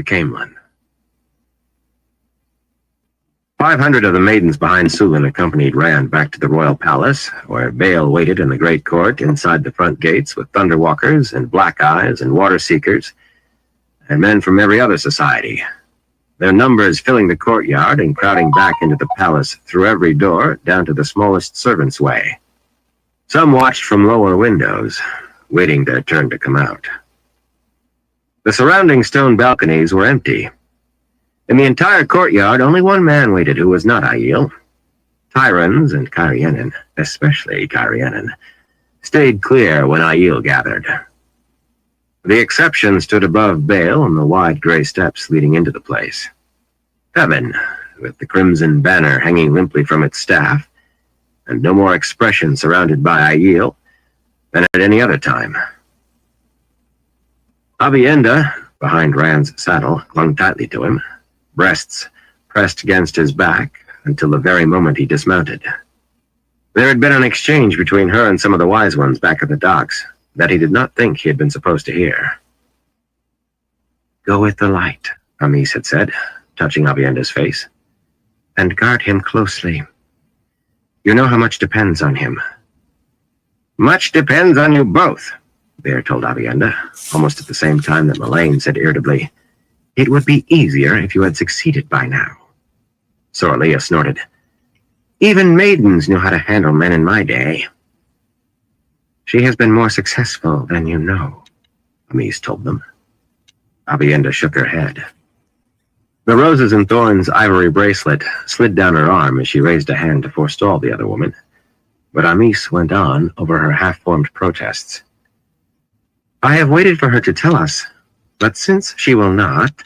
to Camelin. 500 of the maidens behind Sulin accompanied Rand back to the royal palace, where Bael waited in the great court inside the front gates with Thunderwalkers and Black Eyes and Water Seekers, and men from every other society, their numbers filling the courtyard and crowding back into the palace through every door down to the smallest servant's way. Some watched from lower windows, waiting their turn to come out. The surrounding stone balconies were empty. In the entire courtyard, only one man waited who was not Aiel. Tyrans and Cairhienin, especially Cairhienin, stayed clear when Aiel gathered. The exception stood above Bael on the wide gray steps leading into the place. Heaven, with the crimson banner hanging limply from its staff, and no more expression surrounded by Aiel than at any other time. Aviendha, behind Rand's saddle, clung tightly to him, breasts pressed against his back until the very moment he dismounted. There had been an exchange between her and some of the wise ones back at the docks that he did not think he had been supposed to hear. "Go with the light," Amis had said, touching Aviendha's face, "and guard him closely. You know how much depends on him." "Much depends on you both," Bear told Aviendha, almost at the same time that Mullane said irritably, "It would be easier if you had succeeded by now." Sorlia snorted. "Even maidens knew how to handle men in my day." "She has been more successful than you know," Amis told them. Aviendha shook her head. The Roses and Thorns ivory bracelet slid down her arm as she raised a hand to forestall the other woman, but Amis went on over her half-formed protests. "I have waited for her to tell us, but since she will not—"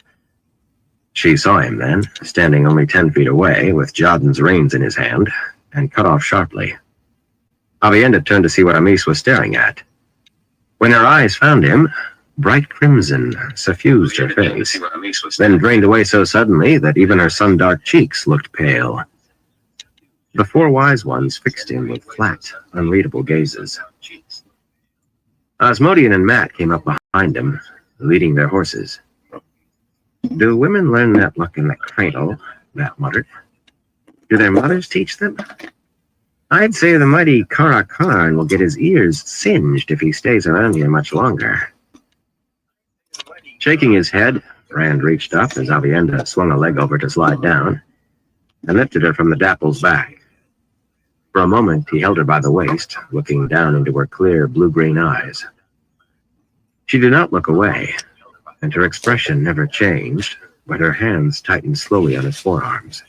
She saw him then, standing only 10 feet away, with Jodin's reins in his hand, and cut off sharply. Aviendha turned to see what Amis was staring at. When her eyes found him, bright crimson suffused her face, then drained away so suddenly that even her sun-dark cheeks looked pale. The 4 wise ones fixed him with flat, unreadable gazes. Asmodean and Matt came up behind him, leading their horses. "Do women learn that look in the cradle?" Matt muttered. "Do their mothers teach them? I'd say the mighty Kara Karn will get his ears singed if he stays around here much longer." Shaking his head, Rand reached up as Aviendha swung a leg over to slide down, and lifted her from the dapple's back. For a moment, he held her by the waist, looking down into her clear blue-green eyes. She did not look away, and her expression never changed, but her hands tightened slowly on his forearms.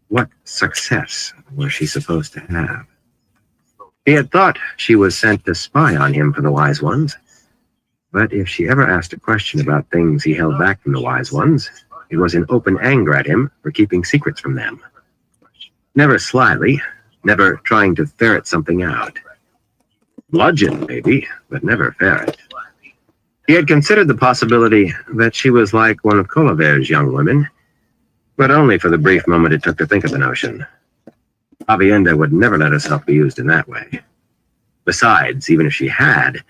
What success was she supposed to have? He had thought she was sent to spy on him for the Wise Ones, but if she ever asked a question about things he held back from the Wise Ones, it was in open anger at him for keeping secrets from them. Never slyly, never trying to ferret something out. Bludgeon, maybe, but never ferret. He had considered the possibility that she was like one of Colaver's young women, but only for the brief moment it took to think of the notion. Aviendha would never let herself be used in that way. Besides, even if she had,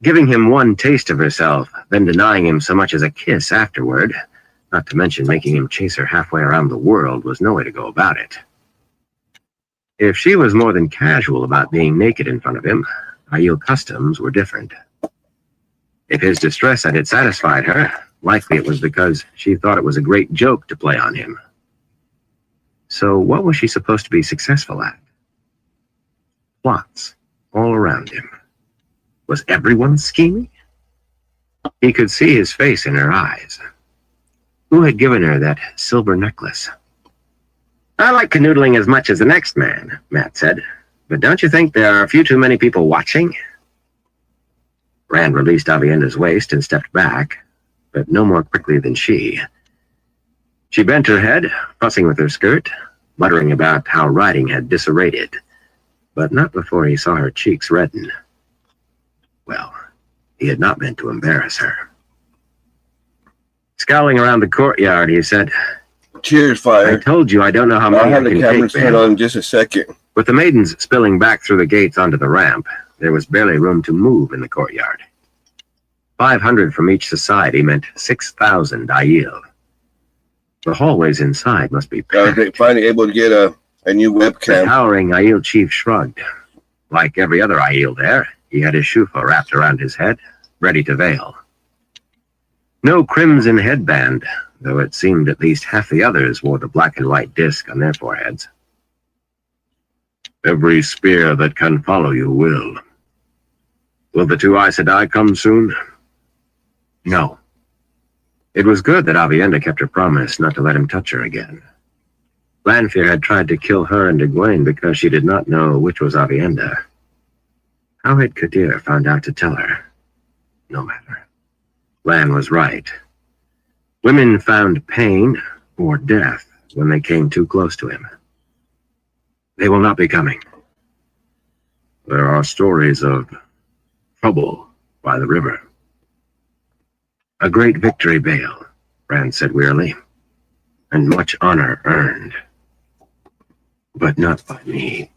giving him one taste of herself, then denying him so much as a kiss afterward, not to mention making him chase her halfway around the world, was no way to go about it. If she was more than casual about being naked in front of him, Aiel customs were different. If his distress had satisfied her, likely it was because she thought it was a great joke to play on him. So what was she supposed to be successful at? Plots all around him. Was everyone scheming? He could see his face in her eyes. Who had given her that silver necklace? "I like canoodling as much as the next man," Matt said, "but don't you think there are a few too many people watching?" Rand released Aviendha's waist and stepped back, but no more quickly than she. She bent her head, fussing with her skirt, muttering about how riding had disarrayed it, but not before he saw her cheeks redden. Well, he had not meant to embarrass her. Scowling around the courtyard, he said, "Cheers, Fire. I told you I don't know how many I'll have I the can cameras take, turn man." on in just a second." With the maidens spilling back through the gates onto the ramp, there was barely room to move in the courtyard. 500 from each society meant 6,000 Aiel. The hallways inside must be I was packed. finally able to get a new The webcam. towering Aiel chief shrugged. Like every other Aiel there, he had his shufa wrapped around his head, ready to veil. No crimson headband, though it seemed at least half the others wore the black and white disc on their foreheads. Every spear that can follow you will. Will the two Aes Sedai come soon? No. It was good that Aviendha kept her promise not to let him touch her again. Lanfear had tried to kill her and Egwene because she did not know which was Aviendha. How had Kadir found out to tell her? No matter. Lan was right. Women found pain or death when they came too close to him. They will not be coming. There are stories of trouble by the river. A great victory, Bale, Rand said wearily, and much honor earned. But not by me.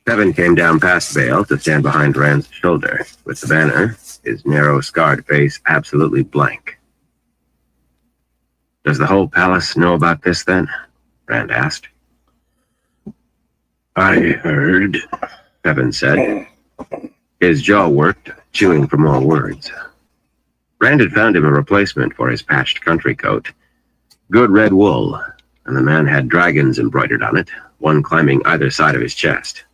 Tevin came down past Bale to stand behind Rand's shoulder, with the banner, his narrow, scarred face absolutely blank. Does the whole palace know about this, then? Rand asked. I heard, Tevin said. His jaw worked, chewing for more words. Rand had found him a replacement for his patched country coat. Good red wool, and the man had dragons embroidered on it, one climbing either side of his chest.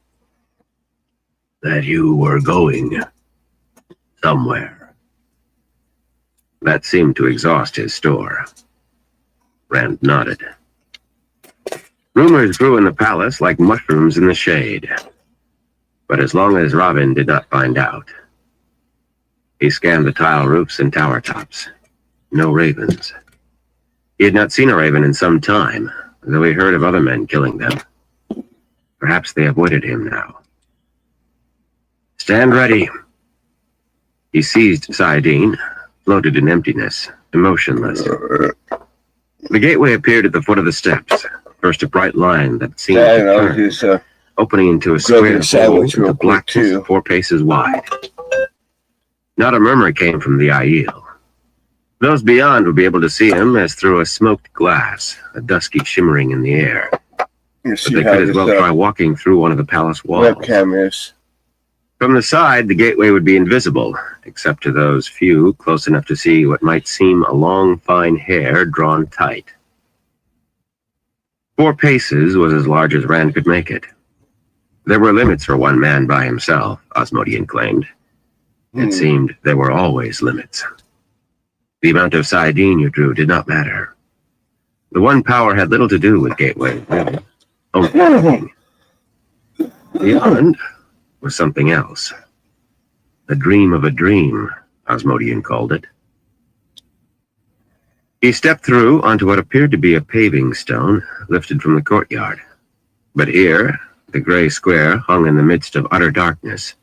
That you were going somewhere. That seemed to exhaust his store. Rand nodded. Rumors grew in the palace like mushrooms in the shade. But as long as Robin did not find out. He scanned the tile roofs and tower tops. No ravens. He had not seen a raven in some time, though he heard of other men killing them. Perhaps they avoided him now. Stand ready. He seized Saidin, floated in emptiness, emotionless. The gateway appeared at the foot of the steps. First a bright line that seemed to turn, opening into a square hole with blackness 4 paces wide. Not a murmur came from the Aiel. Those beyond would be able to see him as through a smoked glass, a dusky shimmering in the air. But they could as well try walking through one of the palace walls. Webcam is. From the side, the gateway would be invisible, except to those few close enough to see what might seem a long, fine hair drawn tight. 4 paces was as large as Rand could make it. There were limits for one man by himself, Osmodian claimed. It seemed there were always limits. The amount of Saidin you drew did not matter. The one power had little to do with gateway, really. Only nothing. Beyond was something else. A dream of a dream, Osmodian called it. He stepped through onto what appeared to be a paving stone lifted from the courtyard. But here, the gray square hung in the midst of utter darkness,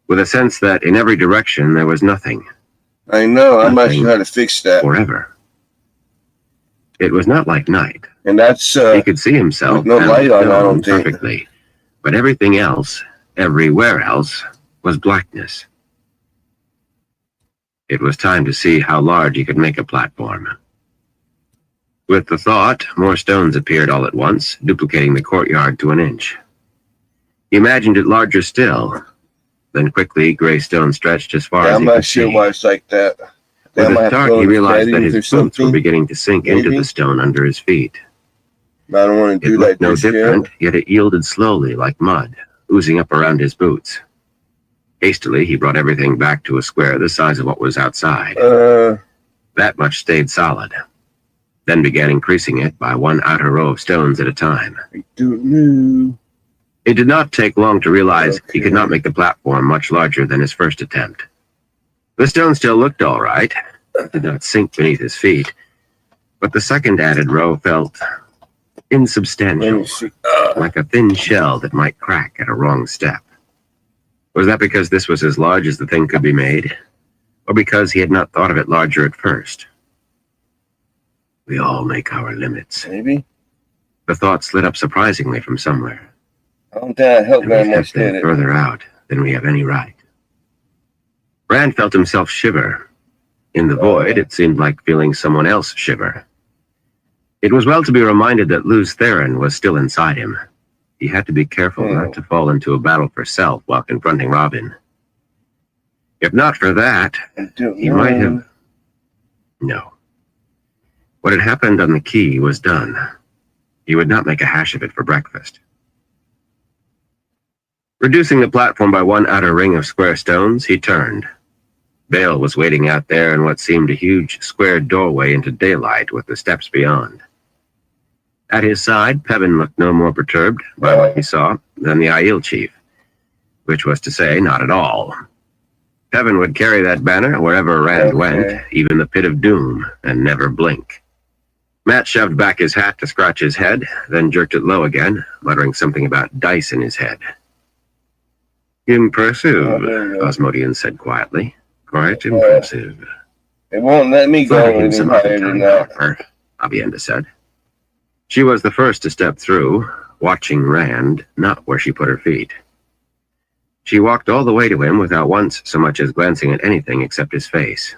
with a sense that in every direction there was nothing. I know, I'm not sure how to fix that. Forever. It was not like night. And that's, he could see himself with no light on, I don't think. Perfectly. But everything else, everywhere else, was blackness. It was time to see how large he could make a platform. With the thought, more stones appeared all at once, duplicating the courtyard to an inch. He imagined it larger still. Then quickly, gray stone stretched as far as he could see. I'm not sure why it's like that. With a start, he realized that his boots were beginning to sink into the stone under his feet. I don't want to do it like looked no this different, yet it yielded slowly like mud, oozing up around his boots. Hastily, he brought everything back to a square the size of what was outside. That much stayed solid. Then began increasing it by one outer row of stones at a time. I don't know. It did not take long to realize he could not make the platform much larger than his first attempt. The stone still looked all right. It did not sink beneath his feet. But the second added row felt insubstantial, like a thin shell that might crack at a wrong step. Was that because this was as large as the thing could be made? Or because he had not thought of it larger at first? We all make our limits. Maybe. The thought slid up surprisingly from somewhere. I don't think I helped very much, did it? Further out than we have any right. Rand felt himself shiver. In the void, it seemed like feeling someone else shiver. It was well to be reminded that Luz Theron was still inside him. He had to be careful not to fall into a battle for self while confronting Robin. If not for that, he might have... No. What had happened on the quay was done. He would not make a hash of it for breakfast. Reducing the platform by one outer ring of square stones, he turned. Bale was waiting out there in what seemed a huge square doorway into daylight with the steps beyond. At his side, Peven looked no more perturbed by what he saw than the Aiel chief, which was to say, not at all. Peven would carry that banner wherever Rand went, even the pit of doom, and never blink. Matt shoved back his hat to scratch his head, then jerked it low again, muttering something about dice in his head. Impressive, Osmodian said quietly. Quite impressive. It won't let me go any higher than that. Aviendha said. She was the first to step through, watching Rand, not where she put her feet. She walked all the way to him without once so much as glancing at anything except his face.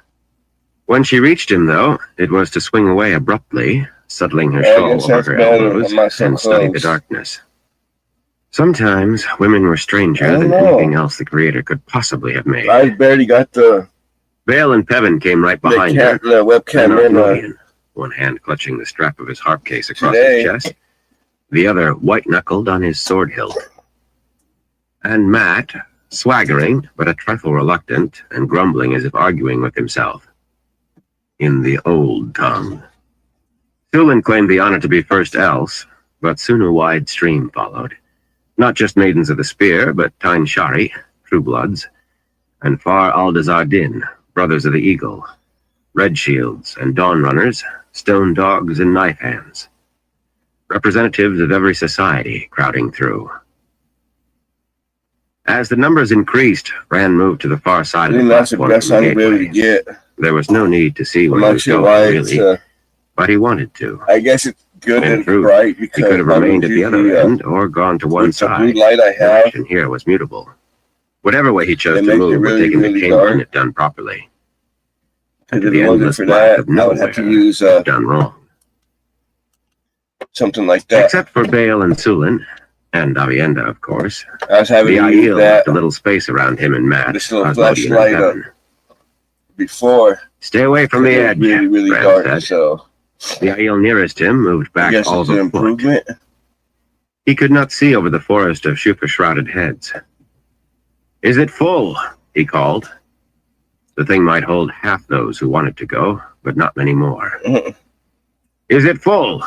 When she reached him, though, it was to swing away abruptly, settling her shawl over her elbows, and study the darkness. Sometimes women were stranger than anything else the Creator could possibly have made. I barely got the... Bale and Peven came right behind her. The webcam in one hand clutching the strap of his harp case across his chest, the other white-knuckled on his sword hilt. And Matt, swaggering, but a trifle reluctant, and grumbling as if arguing with himself. In the old tongue. Sulin claimed the honor to be first else, but soon a wide stream followed. Not just Maidens of the Spear, but Tyne Shari, True Bloods, and Far Aldazar Din, Brothers of the Eagle, Red Shields and Dawn Runners, Stone Dogs and Knife Hands. Representatives of every society crowding through. As the numbers increased, Rand moved to the far side of the platform from the gateway. There was no need to see where he was going, really, but he wanted to. I guess it's good and bright because he could have remained at the other end or gone to one side. The blue light I have. Action here was mutable. Whatever way he chose to move would take him to Caemlyn if done properly. And to the endless black of nowhere, I would have to use done wrong. Something like that. Except for Bale and Sulin, and Aviendha, of course. I was having the Aiel left a little space around him and Matt. This little flashlight before. Stay away from the edge. Really dark, said. So the Aiel nearest him moved back all the foot. He could not see over the forest of Shufa-shrouded heads. Is it full? He called. The thing might hold half those who wanted to go, but not many more. Is it full?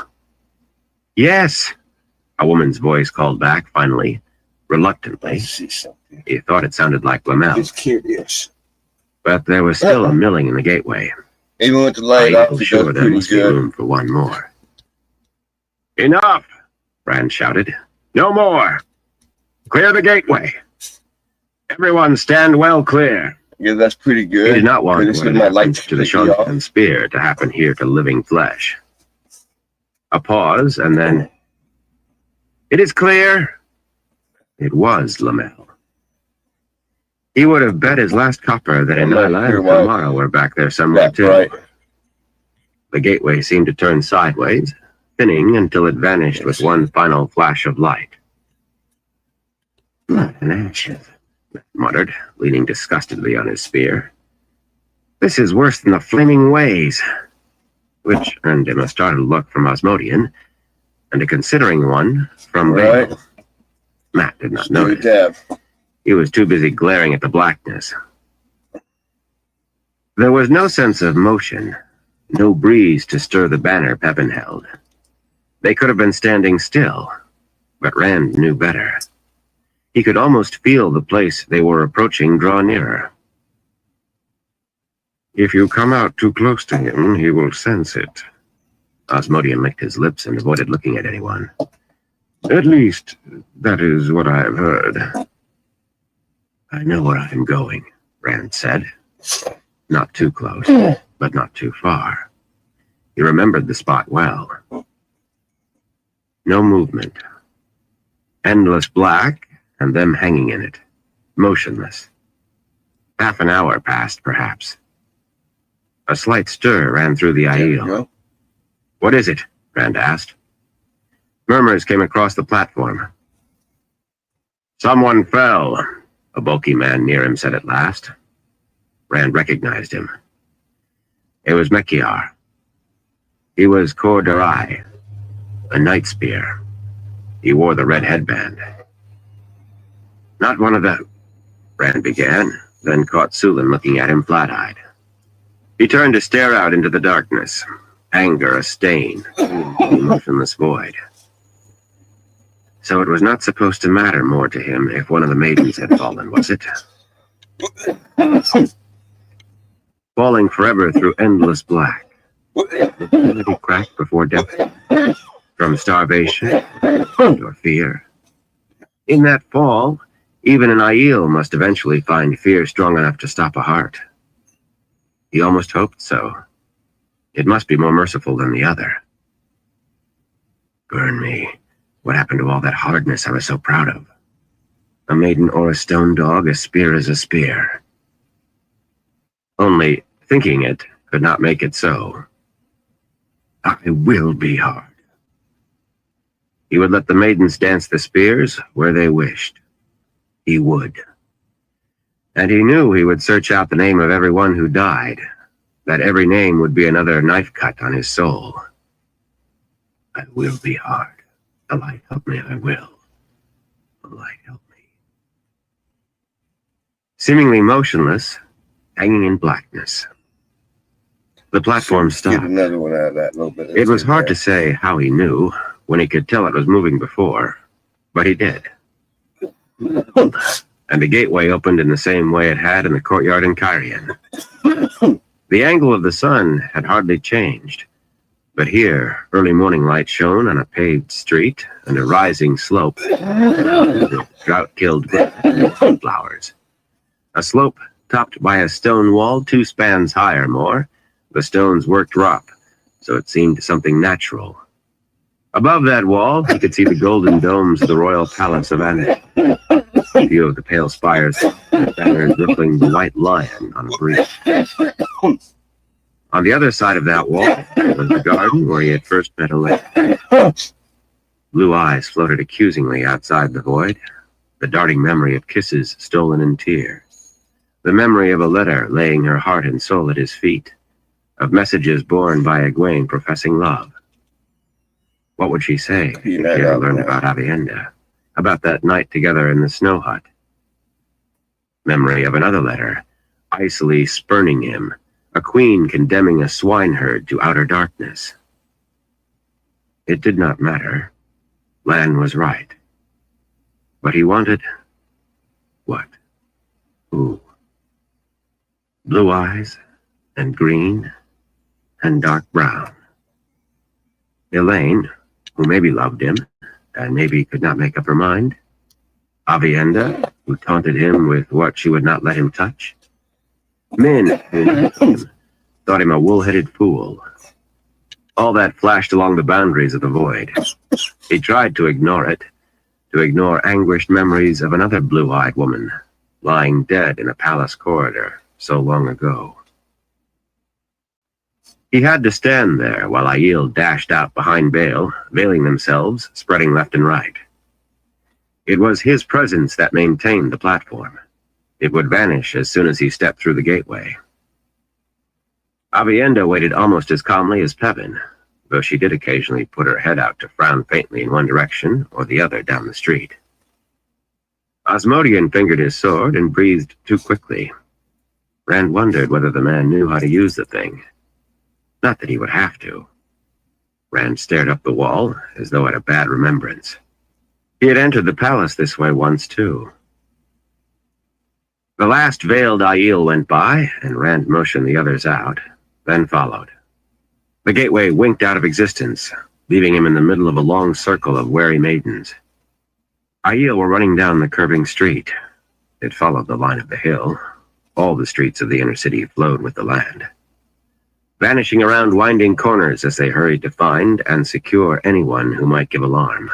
Yes, a woman's voice called back finally, reluctantly. He thought it sounded like Lamel. He's curious. But there was still a milling in the gateway. Even with the light off, sure there must be room for one more. Enough! Rand shouted. No more! Clear the gateway! Everyone stand well clear. Yeah, that's pretty good. He did not want what had happened to the Shontan spear to happen here to living flesh. A pause, and then... It is clear. It was Lamel. He would have bet his last copper that Inala and Kamara were back there somewhere too. Right. The gateway seemed to turn sideways, thinning until it vanished with one final flash of light. Blood and ashes, Matt muttered, leaning disgustedly on his spear. This is worse than the flaming ways, which earned him a startled look from Osmodian, and a considering one from Bale. Matt did not notice. He was too busy glaring at the blackness. There was no sense of motion, no breeze to stir the banner Peven held. They could have been standing still, but Rand knew better. He could almost feel the place they were approaching draw nearer. If you come out too close to him, he will sense it. Osmodian licked his lips and avoided looking at anyone. At least, that is what I have heard. I know where I am going, Rand said. Not too close, but not too far. He remembered the spot well. No movement. Endless black, and them hanging in it, motionless. Half an hour passed, perhaps. A slight stir ran through the There we Aiel. go. "What is it?" Rand asked. Murmurs came across the platform. "Someone fell," a bulky man near him said at last. Rand recognized him. It was Mekiar. He was Kor Darai, a night spear. He wore the red headband. "Not one of the..." Rand began, then caught Sulin looking at him flat-eyed. He turned to stare out into the darkness, anger a stain, the motionless void. So it was not supposed to matter more to him if one of the maidens had fallen, was it? Falling forever through endless black. Did humanity crack before death? From starvation or fear? In that fall, even an Aiel must eventually find fear strong enough to stop a heart. He almost hoped so. It must be more merciful than the other. Burn me. What happened to all that hardness I was so proud of? A maiden or a stone dog, a spear is a spear. Only thinking it could not make it so. I will be hard. He would let the maidens dance the spears where they wished. He would. And he knew he would search out the name of everyone who died, that every name would be another knife cut on his soul. I will be hard. The light help me, I will. The light help me. Seemingly motionless, hanging in blackness. The platform Get stopped. another one out of that little bit. It was hard to say how he knew, when he could tell it was moving before, but he did. And the gateway opened in the same way it had in the courtyard in Kyrian. The angle of the sun had hardly changed, but here early morning light shone on a paved street and a rising slope with drought-killed flowers. A slope topped by a stone wall 2 spans high or more. The stones worked rough, so it seemed something natural. Above that wall, he could see the golden domes of the royal palace of Anik. A few of the pale spires, banners rippling the white lion on a breeze. On the other side of that wall was the garden where he had first met Elaine. Blue eyes floated accusingly outside the void, the darting memory of kisses stolen in tears, the memory of a letter laying her heart and soul at his feet, of messages borne by Egwene professing love. What would she say if she ever learned about Avienda, about that night together in the snow hut? Memory of another letter, icily spurning him, a queen condemning a swineherd to outer darkness. It did not matter. Lan was right. But he wanted... what? Who? Blue eyes, and green, and dark brown. Elaine, who maybe loved him, and maybe could not make up her mind. Avienda, who taunted him with what she would not let him touch. Min, who thought him a wool-headed fool. All that flashed along the boundaries of the void. He tried to ignore it, to ignore anguished memories of another blue-eyed woman, lying dead in a palace corridor so long ago. He had to stand there while Aiel dashed out behind Bale, veiling themselves, spreading left and right. It was his presence that maintained the platform. It would vanish as soon as he stepped through the gateway. Avienda waited almost as calmly as Pevin, though she did occasionally put her head out to frown faintly in one direction or the other down the street. Osmodian fingered his sword and breathed too quickly. Rand wondered whether the man knew how to use the thing. Not that he would have to. Rand stared up the wall, as though at a bad remembrance. He had entered the palace this way once, too. The last veiled Aiel went by, and Rand motioned the others out, then followed. The gateway winked out of existence, leaving him in the middle of a long circle of wary maidens. Aiel were running down the curving street. It followed the line of the hill. All the streets of the inner city flowed with the land, vanishing around winding corners as they hurried to find and secure anyone who might give alarm.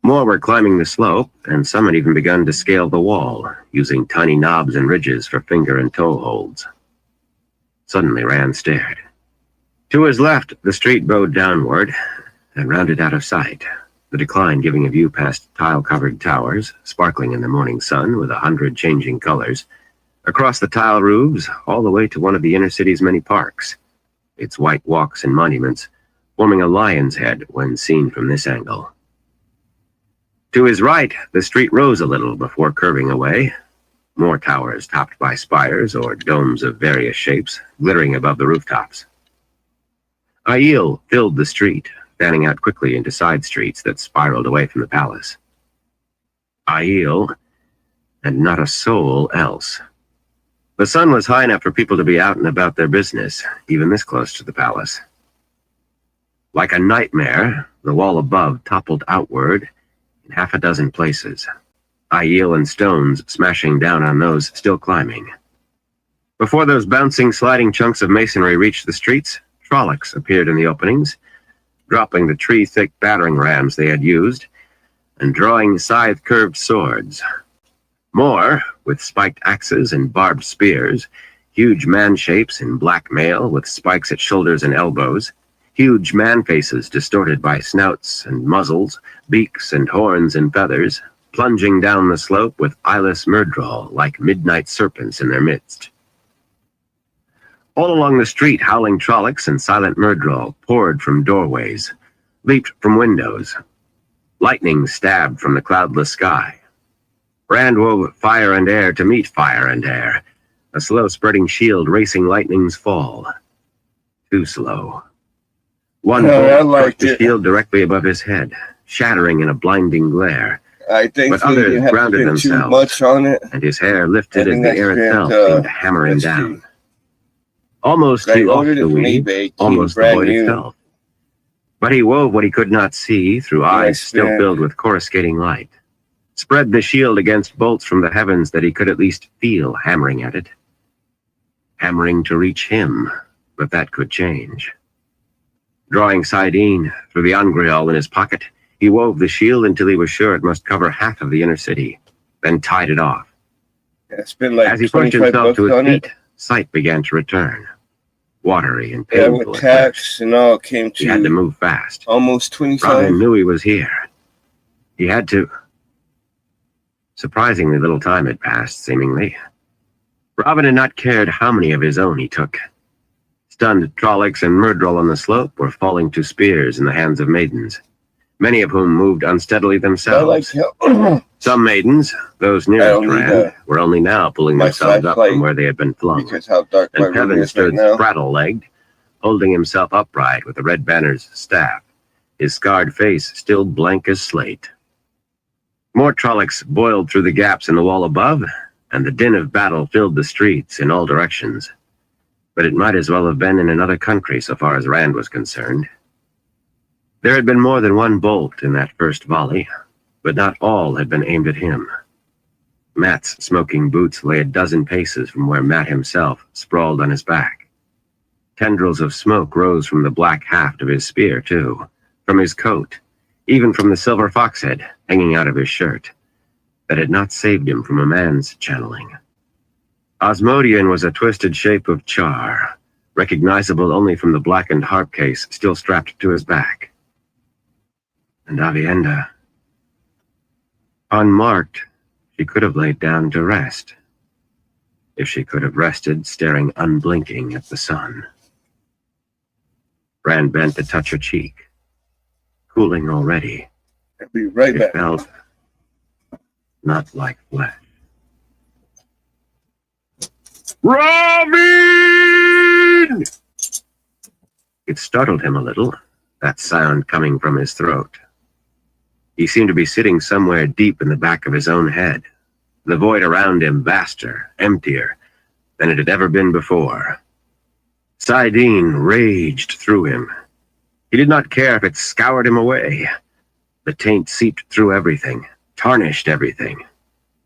More were climbing the slope, and some had even begun to scale the wall, using tiny knobs and ridges for finger and toe holds. Suddenly, Rand stared. To his left, the street bowed downward and rounded out of sight, the decline giving a view past tile-covered towers, sparkling in the morning sun with 100 changing colors, across the tile roofs, all the way to one of the inner city's many parks, its white walks and monuments forming a lion's head when seen from this angle. To his right, the street rose a little before curving away, more towers topped by spires or domes of various shapes glittering above the rooftops. Aiel filled the street, fanning out quickly into side streets that spiraled away from the palace. Aiel, and not a soul else. The sun was high enough for people to be out and about their business, even this close to the palace. Like a nightmare, the wall above toppled outward in half a dozen places, Aiel and stones smashing down on those still climbing. Before those bouncing, sliding chunks of masonry reached the streets, Trollocs appeared in the openings, dropping the tree-thick battering rams they had used, and drawing scythe-curved swords. More, with spiked axes and barbed spears, huge man-shapes in black mail with spikes at shoulders and elbows, huge man-faces distorted by snouts and muzzles, beaks and horns and feathers, plunging down the slope with eyeless Myrddraal like midnight serpents in their midst. All along the street, howling Trollocs and silent Myrddraal poured from doorways, leaped from windows. Lightning stabbed from the cloudless sky. Rand wove fire and air to meet fire and air, a slow-spreading shield racing lightning's fall. Too slow. One bolt crushed the shield directly above his head, shattering in a blinding glare. I think but others grounded themselves, too much on it, and his hair lifted as the air itself seemed to hammer him down. Almost he lost the weave, almost the void itself. But he wove what he could not see through eyes still filled with coruscating light, spread the shield against bolts from the heavens that he could at least feel hammering at it. Hammering to reach him, but that could change. Drawing saidin through the angreal in his pocket, he wove the shield until he was sure it must cover half of the inner city, then tied it off. It's been like as he pushed himself to his feet, sight began to return, watery and painful. With tax and all came to. He had to move fast. Almost 25. Robin knew he was here. He had to. Surprisingly little time had passed, seemingly. Robin had not cared how many of his own he took. Stunned Trollocs and Myrddraal on the slope were falling to spears in the hands of maidens, many of whom moved unsteadily themselves. Some maidens, those nearest Rand, were only now pulling themselves up from where they had been flung. Because how dark and Kevin stood spraddle-legged, holding himself upright with the Red Banner's staff, his scarred face still blank as slate. More Trollocs boiled through the gaps in the wall above, and the din of battle filled the streets in all directions. But it might as well have been in another country so far as Rand was concerned. There had been more than one bolt in that first volley, but not all had been aimed at him. Mat's smoking boots lay a dozen paces from where Mat himself sprawled on his back. Tendrils of smoke rose from the black haft of his spear, too, from his coat, even from the silver fox head hanging out of his shirt, that had not saved him from a man's channeling. Osmodian was a twisted shape of char, recognizable only from the blackened harp case still strapped to his back. And Aviendha, unmarked, she could have laid down to rest, if she could have rested staring unblinking at the sun. Rand bent to touch her cheek, cooling already. I'll be right back. It felt not like flesh. Robin! It startled him a little, that sound coming from his throat. He seemed to be sitting somewhere deep in the back of his own head, the void around him vaster, emptier than it had ever been before. saidin raged through him. He did not care if it scoured him away. The taint seeped through everything, tarnished everything.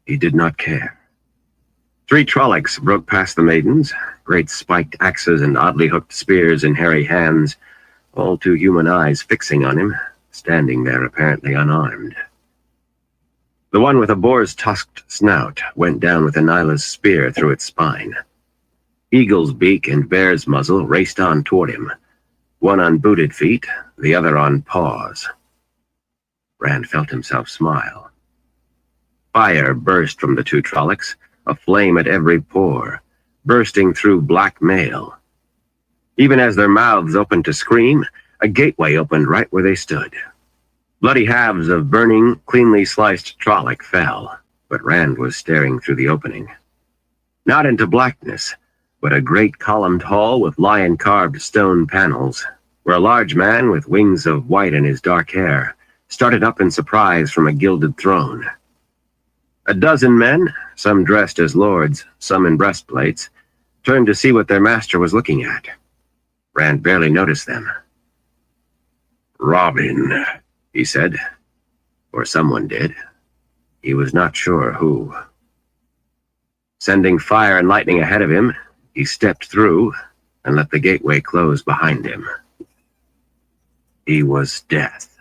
He did not care. 3 Trollocs broke past the maidens, great spiked axes and oddly hooked spears in hairy hands, all 2 human eyes fixing on him, standing there apparently unarmed. The one with a boar's tusked snout went down with Anila's spear through its spine. Eagle's beak and bear's muzzle raced on toward him, one on booted feet, the other on paws. Rand felt himself smile. Fire burst from the two Trollocs, a flame at every pore, bursting through black mail. Even as their mouths opened to scream, a gateway opened right where they stood. Bloody halves of burning, cleanly sliced Trolloc fell, but Rand was staring through the opening. Not into blackness, but a great columned hall with lion-carved stone panels, where a large man with wings of white in his dark hair started up in surprise from a gilded throne. A dozen men, some dressed as lords, some in breastplates, turned to see what their master was looking at. Rand barely noticed them. "Robin," he said. Or someone did. He was not sure who. Sending fire and lightning ahead of him, he stepped through and let the gateway close behind him. He was death.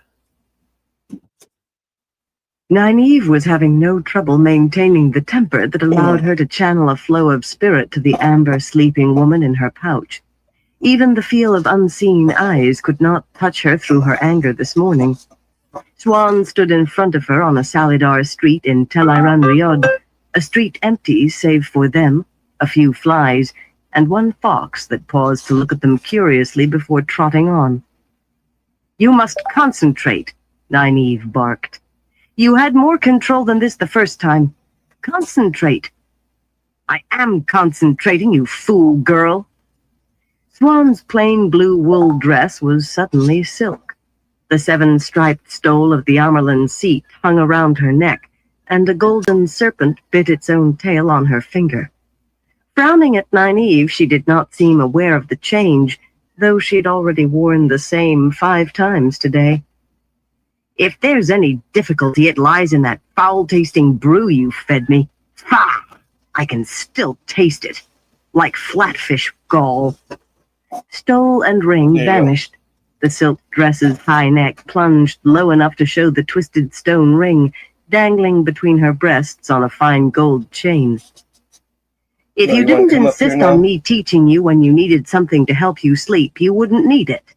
Nynaeve was having no trouble maintaining the temper that allowed her to channel a flow of spirit to the amber sleeping woman in her pouch. Even the feel of unseen eyes could not touch her through her anger this morning. Swan stood in front of her on a Salidar street in Tel Iran Riyadh, a street empty save for them, a few flies, and one fox that paused to look at them curiously before trotting on. "You must concentrate," Nynaeve barked. "You had more control than this the first time. Concentrate." "I am concentrating, you fool girl." Swan's plain blue wool dress was suddenly silk. The seven-striped stole of the Amerlin seat hung around her neck, and a golden serpent bit its own tail on her finger. Frowning at Nynaeve, she did not seem aware of the change, though she'd already worn the same 5 times today. "If there's any difficulty, it lies in that foul-tasting brew you fed me. Fa! I can still taste it, like flatfish gall." Stole and ring vanished. The silk dress's high neck plunged low enough to show the twisted stone ring dangling between her breasts on a fine gold chain. "If you didn't insist on me teaching you when you needed something to help you sleep, you wouldn't need it."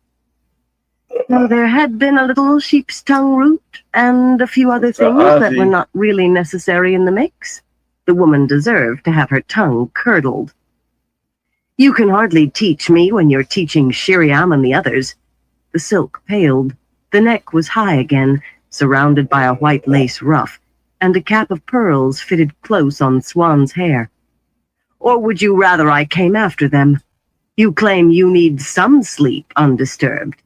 Now, there had been a little sheep's tongue root and a few other things that were not really necessary in the mix. The woman deserved to have her tongue curdled. "You can hardly teach me when you're teaching Shiriam and the others." The silk paled. The neck was high again, surrounded by a white lace ruff, and a cap of pearls fitted close on Swan's hair. "Or would you rather I came after them? You claim you need some sleep undisturbed."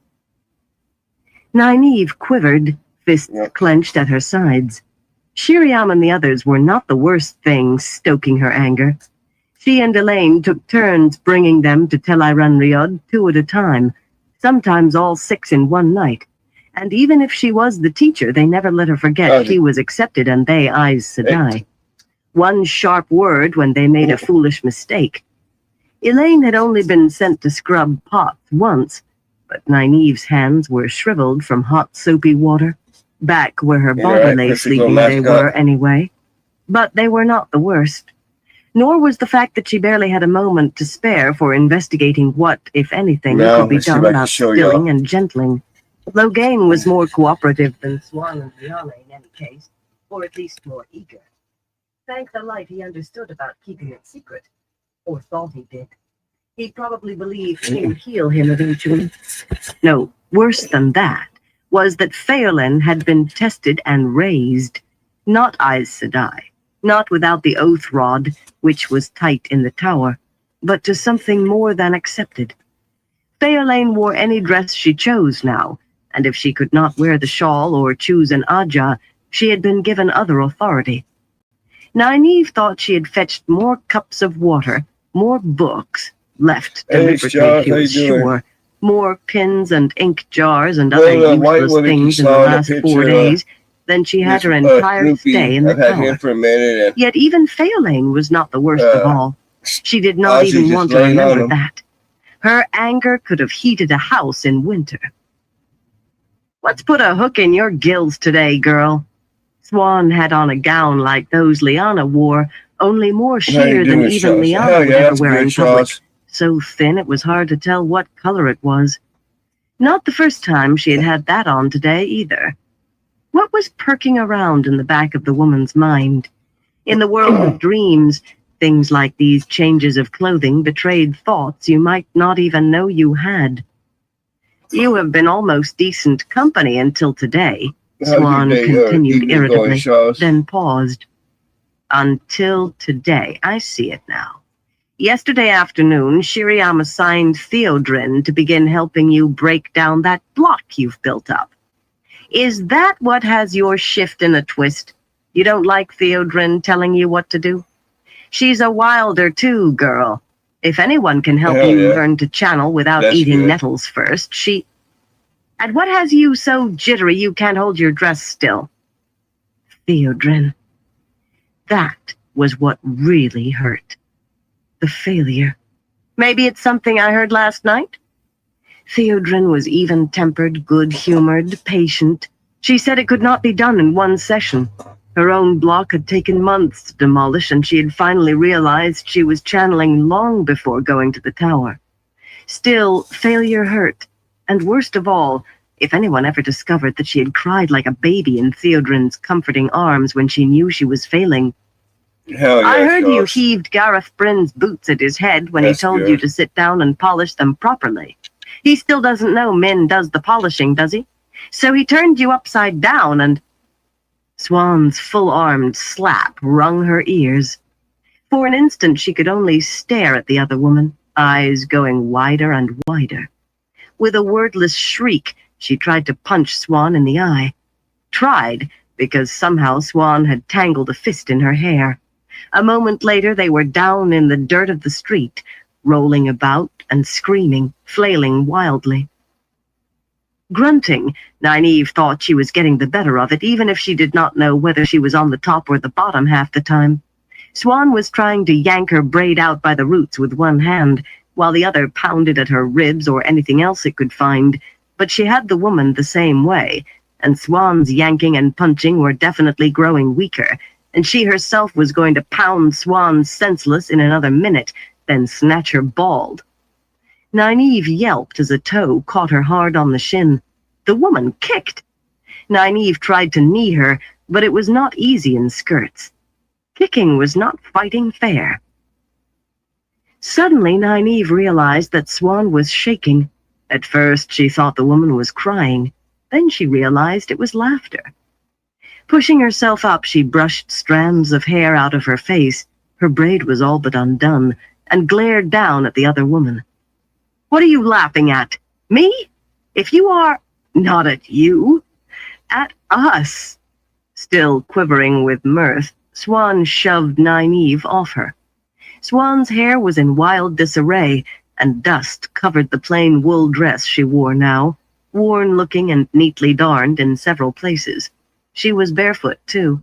Nynaeve quivered, fists clenched at her sides. Shiriam and the others were not the worst things stoking her anger. She and Elaine took turns bringing them to Tel Iran Riyadh 2 at a time, sometimes all 6 in one night. And even if she was the teacher, they never let her forget she was accepted and they Aes Sedai. One sharp word when they made a foolish mistake. Elaine had only been sent to scrub pots once, but Nynaeve's hands were shriveled from hot soapy water. Back where her body lay sleeping they were anyway. But they were not the worst. Nor was the fact that she barely had a moment to spare for investigating what, if anything, could be done about stilling and gentling. Loghain was more cooperative than Swan and Rihanna in any case, or at least more eager. Thank the light he understood about keeping it secret, or thought he did. He probably believed she would heal him eventually. No, worse than that was that Phelan had been tested and raised, not Aes Sedai, not without the oath rod, which was tight in the tower, but to something more than accepted. Phelan wore any dress she chose now, and if she could not wear the shawl or choose an Ajah, she had been given other authority. Nynaeve thought she had fetched more cups of water, more books, left deliberately, she was sure, more pins and ink jars and other useless things in the last 4 days than she had her entire stay in the tower. Yet even Phelan was not the worst of all. She did not even want to remember that. Her anger could have heated a house in winter. "Let's put a hook in your gills today, girl." Swan had on a gown like those Liana wore, only more How sheer you than doing, even Charles? Liana Hell would yeah, ever that's wear good, in public. Charles. So thin it was hard to tell what color it was. Not the first time she had had that on today either. What was perking around in the back of the woman's mind? In the world of dreams, things like these changes of clothing betrayed thoughts you might not even know you had. You have been almost decent company until today, How's your Swan day, continued evening going, irritably, Charles? then paused. Until today, I see it now. Yesterday afternoon, Shiriam assigned Theodrin to begin helping you break down that block you've built up. Is that what has your shift in a twist? You don't like Theodrin telling you what to do? She's a wilder too, girl. If anyone can help Hell you yeah. learn to channel without That's eating good. nettles first, she... And what has you so jittery you can't hold your dress still? Theodrin. That was what really hurt. The failure. Maybe it's something I heard last night? Theodrin was even-tempered, good-humored, patient. She said it could not be done in one session. Her own block had taken months to demolish, and she had finally realized she was channeling long before going to the tower. Still, failure hurt. And worst of all, if anyone ever discovered that she had cried like a baby in Theodrin's comforting arms when she knew she was failing. Hell yeah, I heard you Charles. heaved Gareth Bryn's boots at his head when That's he told good. you to sit down and polish them properly. He still doesn't know Min does the polishing, does he? So he turned you upside down and... Swan's full-armed slap wrung her ears. For an instant she could only stare at the other woman, eyes going wider and wider. With a wordless shriek, she tried to punch Swan in the eye. Tried, because somehow Swan had tangled a fist in her hair. A moment later they were down in the dirt of the street, rolling about and screaming, flailing wildly. Grunting, Nynaeve thought she was getting the better of it, even if she did not know whether she was on the top or the bottom half the time. Swan was trying to yank her braid out by the roots with one hand, while the other pounded at her ribs or anything else it could find, but she had the woman the same way, and Swan's yanking and punching were definitely growing weaker, and she herself was going to pound Swan senseless in another minute, then snatch her bald. Nynaeve yelped as a toe caught her hard on the shin. The woman kicked. Nynaeve tried to knee her, but it was not easy in skirts. Kicking was not fighting fair. Suddenly, Nynaeve realized that Swan was shaking. At first, she thought the woman was crying. Then she realized it was laughter. Pushing herself up, she brushed strands of hair out of her face. Her braid was all but undone, and glared down at the other woman. What are you laughing at? Me? If you are... Not at you. At us. Still quivering with mirth, Swan shoved Nynaeve off her. Swan's hair was in wild disarray, and dust covered the plain wool dress she wore now, worn-looking and neatly darned in several places. She was barefoot, too.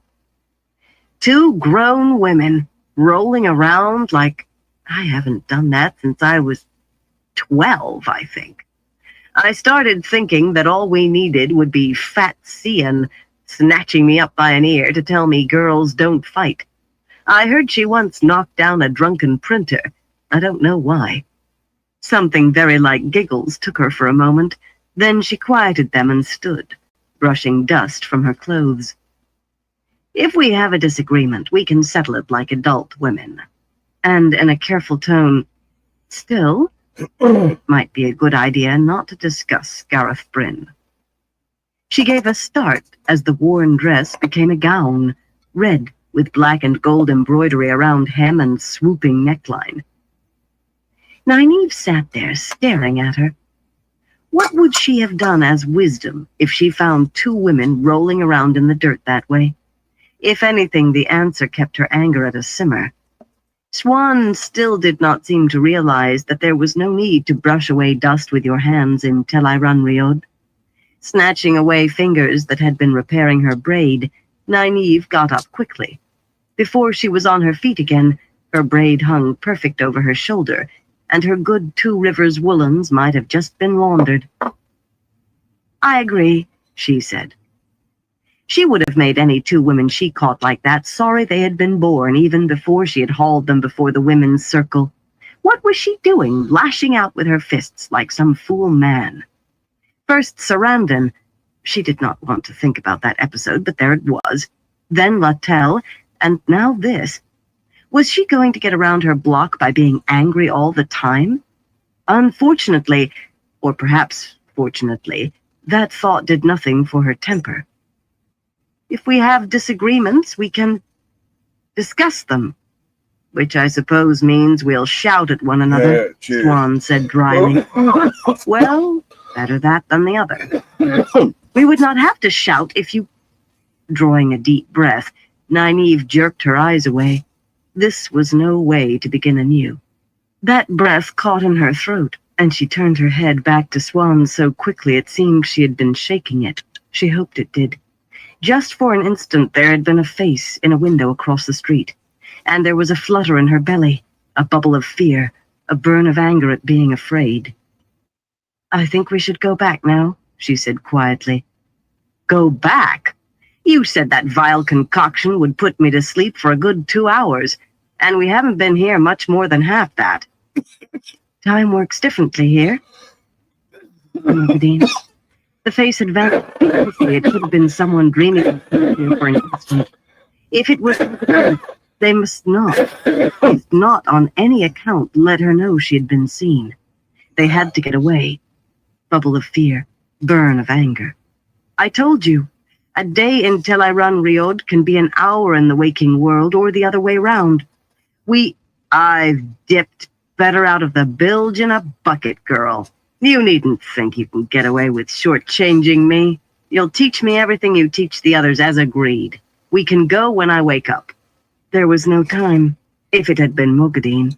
Two grown women, rolling around like... I haven't done that since I was 12, I think. I started thinking that all we needed would be Fat Cian snatching me up by an ear to tell me girls don't fight. I heard she once knocked down a drunken printer. I don't know why. Something very like giggles took her for a moment. Then she quieted them and stood, brushing dust from her clothes. If we have a disagreement, we can settle it like adult women. And in a careful tone, still, it might be a good idea not to discuss Gareth Bryn. She gave a start as the worn dress became a gown, red with black and gold embroidery around hem and swooping neckline. Nynaeve sat there staring at her. What would she have done as wisdom if she found two women rolling around in the dirt that way? If anything, the answer kept her anger at a simmer. Swan still did not seem to realize that there was no need to brush away dust with your hands in Tel'aran'rhiod. Riod. Snatching away fingers that had been repairing her braid, Nynaeve got up quickly. Before she was on her feet again, her braid hung perfect over her shoulder, and her good Two Rivers woolens might have just been laundered. I agree, she said. She would have made any two women she caught like that sorry they had been born even before she had hauled them before the women's circle. What was she doing, lashing out with her fists like some fool man? First Sarandon. She did not want to think about that episode, but there it was. Then Littell, and now this. Was she going to get around her block by being angry all the time? Unfortunately, or perhaps fortunately, that thought did nothing for her temper. If we have disagreements, we can discuss them, which I suppose means we'll shout at one another, Yeah, cheers. Swan said dryly. Well, better that than the other. We would not have to shout if you... Drawing a deep breath, Nynaeve jerked her eyes away. This was no way to begin anew. That breath caught in her throat, and she turned her head back to Swan so quickly it seemed she had been shaking it. She hoped it did. Just for an instant there had been a face in a window across the street, and there was a flutter in her belly, a bubble of fear, a burn of anger at being afraid. I think we should go back now, she said quietly. Go back? You said that vile concoction would put me to sleep for a good 2 hours, and we haven't been here much more than half that. Time works differently here. Dean. The face had vanished quickly. It could have been someone dreaming of her for an instant. If it was they must not on any account let her know she had been seen. They had to get away. Bubble of fear, burn of anger. I told you, a day in Tel'aran'rhiod Rhiod can be an hour in the waking world, or the other way round. I've dipped better out of the bilge in a bucket, girl. You needn't think you can get away with shortchanging me. You'll teach me everything you teach the others as agreed. We can go when I wake up. There was no time, if it had been Moghedien.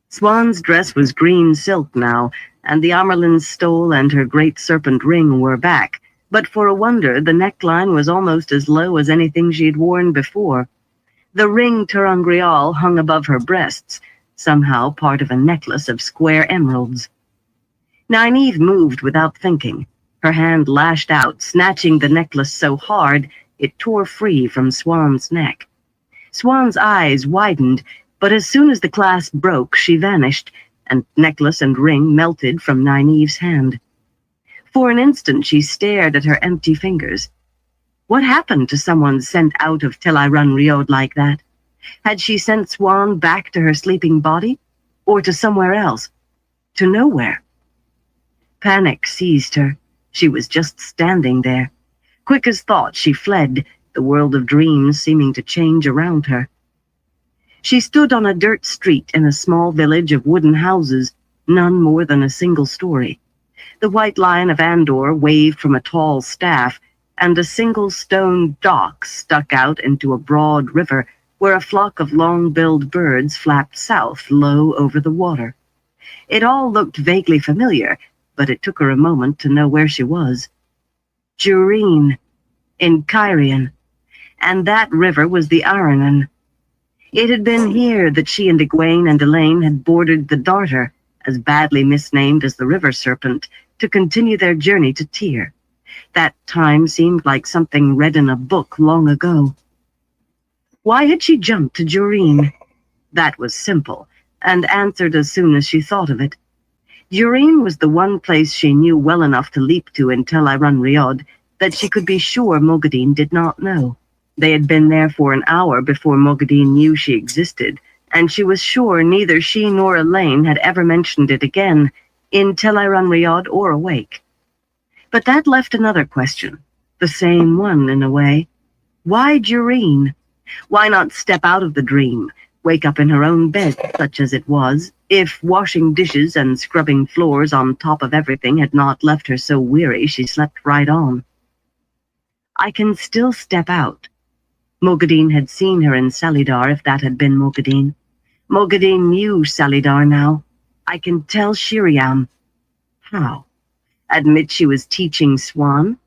Swan's dress was green silk now, and the Amerlin stole and her great serpent ring were back, but for a wonder the neckline was almost as low as anything she had worn before. The ring ter'angreal hung above her breasts, somehow part of a necklace of square emeralds. Nynaeve moved without thinking. Her hand lashed out, snatching the necklace so hard it tore free from Swan's neck. Swan's eyes widened, but as soon as the clasp broke, she vanished, and necklace and ring melted from Nynaeve's hand. For an instant she stared at her empty fingers. What happened to someone sent out of Tel'aran'rhiod Rhiod like that? Had she sent Swan back to her sleeping body? Or to somewhere else? To nowhere? Panic seized her. She was just standing there. Quick as thought, she fled, the world of dreams seeming to change around her. She stood on a dirt street in a small village of wooden houses, none more than a single story. The white lion of Andor waved from a tall staff, and a single stone dock stuck out into a broad river where a flock of long-billed birds flapped south low over the water. It all looked vaguely familiar, but it took her a moment to know where she was. Jureen, in Cairhien, and that river was the Aranan. It had been here that she and Egwene and Elaine had boarded the Darter, as badly misnamed as the river serpent, to continue their journey to Tyr. That time seemed like something read in a book long ago. Why had she jumped to Jureen? That was simple, and answered as soon as she thought of it. Jureen was the one place she knew well enough to leap to in Tel'aran'rhiod Rhiod that she could be sure Moghedien did not know. They had been there for an hour before Moghedien knew she existed, and she was sure neither she nor Elaine had ever mentioned it again, in Tel'aran'rhiod Rhiod or awake. But that left another question, the same one in a way. Why Jureen? Why not step out of the dream, wake up in her own bed, such as it was, if washing dishes and scrubbing floors on top of everything had not left her so weary she slept right on? I can still step out. Moghedien had seen her in Salidar, if that had been Moghedien. Moghedien knew Salidar now. I can tell Shiriam. How? Admit she was teaching Swan?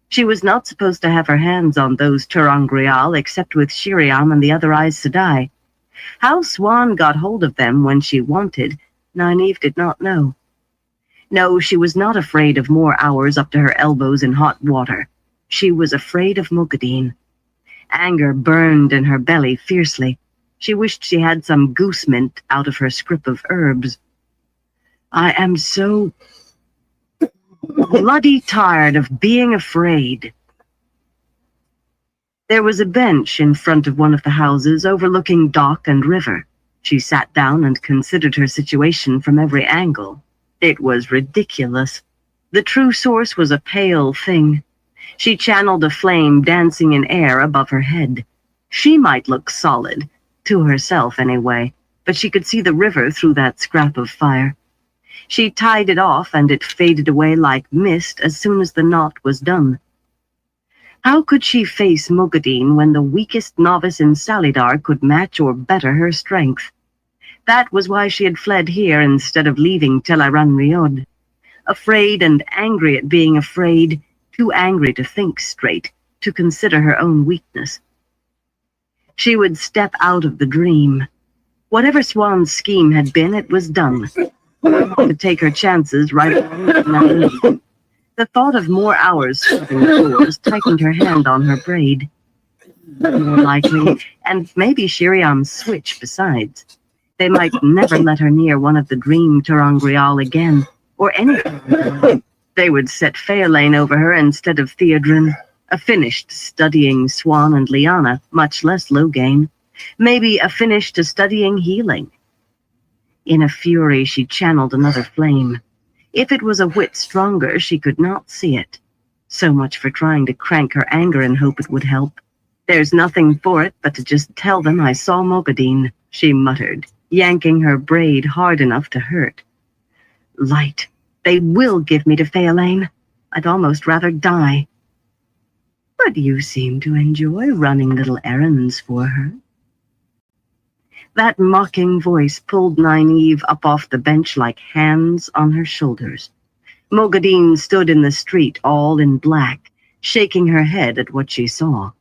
She was not supposed to have her hands on those ter'angreal except with Shiriam and the other Aes Sedai. How Swan got hold of them when she wanted, Nynaeve did not know. No, she was not afraid of more hours up to her elbows in hot water. She was afraid of Mogadeen. Anger burned in her belly fiercely. She wished she had some goose mint out of her scrip of herbs. I am so bloody tired of being afraid. There was a bench in front of one of the houses overlooking dock and river. She sat down and considered her situation from every angle. It was ridiculous. The true source was a pale thing. She channeled a flame dancing in air above her head. She might look solid, to herself anyway, but she could see the river through that scrap of fire. She tied it off, and it faded away like mist as soon as the knot was done. How could she face Mogadeen when the weakest novice in Salidar could match or better her strength? That was why she had fled here instead of leaving Tel Aran Riod. Afraid and angry at being afraid, too angry to think straight, to consider her own weakness. She would step out of the dream. Whatever Swan's scheme had been, it was done. To take her chances right now. The thought of more hours scrubbing floors tightened her hand on her braid. More likely, and maybe Shiriam's switch besides. They might never let her near one of the dream ter'angreal again, or anything. They would set Fairlane over her instead of Theodrin, a finished studying Swan and Liana, much less Loghain. Maybe a finish to studying healing. In a fury, she channeled another flame. If it was a whit stronger, she could not see it. So much for trying to crank her anger and hope it would help. There's nothing for it but to just tell them I saw Mogadeen, she muttered, yanking her braid hard enough to hurt. Light. They will give me to Fairlane. I'd almost rather die. But you seem to enjoy running little errands for her. That mocking voice pulled Nynaeve up off the bench like hands on her shoulders. Mogadeen stood in the street all in black, shaking her head at what she saw.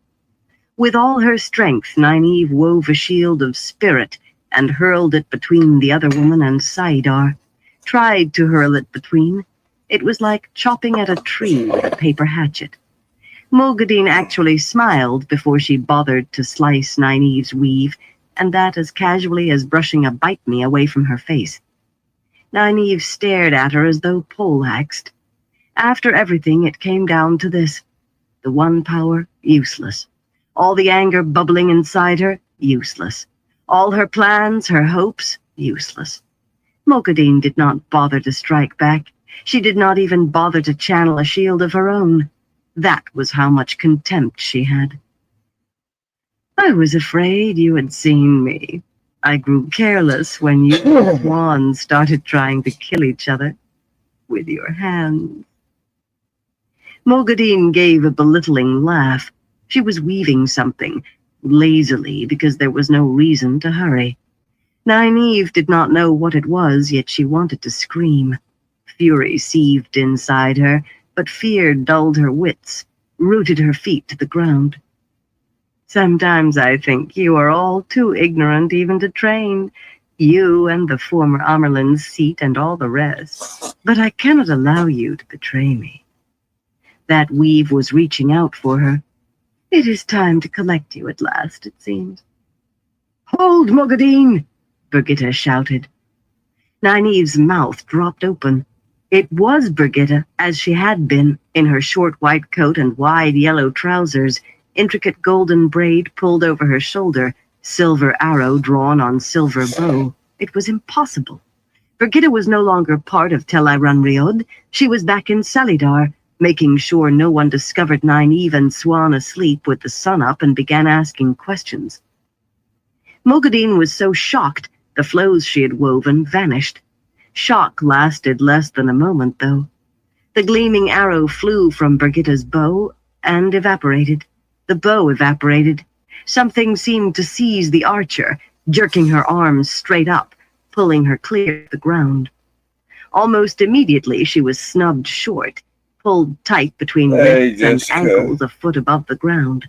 With all her strength, Nynaeve wove a shield of spirit and hurled it between the other woman and Saidar. Tried to hurl it between. It was like chopping at a tree with a paper hatchet. Mogadeen actually smiled before she bothered to slice Nynaeve's weave, and that as casually as brushing a bite-me away from her face. Nynaeve stared at her as though poleaxed. After everything, it came down to this. The one power, useless. All the anger bubbling inside her, useless. All her plans, her hopes, useless. Mogadeen did not bother to strike back. She did not even bother to channel a shield of her own. That was how much contempt she had. I was afraid you had seen me. I grew careless when you and Swan started trying to kill each other with your hands. Mogadeen gave a belittling laugh. She was weaving something, lazily, because there was no reason to hurry. Nynaeve did not know what it was, yet she wanted to scream. Fury seethed inside her, but fear dulled her wits, rooted her feet to the ground. Sometimes I think you are all too ignorant even to train, you and the former Amerlin's seat and all the rest. But I cannot allow you to betray me. That weave was reaching out for her. It is time to collect you at last, it seems. Hold, Mogadeen! Birgitte shouted. Nynaeve's mouth dropped open. It was Birgitte, as she had been, in her short white coat and wide yellow trousers, intricate golden braid pulled over her shoulder, silver arrow drawn on silver bow. It was impossible. Birgitte was no longer part of Tel Aran Riod. She was back in Salidar, making sure no one discovered Nynaeve and Swan asleep with the sun up and began asking questions. Mogadeen was so shocked, the flows she had woven vanished. Shock lasted less than a moment, though. The gleaming arrow flew from Birgitte's bow and evaporated. The bow evaporated. Something seemed to seize the archer, jerking her arms straight up, pulling her clear of the ground. Almost immediately she was snubbed short, pulled tight between wrists and ankles a foot above the ground.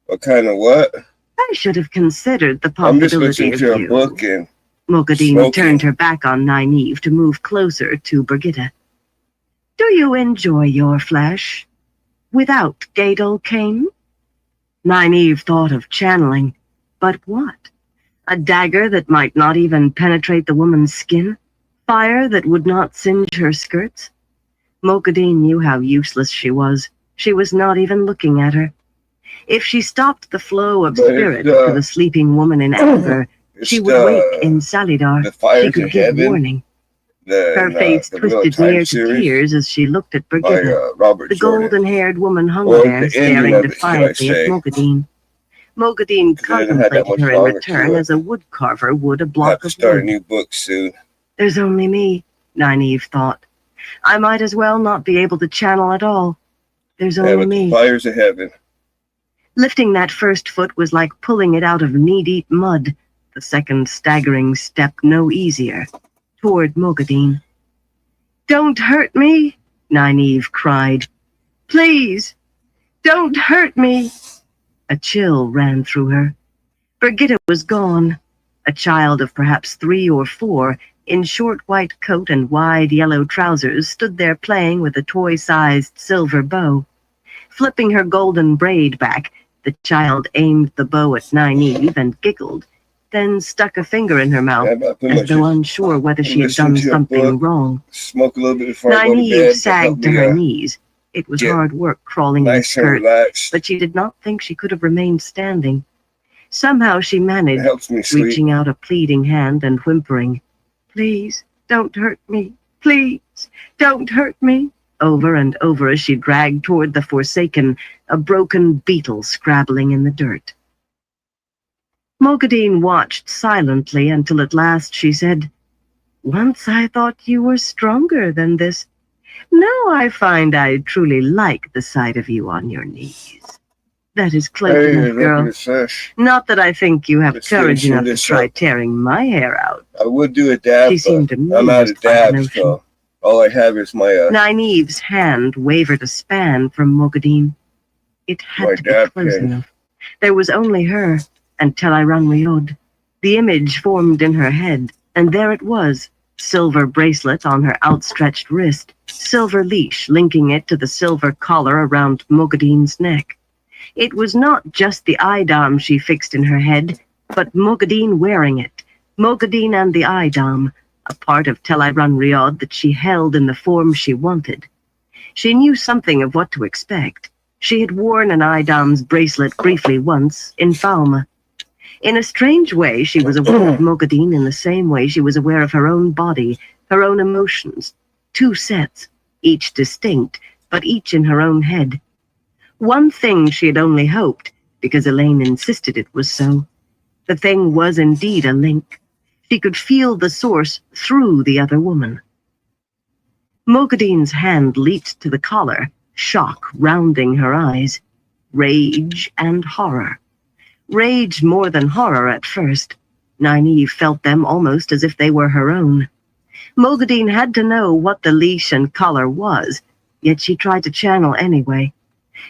What kind of what? I should have considered the I'm just possibility listening of to you. a book and Mogadeen smoking. turned her back on Nynaeve to move closer to Birgitte. Do you enjoy your flesh? without Gadel came? Nynaeve thought of channeling, but what? A dagger that might not even penetrate the woman's skin? Fire that would not singe her skirts? Mokadeen knew how useless she was. She was not even looking at her. If she stopped the flow of But spirit to the sleeping woman in amber, It's she would wake in Salidar. the fire She to could give heaven. warning. Her face The Wheel of twisted Time near to series tears as she looked at by Brigitte. Robert The Jordan. golden-haired woman hung Or there, the ending staring of it, should I defiantly at say. Mokadeen. Mokadeen 'Cause I didn't have that contemplated much her in longer return to it. as a woodcarver would a I'll have block to of start a wood. new book soon. There's only me, Nynaeve thought. I might as well not be able to channel at all. There's Yeah, only but the me. fires of heaven. Lifting that first foot was like pulling it out of knee-deep mud, the second staggering step no easier, toward Mokadeen. Don't hurt me, Nynaeve cried. Please, don't hurt me. A chill ran through her. Brigitte was gone. A child of perhaps 3 or 4, in short white coat and wide yellow trousers, stood there playing with a toy-sized silver bow. Flipping her golden braid back, the child aimed the bow at Nynaeve and giggled, then stuck a finger in her mouth, Yeah, but pretty as much though just unsure whether she had listen done to a something book. wrong. Smoke a little bit before I go to Nynaeve bed. sagged to her knees. It was get hard work crawling in a nice and skirt, relaxed. but she did not think she could have remained standing. Somehow she It managed, helps me sleep. reaching out a pleading hand and whimpering, Please, don't hurt me. Please, don't hurt me. Over and over as she dragged toward the Forsaken, a broken beetle scrabbling in the dirt. Mokadeen watched silently until at last she said, Once I thought you were stronger than this. Now I find I truly like the sight of you on your knees. That is close Hey, enough, look girl. at the sesh. Not that I think you have Let's courage finish enough to this try up. tearing my hair out. I would do a dab, She seemed but I'm out amused of by the dabs, notion. so all I have is my Nynaeve's hand wavered a span from Mokadeen. It My had to be dab close pen. enough. There was only her, and Telairan Riod. The image formed in her head, and there it was, silver bracelet on her outstretched wrist, silver leash linking it to the silver collar around Mokadeen's neck. It was not just the Idam she fixed in her head, but Mokadeen wearing it, Mokadeen and the Idam, a part of Telairan Riod that she held in the form she wanted. She knew something of what to expect. She had worn an Idam's bracelet briefly once, in Falma. In a strange way, she was aware of Mokadeen in the same way she was aware of her own body, her own emotions. 2 sets, each distinct, but each in her own head. One thing she had only hoped, because Elaine insisted it was so. The thing was indeed a link. She could feel the source through the other woman. Mokadeen's hand leaped to the collar, shock rounding her eyes. Rage and horror. Rage more than horror at first. Nynaeve felt them almost as if they were her own. Mokadeen had to know what the leash and collar was, yet she tried to channel anyway.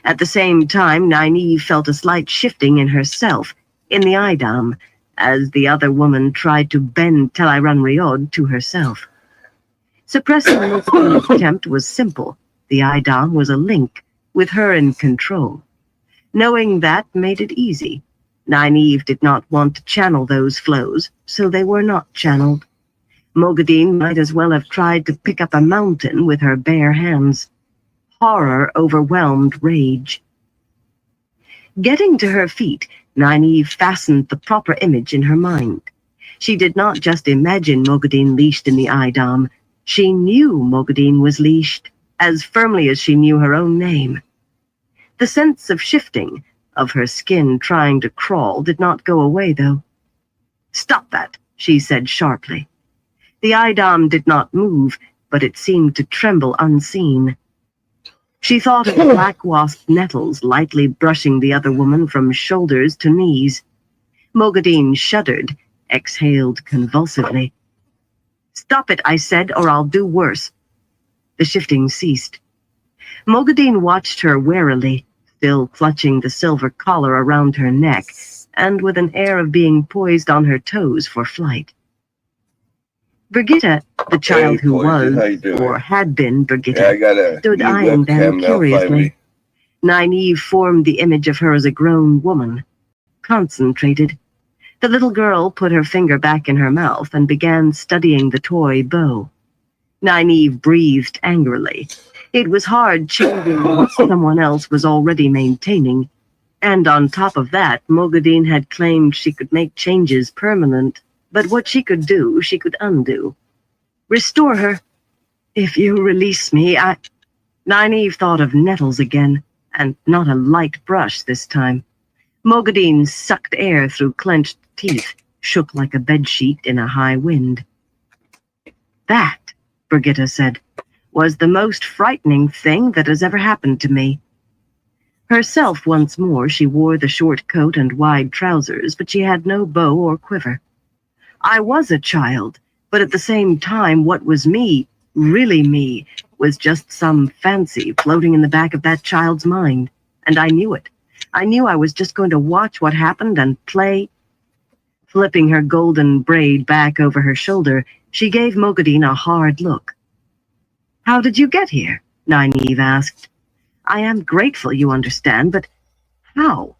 At the same time, Nynaeve felt a slight shifting in herself, in the Idam, as the other woman tried to bend Telairan Riod to herself. Suppressing Mokadeen's attempt was simple. The Idam was a link, with her in control. Knowing that made it easy. Nynaeve did not want to channel those flows, so they were not channeled. Mokadeen might as well have tried to pick up a mountain with her bare hands. Horror overwhelmed rage. Getting to her feet, Nynaeve fastened the proper image in her mind. She did not just imagine Mokadeen leashed in the Idam. She knew Mokadeen was leashed, as firmly as she knew her own name. The sense of shifting, of her skin trying to crawl, did not go away, though. Stop that, she said sharply. The Idam did not move, but it seemed to tremble unseen. She thought of the black wasp nettles lightly brushing the other woman from shoulders to knees. Mokadeen shuddered, exhaled convulsively. Stop it, I said, or I'll do worse. The shifting ceased. Mokadeen watched her warily, still clutching the silver collar around her neck, and with an air of being poised on her toes for flight. Brigitte, the child who Poison, how you was, doing? or had been Brigitte, Yeah, I got a stood new eyeing them webcam now, curiously. finally. Nynaeve formed the image of her as a grown woman, concentrated. The little girl put her finger back in her mouth and began studying the toy bow. Nynaeve breathed angrily. It was hard changing what someone else was already maintaining, and on top of that, Mogadine had claimed she could make changes permanent, but what she could do, she could undo. Restore her. If you release me, Nynaeve thought of nettles again, and not a light brush this time. Mogadine sucked air through clenched teeth, shook like a bedsheet in a high wind. That, Brigitta said, was the most frightening thing that has ever happened to me. Herself once more, she wore the short coat and wide trousers, but she had no bow or quiver. I was a child, but at the same time, what was me, really me, was just some fancy floating in the back of that child's mind, and I knew it. I knew I was just going to watch what happened and play. Flipping her golden braid back over her shoulder, she gave Mogadine a hard look. How did you get here? Nynaeve asked. I am grateful, you understand, but how?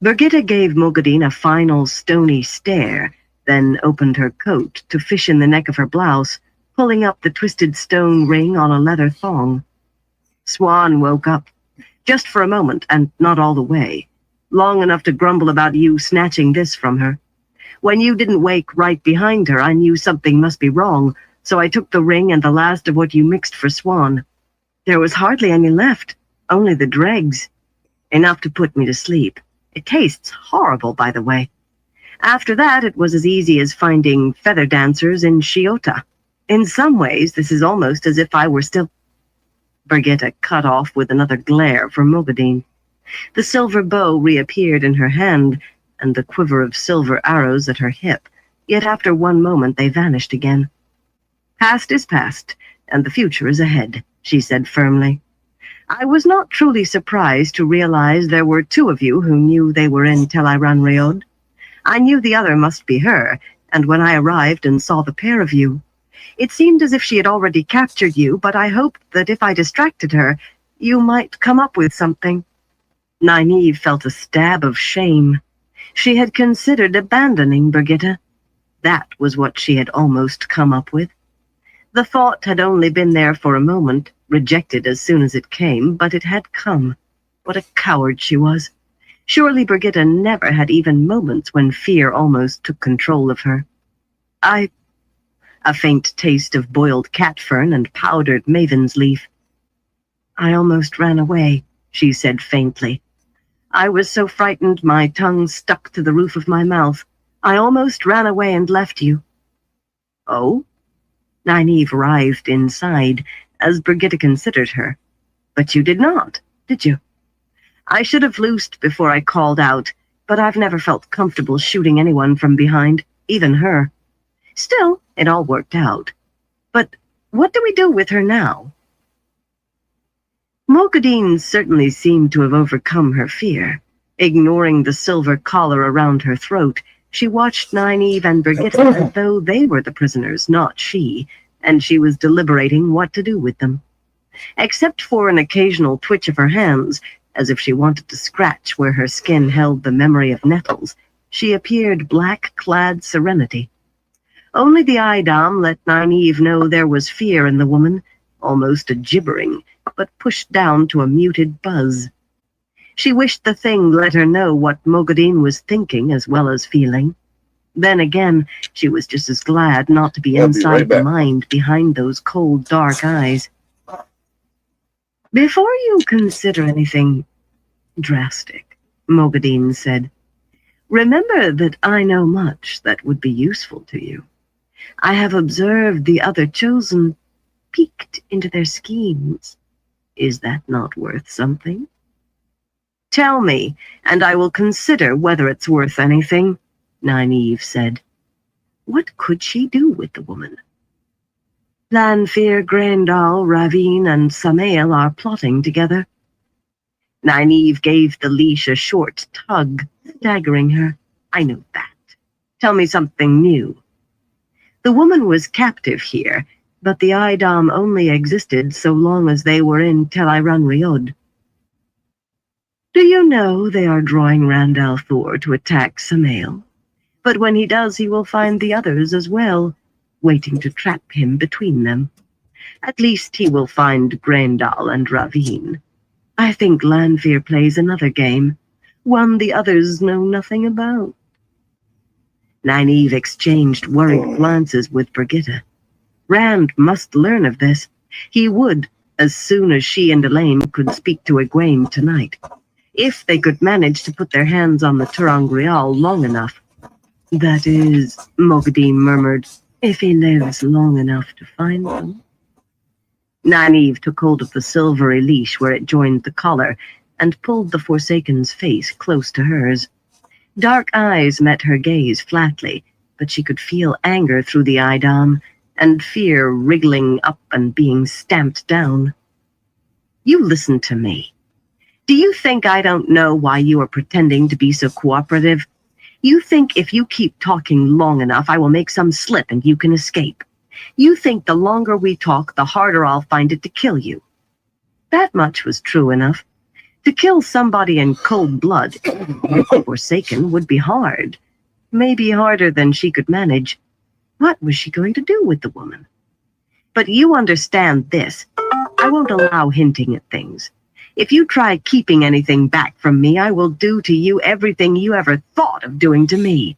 Brigitta gave Mogadine a final stony stare, then opened her coat to fish in the neck of her blouse, pulling up the twisted stone ring on a leather thong. Swan woke up, just for a moment and not all the way, long enough to grumble about you snatching this from her. When you didn't wake right behind her, I knew something must be wrong, so I took the ring and the last of what you mixed for Swan. There was hardly any left, only the dregs. Enough to put me to sleep. It tastes horrible, by the way. After that, it was as easy as finding feather dancers in Shiota. In some ways, this is almost as if I were still... Brigitta cut off with another glare for Mogadine. The silver bow reappeared in her hand, and the quiver of silver arrows at her hip, yet after one moment they vanished again. Past is past, and the future is ahead, she said firmly. I was not truly surprised to realize there were two of you who knew they were in Tel Ayran Riyadh. I knew the other must be her, and when I arrived and saw the pair of you, it seemed as if she had already captured you, but I hoped that if I distracted her, you might come up with something. Nynaeve felt a stab of shame. She had considered abandoning Brigitta. That was what she had almost come up with. The thought had only been there for a moment, rejected as soon as it came, but it had come. What a coward she was. Surely Brigitta never had even moments when fear almost took control of her. A faint taste of boiled cat fern and powdered maven's leaf. I almost ran away, she said faintly. I was so frightened my tongue stuck to the roof of my mouth. I almost ran away and left you. Oh? Nynaeve writhed inside as Brigitta considered her. But you did not, did you? I should have loosed before I called out, but I've never felt comfortable shooting anyone from behind, even her. Still, it all worked out. But what do we do with her now? Mogadine certainly seemed to have overcome her fear. Ignoring the silver collar around her throat, she watched Nynaeve and Brigitta as though they were the prisoners, not she, and she was deliberating what to do with them. Except for an occasional twitch of her hands, as if she wanted to scratch where her skin held the memory of nettles, she appeared black-clad serenity. Only the Idam let Nynaeve know there was fear in the woman, almost a gibbering, but pushed down to a muted buzz. She wished the thing let her know what Mogadine was thinking as well as feeling. Then again, she was just as glad not to be inside the mind behind those cold, dark eyes. Before you consider anything drastic, Mogadine said, remember that I know much that would be useful to you. I have observed the other chosen, peeked into their schemes. Is that not worth something? Tell me, and I will consider whether it's worth anything, Nynaeve said. What could she do with the woman? Lanfear, Grendal, Ravine, and Samael are plotting together. Nynaeve gave the leash a short tug, staggering her. I know that. Tell me something new. The woman was captive here, but the Idam only existed so long as they were in Tel Ayran Riyadh. Do you know they are drawing Rand al'Thor to attack Samael? But when he does, he will find the others as well, waiting to trap him between them. At least he will find Grendal and Ravine. I think Lanfear plays another game, one the others know nothing about. Nynaeve exchanged worried glances with Brigitte. Rand must learn of this. He would, as soon as she and Elaine could speak to Egwene tonight, if they could manage to put their hands on the ter'angreal long enough. That is, Mogadeen murmured, if he lives long enough to find them. Nynaeve took hold of the silvery leash where it joined the collar and pulled the Forsaken's face close to hers. Dark eyes met her gaze flatly, but she could feel anger through the eidam and fear wriggling up and being stamped down. You listen to me. Do you think I don't know why you are pretending to be so cooperative? You think if you keep talking long enough, I will make some slip and you can escape. You think the longer we talk, the harder I'll find it to kill you. That much was true enough. To kill somebody in cold blood, Forsaken, would be hard. Maybe harder than she could manage. What was she going to do with the woman? But you understand this. I won't allow hinting at things. If you try keeping anything back from me, I will do to you everything you ever thought of doing to me.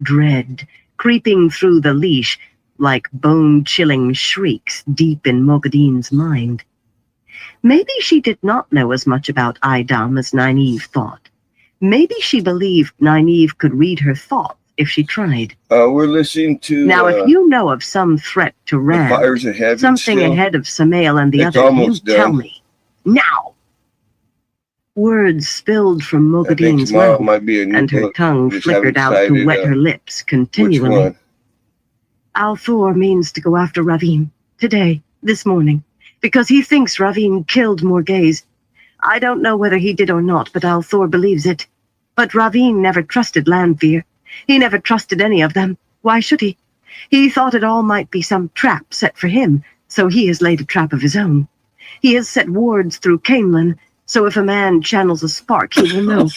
Dread, creeping through the leash, like bone-chilling shrieks deep in Mogadeen's mind. Maybe she did not know as much about eidam as Nynaeve thought. Maybe she believed Nynaeve could read her thoughts if she tried. We're listening to Now, if you know of some threat to the Rand, Fires of Heaven something still. ahead of Samael and the It's others, you almost tell done. me. Now! Words spilled from I think Mogadeen's tomorrow mouth, might be a new and her book. tongue Just flickered haven't out to decided, wet her lips Which continually. one? al'Thor means to go after Ravine, today, this morning, because he thinks Ravine killed Morghese. I don't know whether he did or not, but al'Thor believes it. But Ravine never trusted Lanfear. He never trusted any of them. Why should he? He thought it all might be some trap set for him, so he has laid a trap of his own. He has set wards through Caemlyn, so if a man channels a spark, he will know.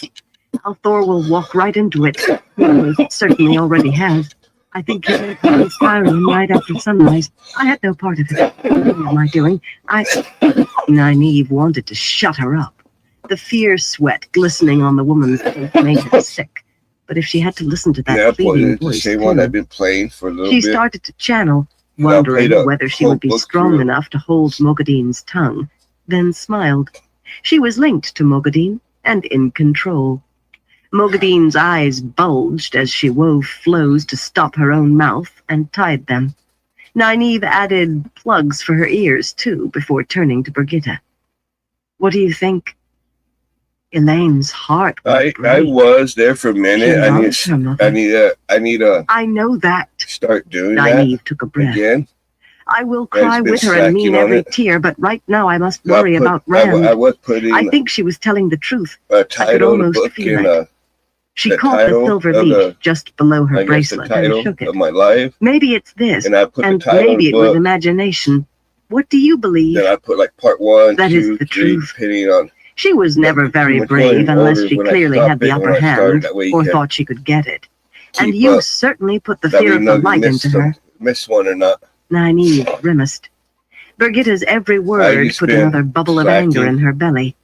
al'Thor will walk right into it. He certainly already has. I think he went to his firing right after sunrise. I had no part of it. What am I doing? Nynaeve wanted to shut her up. The fierce sweat glistening on the woman's face made her sick. But if she had to listen to that Yeah, pleading the voice, same one too, I've been playing for a little she bit. started to channel, And I wondering played a whether she whole would be book strong through. enough to hold Mogadeen's tongue, then smiled. She was linked to Mogadeen and in control. Mogadeen's eyes bulged as she wove flows to stop her own mouth and tied them. Nynaeve added plugs for her ears, too, before turning to Brigitte. What do you think? Elaine's heart would I break. was there for a She minute. loves her mother. I need to I know that. start doing that Nynaeve took a breath. again. I will I've cry been with her and mean slacking on every it. tear, but right now I must I worry about Rand. was putting I think she was telling the truth. a title of the almost book feel in it. She the caught the title silver of leaf the- just below her I guess the bracelet and title shook it. of my life, Maybe it's this, and I put the and title of maybe the it was book. imagination. What do you believe? Then I put like part 1, That is 2, the 3, truth. depending on. She was never very much brave more in unless order she when I clearly stop had the it and upper when I start. hand That way you or can thought she could get it. And keep you up. certainly put the That way fear you of know the if you light into her. miss one or not. Nynaeve grimaced. Brigitte's every word just put been another bubble of slacking. anger in her belly.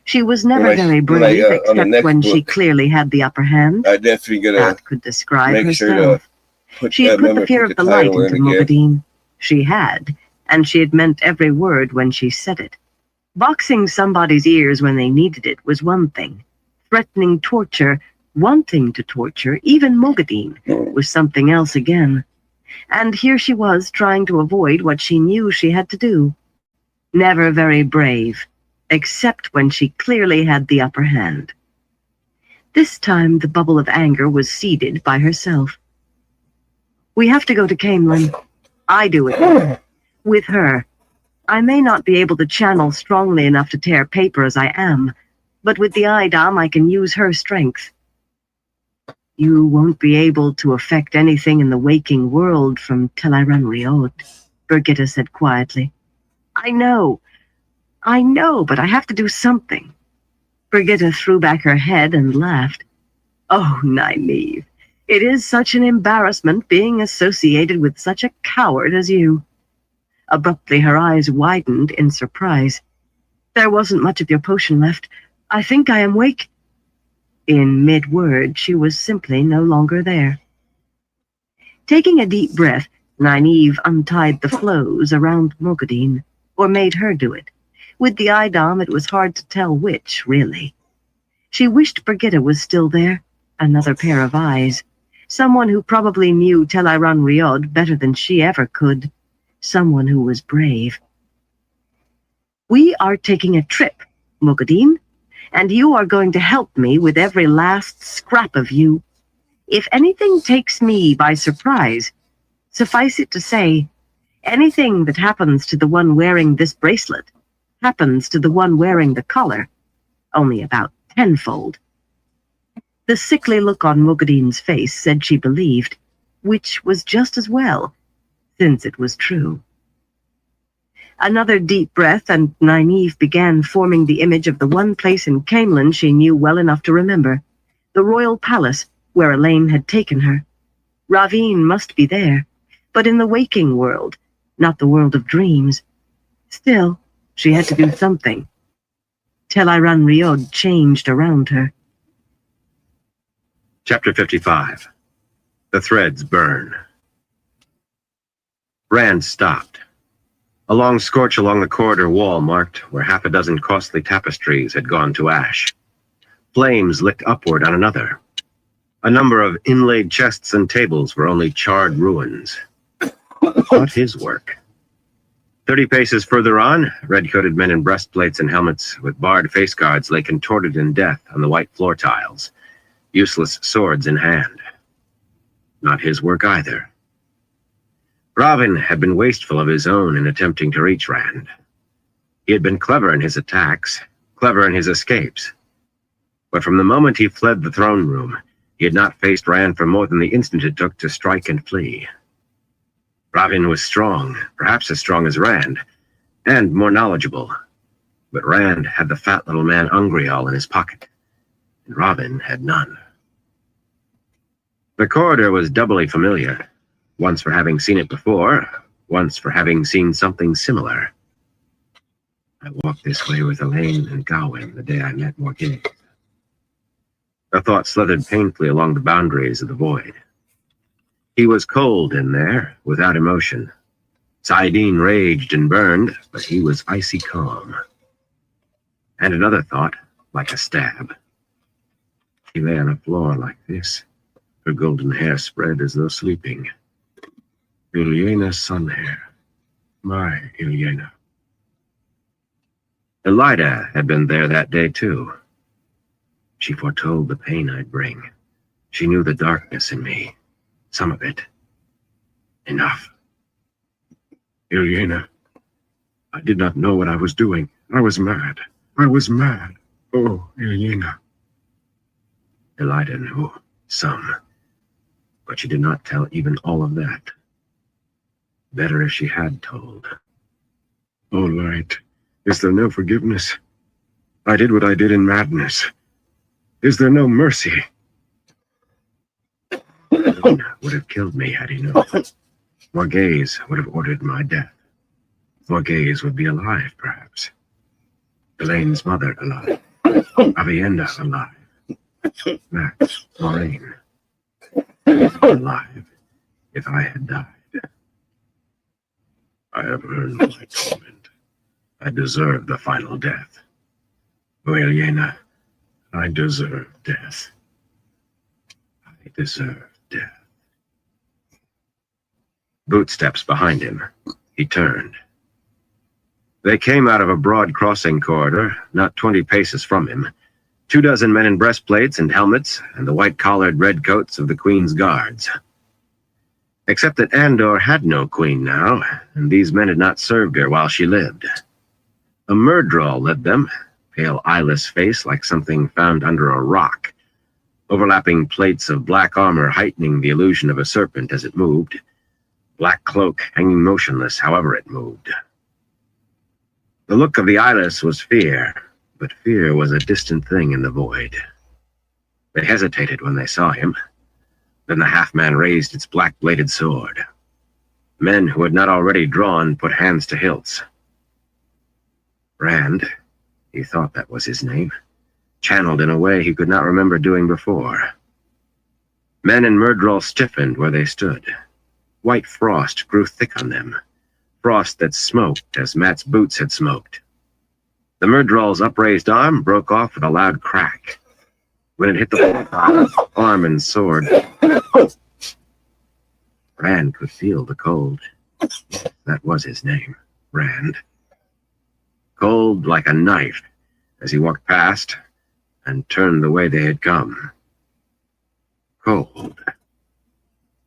She was never When I- very when I, brave, on the except next when she book, clearly had the upper hand. I definitely gonna That could describe make sure herself. to put She had put remember the fear to of the light title into in again. Mogadeen. She had, and she had meant every word when she said it. Boxing somebody's ears when they needed it was one thing. Threatening torture, wanting to torture, even Mogadeen, was something else again. And here she was trying to avoid what she knew she had to do. Never very brave, except when she clearly had the upper hand. This time the bubble of anger was seeded by herself. We have to go to Caemlyn. I do it. With her. I may not be able to channel strongly enough to tear paper as I am, but with the eidam I can use her strength. You won't be able to affect anything in the waking world from Tel'aran'rhiod, Brigitte said quietly. I know, but I have to do something. Brigitte threw back her head and laughed. Oh, Nynaeve, it is such an embarrassment being associated with such a coward as you. Abruptly, her eyes widened in surprise. There wasn't much of your potion left. I think I am wake. In mid-word, she was simply no longer there. Taking a deep breath, Nynaeve untied the flows around Morgadine, or made her do it. With the Eidam, it was hard to tell which, really. She wished Brigitte was still there, another pair of eyes. Someone who probably knew Tel'aran'rhiod Rhiod better than she ever could. Someone who was brave. We are taking a trip, Morgadine, and you are going to help me with every last scrap of you. If anything takes me by surprise, suffice it to say, anything that happens to the one wearing this bracelet happens to the one wearing the collar, only about tenfold. The sickly look on Morgadine's face said she believed, which was just as well, since it was true. Another deep breath, and Nynaeve began forming the image of the one place in Caemlyn she knew well enough to remember, the royal palace where Elaine had taken her. Ravine must be there, but in the waking world, not the world of dreams. Still, she had to do something. Tel'aran'rhiod Rhiod changed around her. Chapter 55. The Threads Burn. Rand stopped. A long scorch along the corridor wall marked where half a dozen costly tapestries had gone to ash. Flames licked upward on another. A number of inlaid chests and tables were only charred ruins. Not his work. 30 paces further on, red-coated men in breastplates and helmets with barred face guards lay contorted in death on the white floor tiles, useless swords in hand. Not his work either. Ravin had been wasteful of his own in attempting to reach Rand. He had been clever in his attacks, clever in his escapes. But from the moment he fled the throne room, he had not faced Rand for more than the instant it took to strike and flee. Ravin was strong, perhaps as strong as Rand, and more knowledgeable. But Rand had the fat little man Ungrial in his pocket, and Ravin had none. The corridor was doubly familiar, once for having seen it before, once for having seen something similar. I walked this way with Elaine and Gawain the day I met Morgane. A thought slithered painfully along the boundaries of the void. He was cold in there, without emotion. saidin raged and burned, but he was icy calm. And another thought, like a stab. She lay on a floor like this, her golden hair spread as though sleeping. Ilyena's sun hair. My Ilyena. Elida had been there that day too. She foretold the pain I'd bring. She knew the darkness in me. Some of it. Enough. Ilyena, I did not know what I was doing. I was mad. I was mad. Oh, Ilyena. Elida knew. Some. But she did not tell even all of that. Better if she had told. Oh, Light, is there no forgiveness? I did what I did in madness. Is there no mercy? Elena would have killed me had he known. Morghese would have ordered my death. Morghese would be alive, perhaps. Elaine's mother alive. Aviendha alive. Max, Moraine. Alive, if I had died. I have earned my torment. I deserve the final death. Oh, Ilyena, I deserve death. I deserve death. Bootsteps behind him. He turned. They came out of a broad crossing corridor, not 20 paces from him. 24 men in breastplates and helmets, and the white-collared redcoats of the Queen's guards. Except that Andor had no queen now, and these men had not served her while she lived. A Myrddraal led them, pale eyeless face like something found under a rock, overlapping plates of black armor heightening the illusion of a serpent as it moved, black cloak hanging motionless however it moved. The look of the eyeless was fear, but fear was a distant thing in the void. They hesitated when they saw him. Then the half-man raised its black-bladed sword. Men who had not already drawn put hands to hilts. Rand, he thought that was his name, channeled in a way he could not remember doing before. Men in Myrddraal stiffened where they stood. White frost grew thick on them, frost that smoked as Mat's boots had smoked. The Myrddraal's upraised arm broke off with a loud crack. When it hit the arm and sword, Rand could feel the cold. That was his name, Rand. Cold like a knife as he walked past and turned the way they had come. Cold,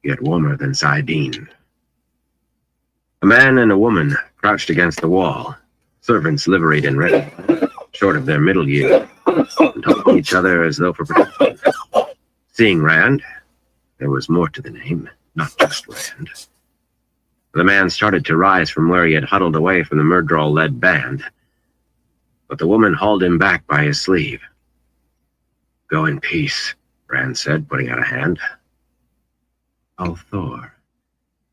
yet warmer than saidin. A man and a woman crouched against the wall, servants liveried in red, short of their middle years, and hugging each other as though for protection. Seeing Rand, there was more to the name, not just Rand. The man started to rise from where he had huddled away from the Myrddraal-led band, but the woman hauled him back by his sleeve. "Go in peace," Rand said, putting out a hand. al'Thor.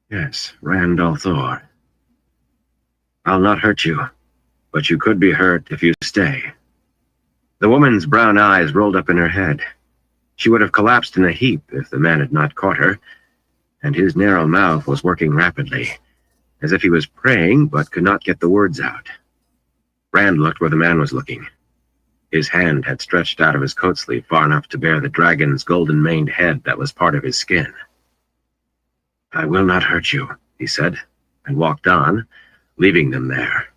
Yes, Rand al'Thor. "I'll not hurt you, but you could be hurt if you stay." The woman's brown eyes rolled up in her head. She would have collapsed in a heap if the man had not caught her, and his narrow mouth was working rapidly, as if he was praying but could not get the words out. Rand looked where the man was looking. His hand had stretched out of his coat sleeve far enough to bear the dragon's golden-maned head that was part of his skin. "I will not hurt you," he said, and walked on, leaving them there.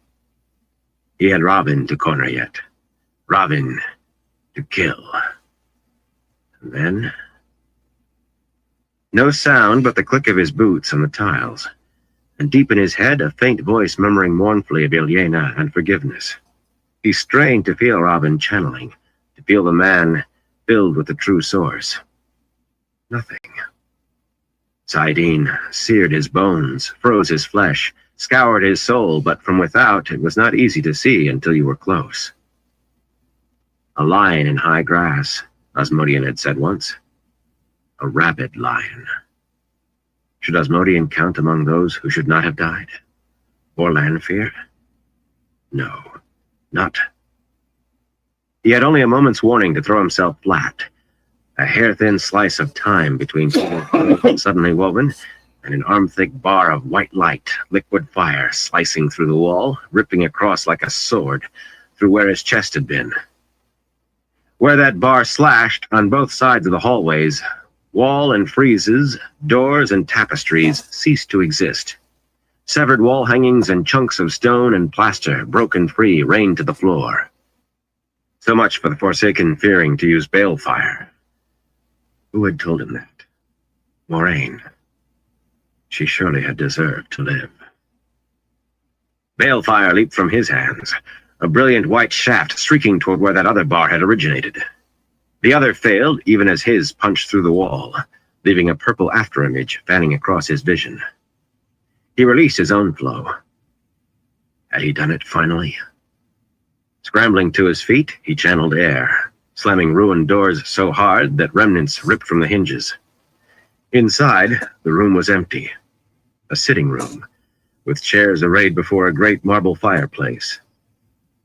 He had Robin to corner yet. Robin to kill. And then... no sound but the click of his boots on the tiles, and deep in his head a faint voice murmuring mournfully of Ilyena and forgiveness. He strained to feel Robin channeling, to feel the man filled with the true source. Nothing. saidin seared his bones, froze his flesh, scoured his soul, but from without it was not easy to see until you were close. A lion in high grass, Asmodean had said once. A rabid lion. Should Asmodean count among those who should not have died? Or Lanfear? No, not. He had only a moment's warning to throw himself flat. A hair-thin slice of time between suddenly woven, and an arm-thick bar of white light, liquid fire, slicing through the wall, ripping across like a sword, through where his chest had been. Where that bar slashed, on both sides of the hallways, wall and friezes, doors and tapestries ceased to exist. Severed wall hangings and chunks of stone and plaster, broken free, rained to the floor. So much for the Forsaken fearing to use balefire. Who had told him that? Moiraine. She surely had deserved to live. Balefire leaped from his hands, a brilliant white shaft streaking toward where that other bar had originated. The other failed, even as his punched through the wall, leaving a purple afterimage fanning across his vision. He released his own flow. Had he done it finally? Scrambling to his feet, he channeled air, slamming ruined doors so hard that remnants ripped from the hinges. Inside, the room was empty. A sitting room, with chairs arrayed before a great marble fireplace.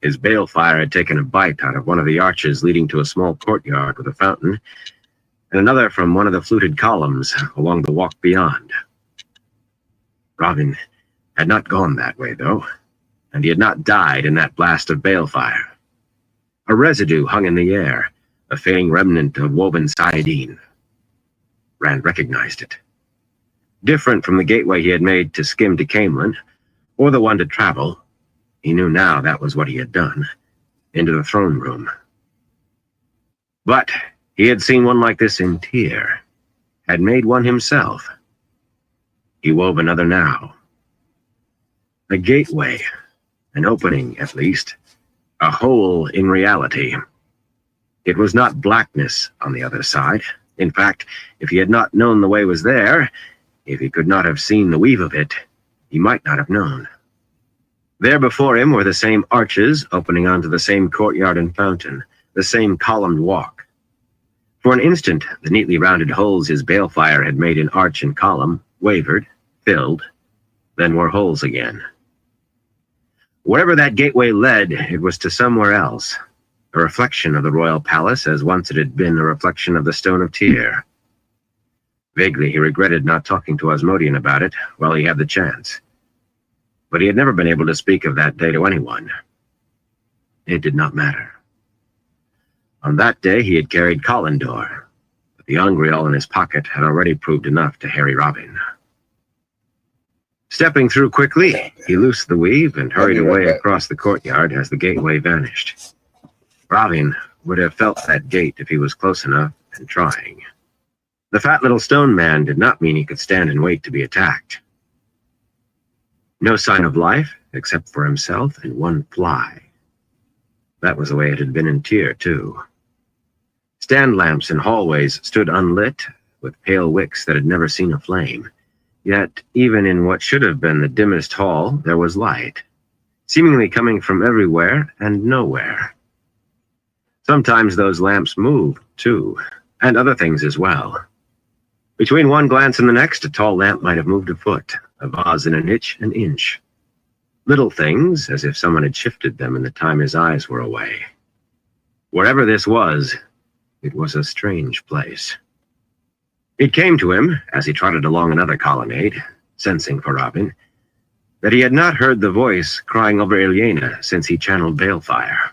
His balefire had taken a bite out of one of the arches leading to a small courtyard with a fountain, and another from one of the fluted columns along the walk beyond. Robin had not gone that way, though, and he had not died in that blast of balefire. A residue hung in the air, a fading remnant of woven saidin. Rand recognized it. Different from the gateway he had made to skim to Caemlyn, or the one to travel, he knew now that was what he had done, into the throne room. But he had seen one like this in Tyr, had made one himself. He wove another now. A gateway, an opening at least, a hole in reality. It was not blackness on the other side. In fact, if he had not known the way was there, if he could not have seen the weave of it, he might not have known. There before him were the same arches opening onto the same courtyard and fountain, the same columned walk. For an instant, the neatly rounded holes his balefire had made in arch and column wavered, filled, then were holes again. Wherever that gateway led, it was to somewhere else, a reflection of the royal palace as once it had been a reflection of the Stone of Tyr. Vaguely, he regretted not talking to Asmodean about it while he had the chance. But he had never been able to speak of that day to anyone. It did not matter. On that day, he had carried Collindor, but the Angreal in his pocket had already proved enough to harry Robin. Stepping through quickly, he loosed the weave and hurried away across the courtyard as the gateway vanished. Robin would have felt that gate if he was close enough and trying. The fat little stone man did not mean he could stand and wait to be attacked. No sign of life, except for himself and one fly. That was the way it had been in Tyr, too. Stand lamps in hallways stood unlit, with pale wicks that had never seen a flame. Yet, even in what should have been the dimmest hall, there was light, seemingly coming from everywhere and nowhere. Sometimes those lamps moved, too, and other things as well. Between one glance and the next, a tall lamp might have moved a foot, a vase in a niche an inch. Little things, as if someone had shifted them in the time his eyes were away. Wherever this was, it was a strange place. It came to him, as he trotted along another colonnade, sensing for Robin, that he had not heard the voice crying over Ilyena since he channeled balefire.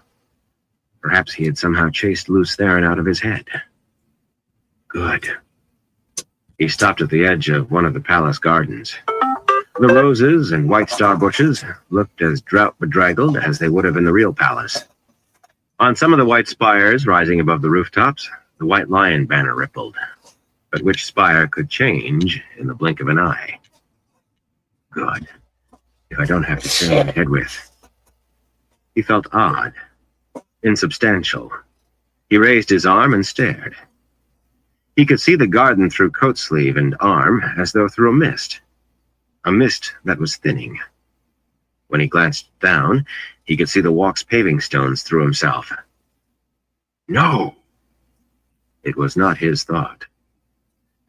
Perhaps he had somehow chased Lews Therin out of his head. Good. He stopped at the edge of one of the palace gardens. The roses and white star bushes looked as drought-bedraggled as they would have in the real palace. On some of the white spires rising above the rooftops, the white lion banner rippled, but which spire could change in the blink of an eye. Good. If I don't have to share my head with. He felt odd, insubstantial. He raised his arm and stared. He could see the garden through coat sleeve and arm as though through a mist that was thinning. When he glanced down, he could see the walk's paving stones through himself. No! It was not his thought.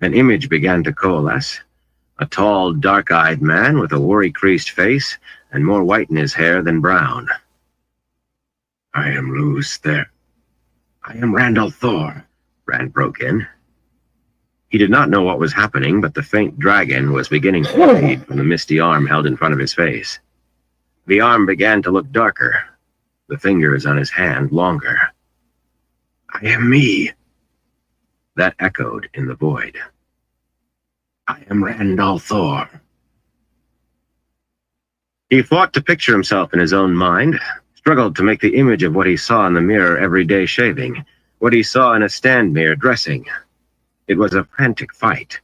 An image began to coalesce. A tall, dark-eyed man with a worry-creased face and more white in his hair than brown. I am Lews Therin. I am Randall Thor, Rand broke in. He did not know what was happening, but the faint dragon was beginning to fade from the misty arm held in front of his face. The arm began to look darker, the fingers on his hand longer. I am me. That echoed in the void. I am Randall Thor. He fought to picture himself in his own mind, struggled to make the image of what he saw in the mirror every day shaving, what he saw in a stand mirror dressing. It was a frantic fight.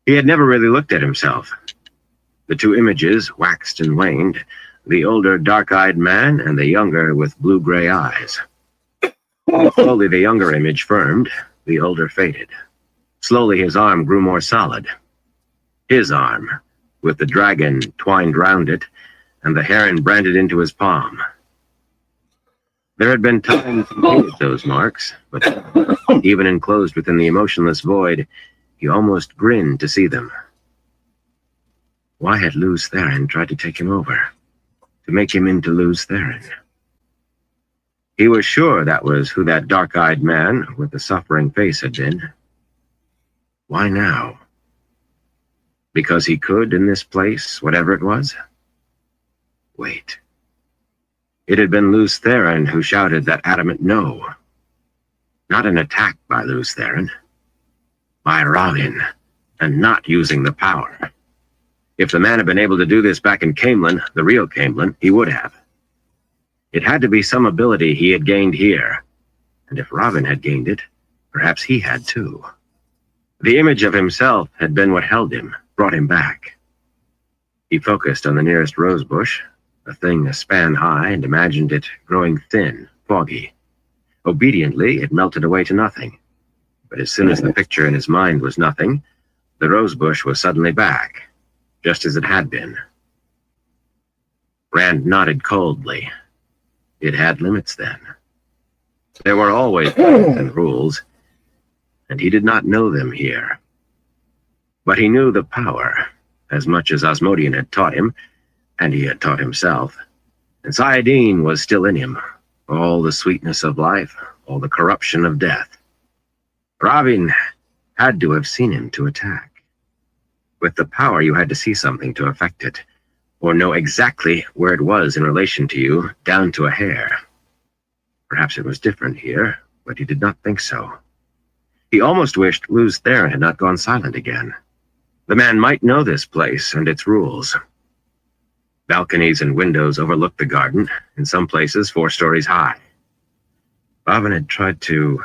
He had never really looked at himself. The two images waxed and waned, the older dark-eyed man and the younger with blue-gray eyes. Slowly the younger image firmed, the older faded. Slowly his arm grew more solid. His arm, with the dragon twined round it, and the heron branded into his palm. There had been times he hated those marks, but even enclosed within the emotionless void, he almost grinned to see them. Why had Lews Therin tried to take him over? To make him into Lews Therin? He was sure that was who that dark-eyed man with the suffering face had been. Why now? Because he could in this place, whatever it was? Wait. It had been Lews Therin who shouted that adamant no. Not an attack by Lews Therin. By Robin, and not using the power. If the man had been able to do this back in Caemlyn, the real Caemlyn, he would have. It had to be some ability he had gained here. And if Robin had gained it, perhaps he had too. The image of himself had been what held him, brought him back. He focused on the nearest rose bush, a thing a span high, and imagined it growing thin, foggy. Obediently, it melted away to nothing. But as soon as the picture in his mind was nothing, the rose bush was suddenly back, just as it had been. Rand nodded coldly. It had limits then. There were always limits and rules, and he did not know them here. But he knew the power, as much as Osmodian had taught him, and he had taught himself. And Saladin was still in him, all the sweetness of life, all the corruption of death. Ravin had to have seen him to attack. With the power, you had to see something to affect it, or know exactly where it was in relation to you, down to a hair. Perhaps it was different here, but he did not think so. He almost wished Luz Theron had not gone silent again. The man might know this place and its rules. Balconies and windows overlooked the garden, in some places 4 stories high. Ravin had tried to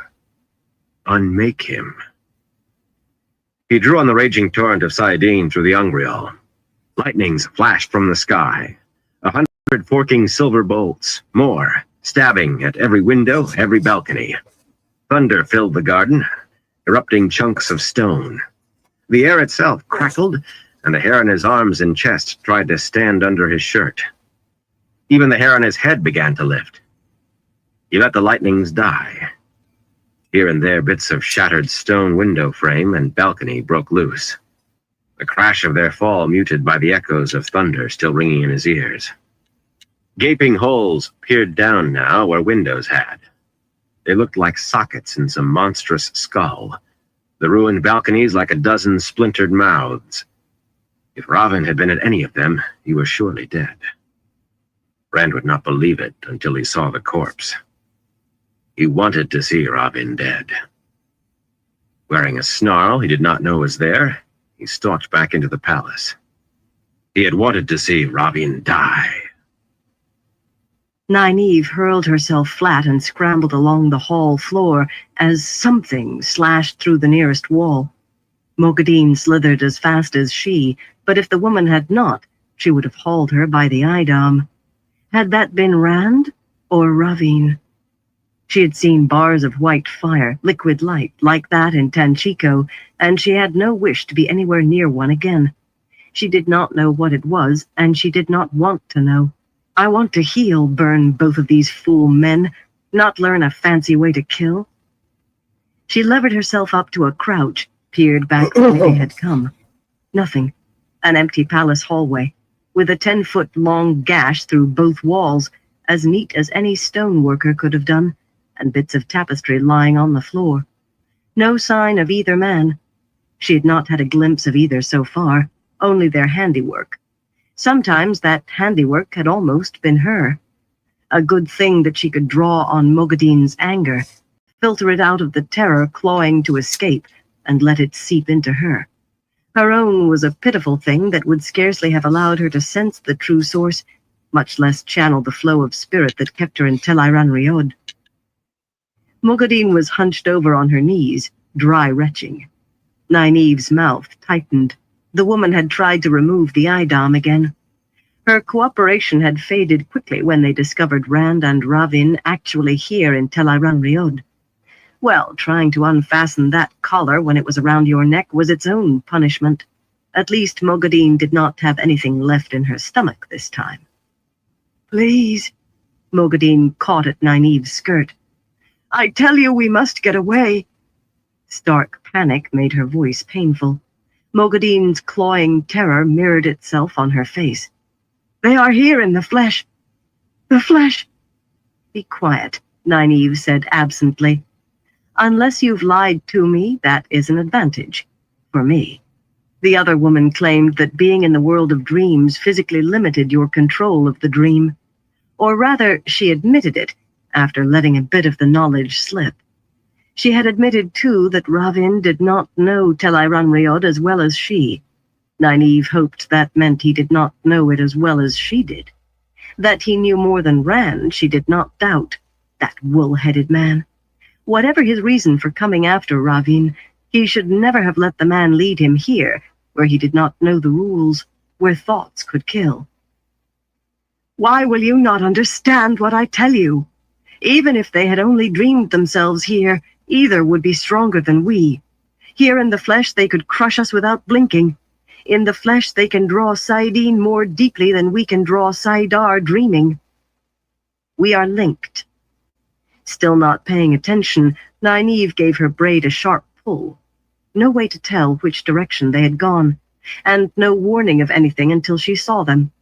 unmake him. He drew on the raging torrent of Saladin through the Ungrial. Lightnings flashed from the sky, 100 forking silver bolts, more, stabbing at every window, every balcony. Thunder filled the garden, erupting chunks of stone. The air itself crackled, and the hair on his arms and chest tried to stand under his shirt. Even the hair on his head began to lift. He let the lightnings die. Here and there, bits of shattered stone window frame and balcony broke loose. The crash of their fall muted by the echoes of thunder still ringing in his ears. Gaping holes peered down now where windows had. They looked like sockets in some monstrous skull, the ruined balconies like a dozen splintered mouths. If Ravin had been at any of them, he was surely dead. Rand would not believe it until he saw the corpse. He wanted to see Ravin dead. Wearing a snarl he did not know was there, he stalked back into the palace. He had wanted to see Ravin die. Nynaeve hurled herself flat and scrambled along the hall floor as something slashed through the nearest wall. Mogadine slithered as fast as she, but if the woman had not, she would have hauled her by the eidam. Had that been Rand or Ravin? She had seen bars of white fire, liquid light, like that in Tanchico, and she had no wish to be anywhere near one again. She did not know what it was, and she did not want to know. I want to heal, burn both of these fool men, not learn a fancy way to kill. She levered herself up to a crouch, peered back the way they had come. Nothing. An empty palace hallway, with a 10-foot-long gash through both walls, as neat as any stone worker could have done, and bits of tapestry lying on the floor. No sign of either man. She had not had a glimpse of either so far, only their handiwork. Sometimes that handiwork had almost been her. A good thing that she could draw on Mogadine's anger, filter it out of the terror clawing to escape, and let it seep into her. Her own was a pitiful thing that would scarcely have allowed her to sense the true source, much less channel the flow of spirit that kept her in Tel'aran Rhod. Mogadine was hunched over on her knees, dry retching. Nynaeve's mouth tightened. The woman had tried to remove the eidam again. Her cooperation had faded quickly when they discovered Rand and Ravin actually here in Tel'aran Rhod. Well, trying to unfasten that collar when it was around your neck was its own punishment. At least Mogadine did not have anything left in her stomach this time. Please, Mogadine caught at Nynaeve's skirt. I tell you we must get away. Stark panic made her voice painful. Mogadine's clawing terror mirrored itself on her face. They are here in the flesh. The flesh. Be quiet, Nynaeve said absently. Unless you've lied to me, that is an advantage. For me. The other woman claimed that being in the world of dreams physically limited your control of the dream. Or rather, she admitted it, after letting a bit of the knowledge slip. She had admitted, too, that Ravin did not know Tel'aran Rhod as well as she. Nynaeve hoped that meant he did not know it as well as she did. That he knew more than Rand, she did not doubt. That wool-headed man. Whatever his reason for coming after Ravin, he should never have let the man lead him here, where he did not know the rules, where thoughts could kill. Why will you not understand what I tell you? Even if they had only dreamed themselves here, either would be stronger than we. Here in the flesh they could crush us without blinking. In the flesh they can draw Saidin more deeply than we can draw Saidar dreaming. We are linked. Still not paying attention, Nynaeve gave her braid a sharp pull. No way to tell which direction they had gone, and no warning of anything until she saw them.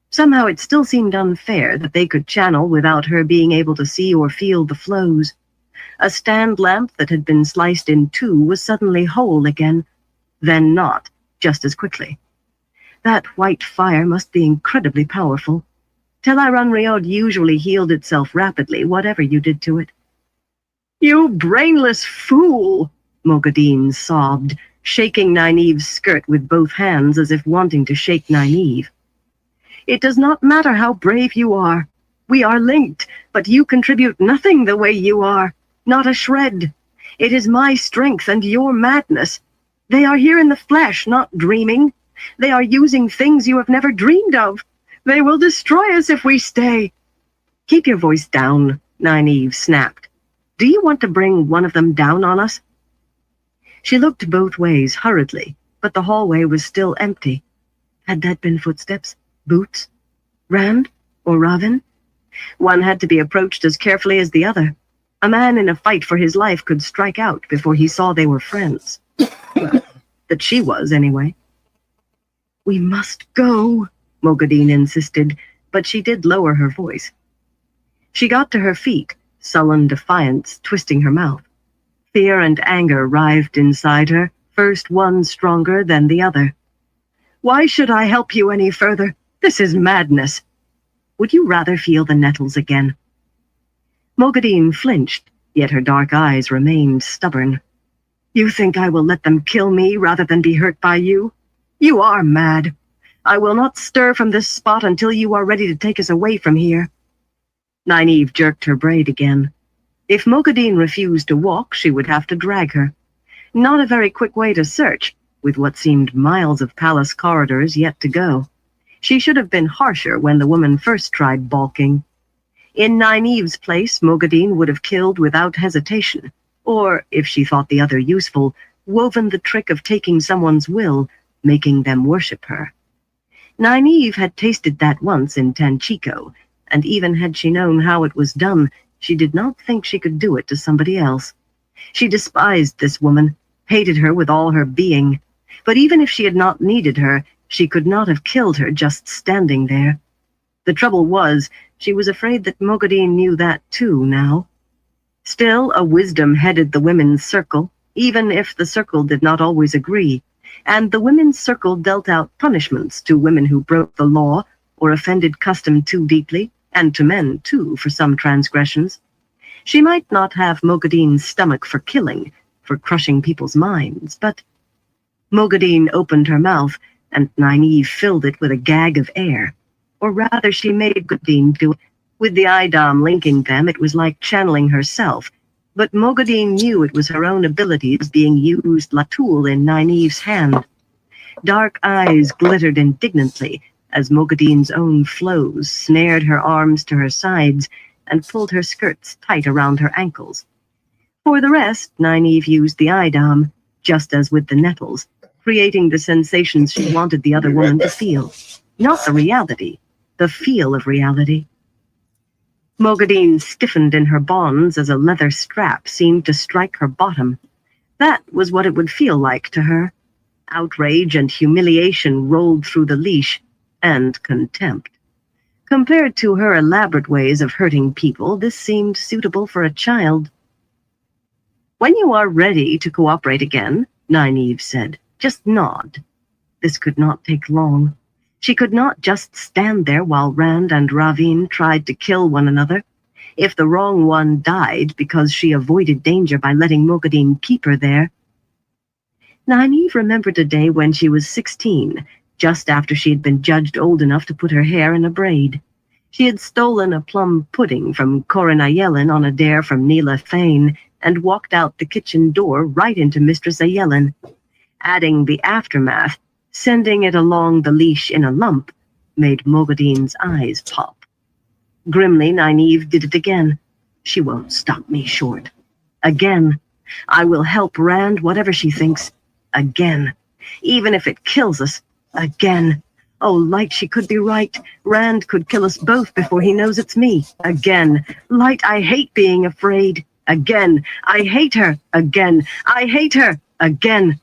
Somehow it still seemed unfair that they could channel without her being able to see or feel the flows. A stand lamp that had been sliced in two was suddenly whole again, then not, just as quickly. That white fire must be incredibly powerful. Tel'aran'rhiod Riod usually healed itself rapidly, whatever you did to it. "You brainless fool!" Mogadin sobbed, shaking Nynaeve's skirt with both hands as if wanting to shake Nynaeve. "It does not matter how brave you are. We are linked, but you contribute nothing the way you are, not a shred. It is my strength and your madness. They are here in the flesh, not dreaming. They are using things you have never dreamed of. They will destroy us if we stay." "Keep your voice down," Nynaeve snapped. "Do you want to bring one of them down on us?" She looked both ways hurriedly, but the hallway was still empty. Had that been footsteps? Boots? Rand? Or Ravin? One had to be approached as carefully as the other. A man in a fight for his life could strike out before he saw they were friends. Well, that she was, anyway. "We must go," Mogadin insisted, but she did lower her voice. She got to her feet, sullen defiance twisting her mouth. Fear and anger writhed inside her, first one stronger than the other. "Why should I help you any further? This is madness. Would you rather feel the nettles again?" Mogadin flinched, yet her dark eyes remained stubborn. "You think I will let them kill me rather than be hurt by you? You are mad. I will not stir from this spot until you are ready to take us away from here." Nynaeve jerked her braid again. If Mogadin refused to walk, she would have to drag her. Not a very quick way to search, with what seemed miles of palace corridors yet to go. She should have been harsher when the woman first tried balking. In Nynaeve's place, Mogadin would have killed without hesitation, or, if she thought the other useful, woven the trick of taking someone's will, making them worship her. Nynaeve had tasted that once in Tanchico, and even had she known how it was done, she did not think she could do it to somebody else. She despised this woman, hated her with all her being, but even if she had not needed her, she could not have killed her just standing there. The trouble was, she was afraid that Mogadin knew that too now. Still, a wisdom headed the women's circle, even if the circle did not always agree, and the women's circle dealt out punishments to women who broke the law or offended custom too deeply, and to men, too, for some transgressions. She might not have Mogadin's stomach for killing, for crushing people's minds, but... Mogadin opened her mouth, and Nynaeve filled it with a gag of air. Or rather, she made Mogadin do it. With the Idam linking them, it was like channeling herself, but Mogadin knew it was her own abilities being used like a tool in Nynaeve's hand. Dark eyes glittered indignantly, as Mogadin's own flows snared her arms to her sides and pulled her skirts tight around her ankles. For the rest, Nynaeve used the Idam, just as with the nettles, creating the sensations she wanted the other woman to feel. Not the reality, the feel of reality. Mogadin stiffened in her bonds as a leather strap seemed to strike her bottom. That was what it would feel like to her. Outrage and humiliation rolled through the leash, and contempt. Compared to her elaborate ways of hurting people, this seemed suitable for a child. "When you are ready to cooperate again," Nynaeve said, "just nod." This could not take long. She could not just stand there while Rand and Ravin tried to kill one another. If the wrong one died because she avoided danger by letting Mogadin keep her there. Nynaeve remembered a day when she was 16, just after she had been judged old enough to put her hair in a braid. She had stolen a plum pudding from Corrin Ayelin on a dare from Neela Fane and walked out the kitchen door right into Mistress Ayelin. Adding the aftermath, sending it along the leash in a lump, made Mogadin's eyes pop. Grimly, Nynaeve did it again. She won't stop me short. Again. I will help Rand whatever she thinks. Again. Even if it kills us. Again. Oh, Light, she could be right. Rand could kill us both before he knows it's me. Again. Light, I hate being afraid. Again. I hate her. Again. I hate her. Again.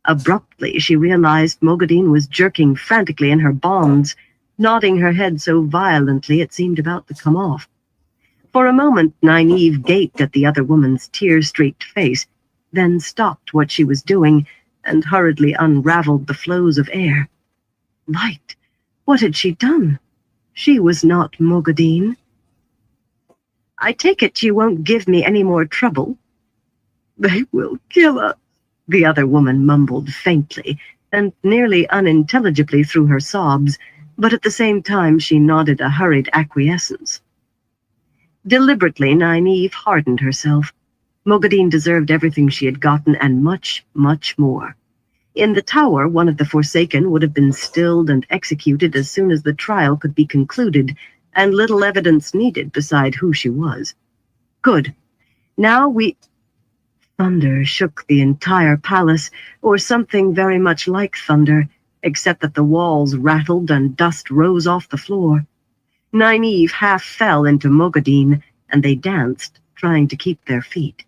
Abruptly, she realized Mogadine was jerking frantically in her bonds, nodding her head so violently it seemed about to come off. For a moment, Nynaeve gaped at the other woman's tear-streaked face, then stopped what she was doing and hurriedly unraveled the flows of air. Light, what had she done? She was not Mogadine. I take it you won't give me any more trouble. They will kill us, the other woman mumbled faintly and nearly unintelligibly through her sobs, but at the same time she nodded a hurried acquiescence. Deliberately, Nynaeve hardened herself. Mogadine deserved everything she had gotten and much, much more. In the tower, one of the Forsaken would have been stilled and executed as soon as the trial could be concluded, and little evidence needed beside who she was. Good. Now Thunder shook the entire palace, or something very much like thunder, except that the walls rattled and dust rose off the floor. Nynaeve half fell into Mogadine, and they danced, trying to keep their feet.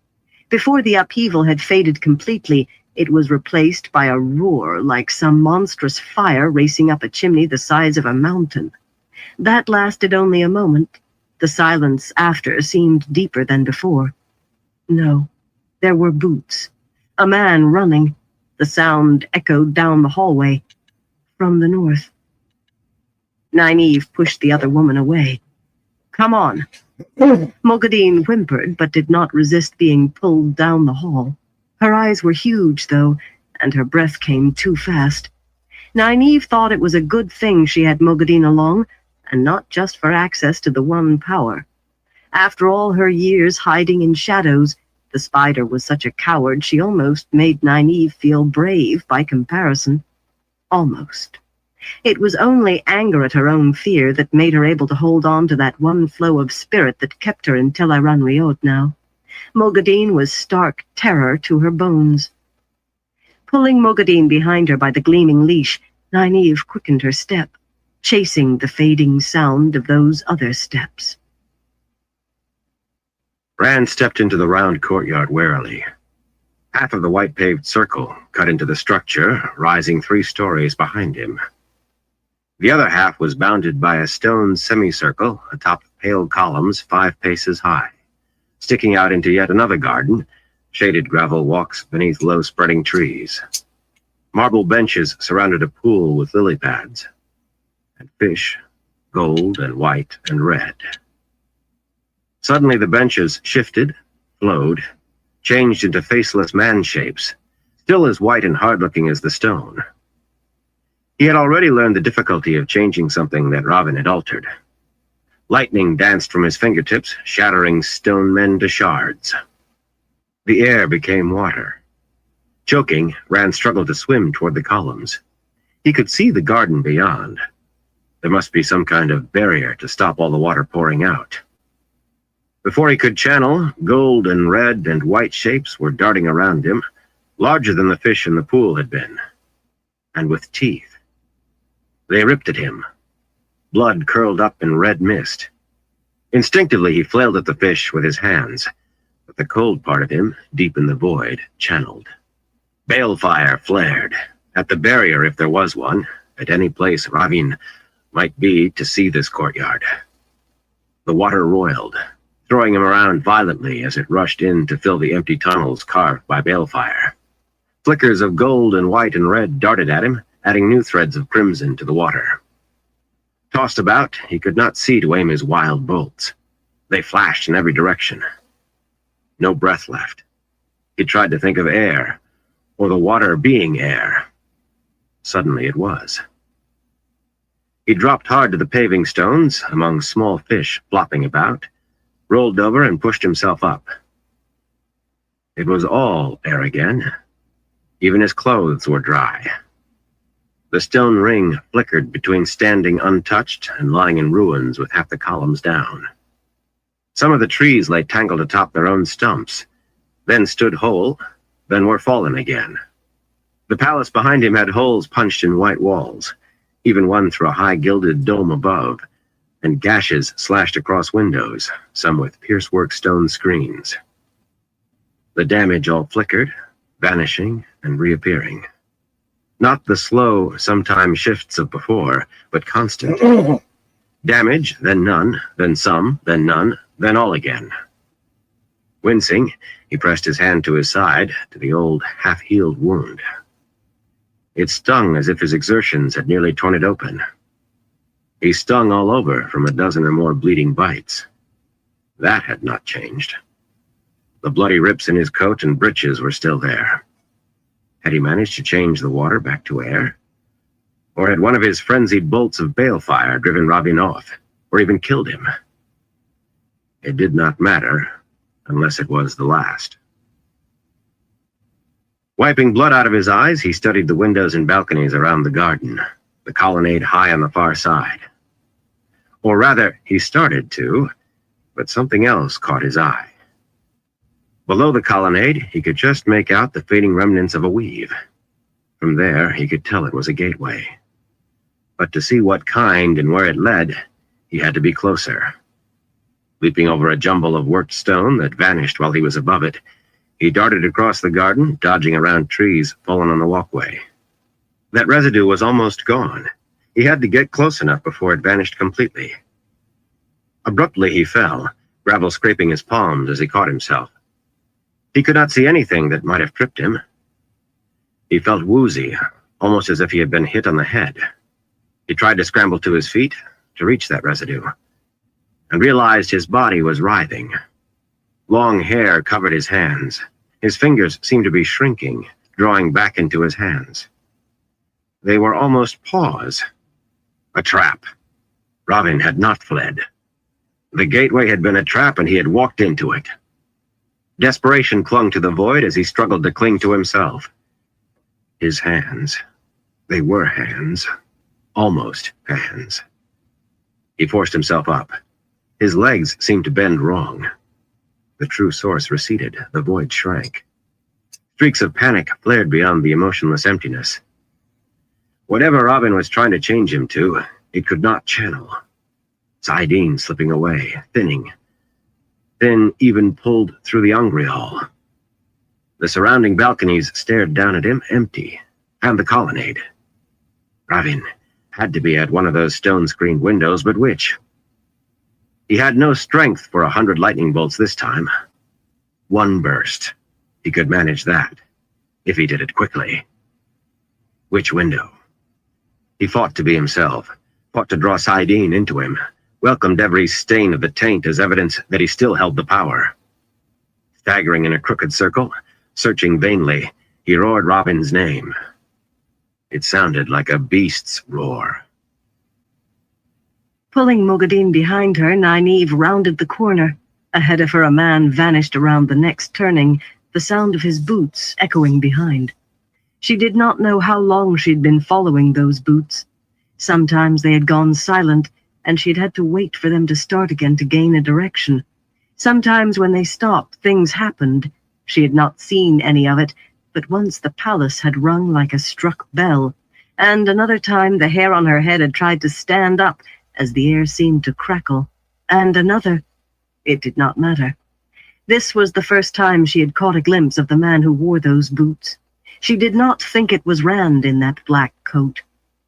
Before the upheaval had faded completely, it was replaced by a roar like some monstrous fire racing up a chimney the size of a mountain. That lasted only a moment. The silence after seemed deeper than before. No, there were boots. A man running. The sound echoed down the hallway. From the north. Nynaeve pushed the other woman away. Come on. Mogadine whimpered, but did not resist being pulled down the hall. Her eyes were huge, though, and her breath came too fast. Nynaeve thought it was a good thing she had Mogadine along, and not just for access to the one power. After all her years hiding in shadows, the spider was such a coward she almost made Nynaeve feel brave by comparison. Almost. It was only anger at her own fear that made her able to hold on to that one flow of spirit that kept her in Tel'aran'rhiod now. Mogadine was stark terror to her bones. Pulling Mogadine behind her by the gleaming leash, Nynaeve quickened her step, chasing the fading sound of those other steps. Rand stepped into the round courtyard warily. Half of the white-paved circle cut into the structure, rising 3 stories behind him. The other half was bounded by a stone semicircle atop pale columns 5 paces high, sticking out into yet another garden, shaded gravel walks beneath low-spreading trees. Marble benches surrounded a pool with lily pads, and fish, gold and white and red. Suddenly the benches shifted, flowed, changed into faceless man-shapes, still as white and hard-looking as the stone. He had already learned the difficulty of changing something that Ravin had altered. Lightning danced from his fingertips, shattering stone men to shards. The air became water. Choking, Rand struggled to swim toward the columns. He could see the garden beyond. There must be some kind of barrier to stop all the water pouring out. Before he could channel, gold and red and white shapes were darting around him, larger than the fish in the pool had been, and with teeth. They ripped at him. Blood curled up in red mist. Instinctively, he flailed at the fish with his hands, but the cold part of him, deep in the void, channeled. Balefire flared, at the barrier if there was one, at any place Ravin might be to see this courtyard. The water roiled, throwing him around violently as it rushed in to fill the empty tunnels carved by balefire. Flickers of gold and white and red darted at him, adding new threads of crimson to the water. Tossed about, he could not see to aim his wild bolts. They flashed in every direction. No breath left. He tried to think of air, or the water being air. Suddenly it was. He dropped hard to the paving stones, among small fish flopping about, rolled over and pushed himself up. It was all air again. Even his clothes were dry. The stone ring flickered between standing untouched and lying in ruins with half the columns down. Some of the trees lay tangled atop their own stumps, then stood whole, then were fallen again. The palace behind him had holes punched in white walls, even one through a high gilded dome above, and gashes slashed across windows, some with piercework stone screens. The damage all flickered, vanishing and reappearing. Not the slow, sometimes shifts of before, but constant. Damage, then none, then some, then none, then all again. Wincing, he pressed his hand to his side, to the old, half-healed wound. It stung as if his exertions had nearly torn it open. He stung all over from a dozen or more bleeding bites. That had not changed. The bloody rips in his coat and breeches were still there. Had he managed to change the water back to air? Or had one of his frenzied bolts of balefire driven Ravin off, or even killed him? It did not matter, unless it was the last. Wiping blood out of his eyes, he studied the windows and balconies around the garden, the colonnade high on the far side. Or rather, he started to, but something else caught his eye. Below the colonnade, he could just make out the fading remnants of a weave. From there, he could tell it was a gateway. But to see what kind and where it led, he had to be closer. Leaping over a jumble of worked stone that vanished while he was above it, he darted across the garden, dodging around trees fallen on the walkway. That residue was almost gone. He had to get close enough before it vanished completely. Abruptly he fell, gravel scraping his palms as he caught himself. He could not see anything that might have tripped him. He felt woozy, almost as if he had been hit on the head. He tried to scramble to his feet to reach that residue, and realized his body was writhing. Long hair covered his hands. His fingers seemed to be shrinking, drawing back into his hands. They were almost paws. A trap. Ravin had not fled. The gateway had been a trap, and he had walked into it. Desperation clung to the void as he struggled to cling to himself. His hands. They were hands. Almost hands. He forced himself up. His legs seemed to bend wrong. The true source receded. The void shrank. Streaks of panic flared beyond the emotionless emptiness. Whatever Ravin was trying to change him to, it could not channel. Saidin slipping away, thinning. Thin, even pulled through the Angreal. The surrounding balconies stared down at him, empty, and the colonnade. Ravin had to be at one of those stone-screened windows, but which? He had no strength for 100 lightning bolts this time. One burst. He could manage that, if he did it quickly. Which window? He fought to be himself, fought to draw Saidin into him, welcomed every stain of the taint as evidence that he still held the power. Staggering in a crooked circle, searching vainly, he roared Ravin's name. It sounded like a beast's roar. Pulling Mogadin behind her, Nynaeve rounded the corner. Ahead of her, a man vanished around the next turning, the sound of his boots echoing behind. She did not know how long she'd been following those boots. Sometimes they had gone silent, and she'd had to wait for them to start again to gain a direction. Sometimes when they stopped, things happened. She had not seen any of it, but once the palace had rung like a struck bell, and another time the hair on her head had tried to stand up as the air seemed to crackle, and another. It did not matter. This was the first time she had caught a glimpse of the man who wore those boots. She did not think it was Rand in that black coat.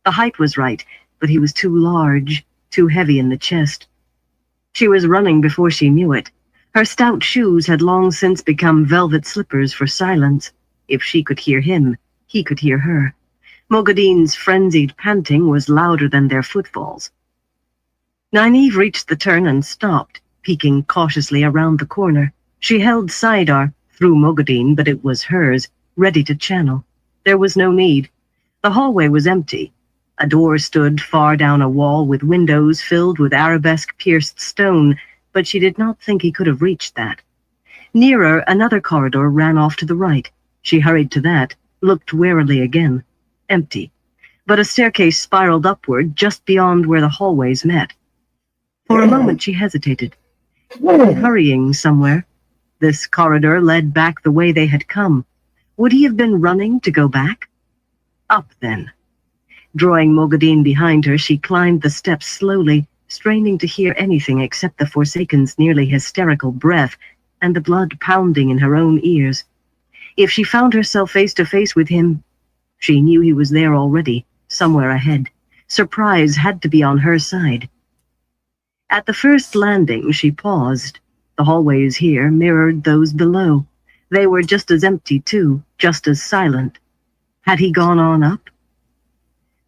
The height was right, but he was too large, too heavy in the chest. She was running before she knew it. Her stout shoes had long since become velvet slippers for silence. If she could hear him, he could hear her. Mogadin's frenzied panting was louder than their footfalls. Nynaeve reached the turn and stopped, peeking cautiously around the corner. She held Saidar, through Mogadin, but it was hers, ready to channel. There was no need. The hallway was empty. A door stood far down a wall with windows filled with arabesque-pierced stone, but she did not think he could have reached that. Nearer, another corridor ran off to the right. She hurried to that, looked warily again. Empty. But a staircase spiraled upward just beyond where the hallways met. For a moment she hesitated. Hurrying somewhere. This corridor led back the way they had come. Would he have been running to go back? Up then. Drawing Mogadin behind her, she climbed the steps slowly, straining to hear anything except the Forsaken's nearly hysterical breath and the blood pounding in her own ears. If she found herself face to face with him, she knew he was there already, somewhere ahead. Surprise had to be on her side. At the first landing, she paused. The hallways here mirrored those below. They were just as empty, too, just as silent. Had he gone on up?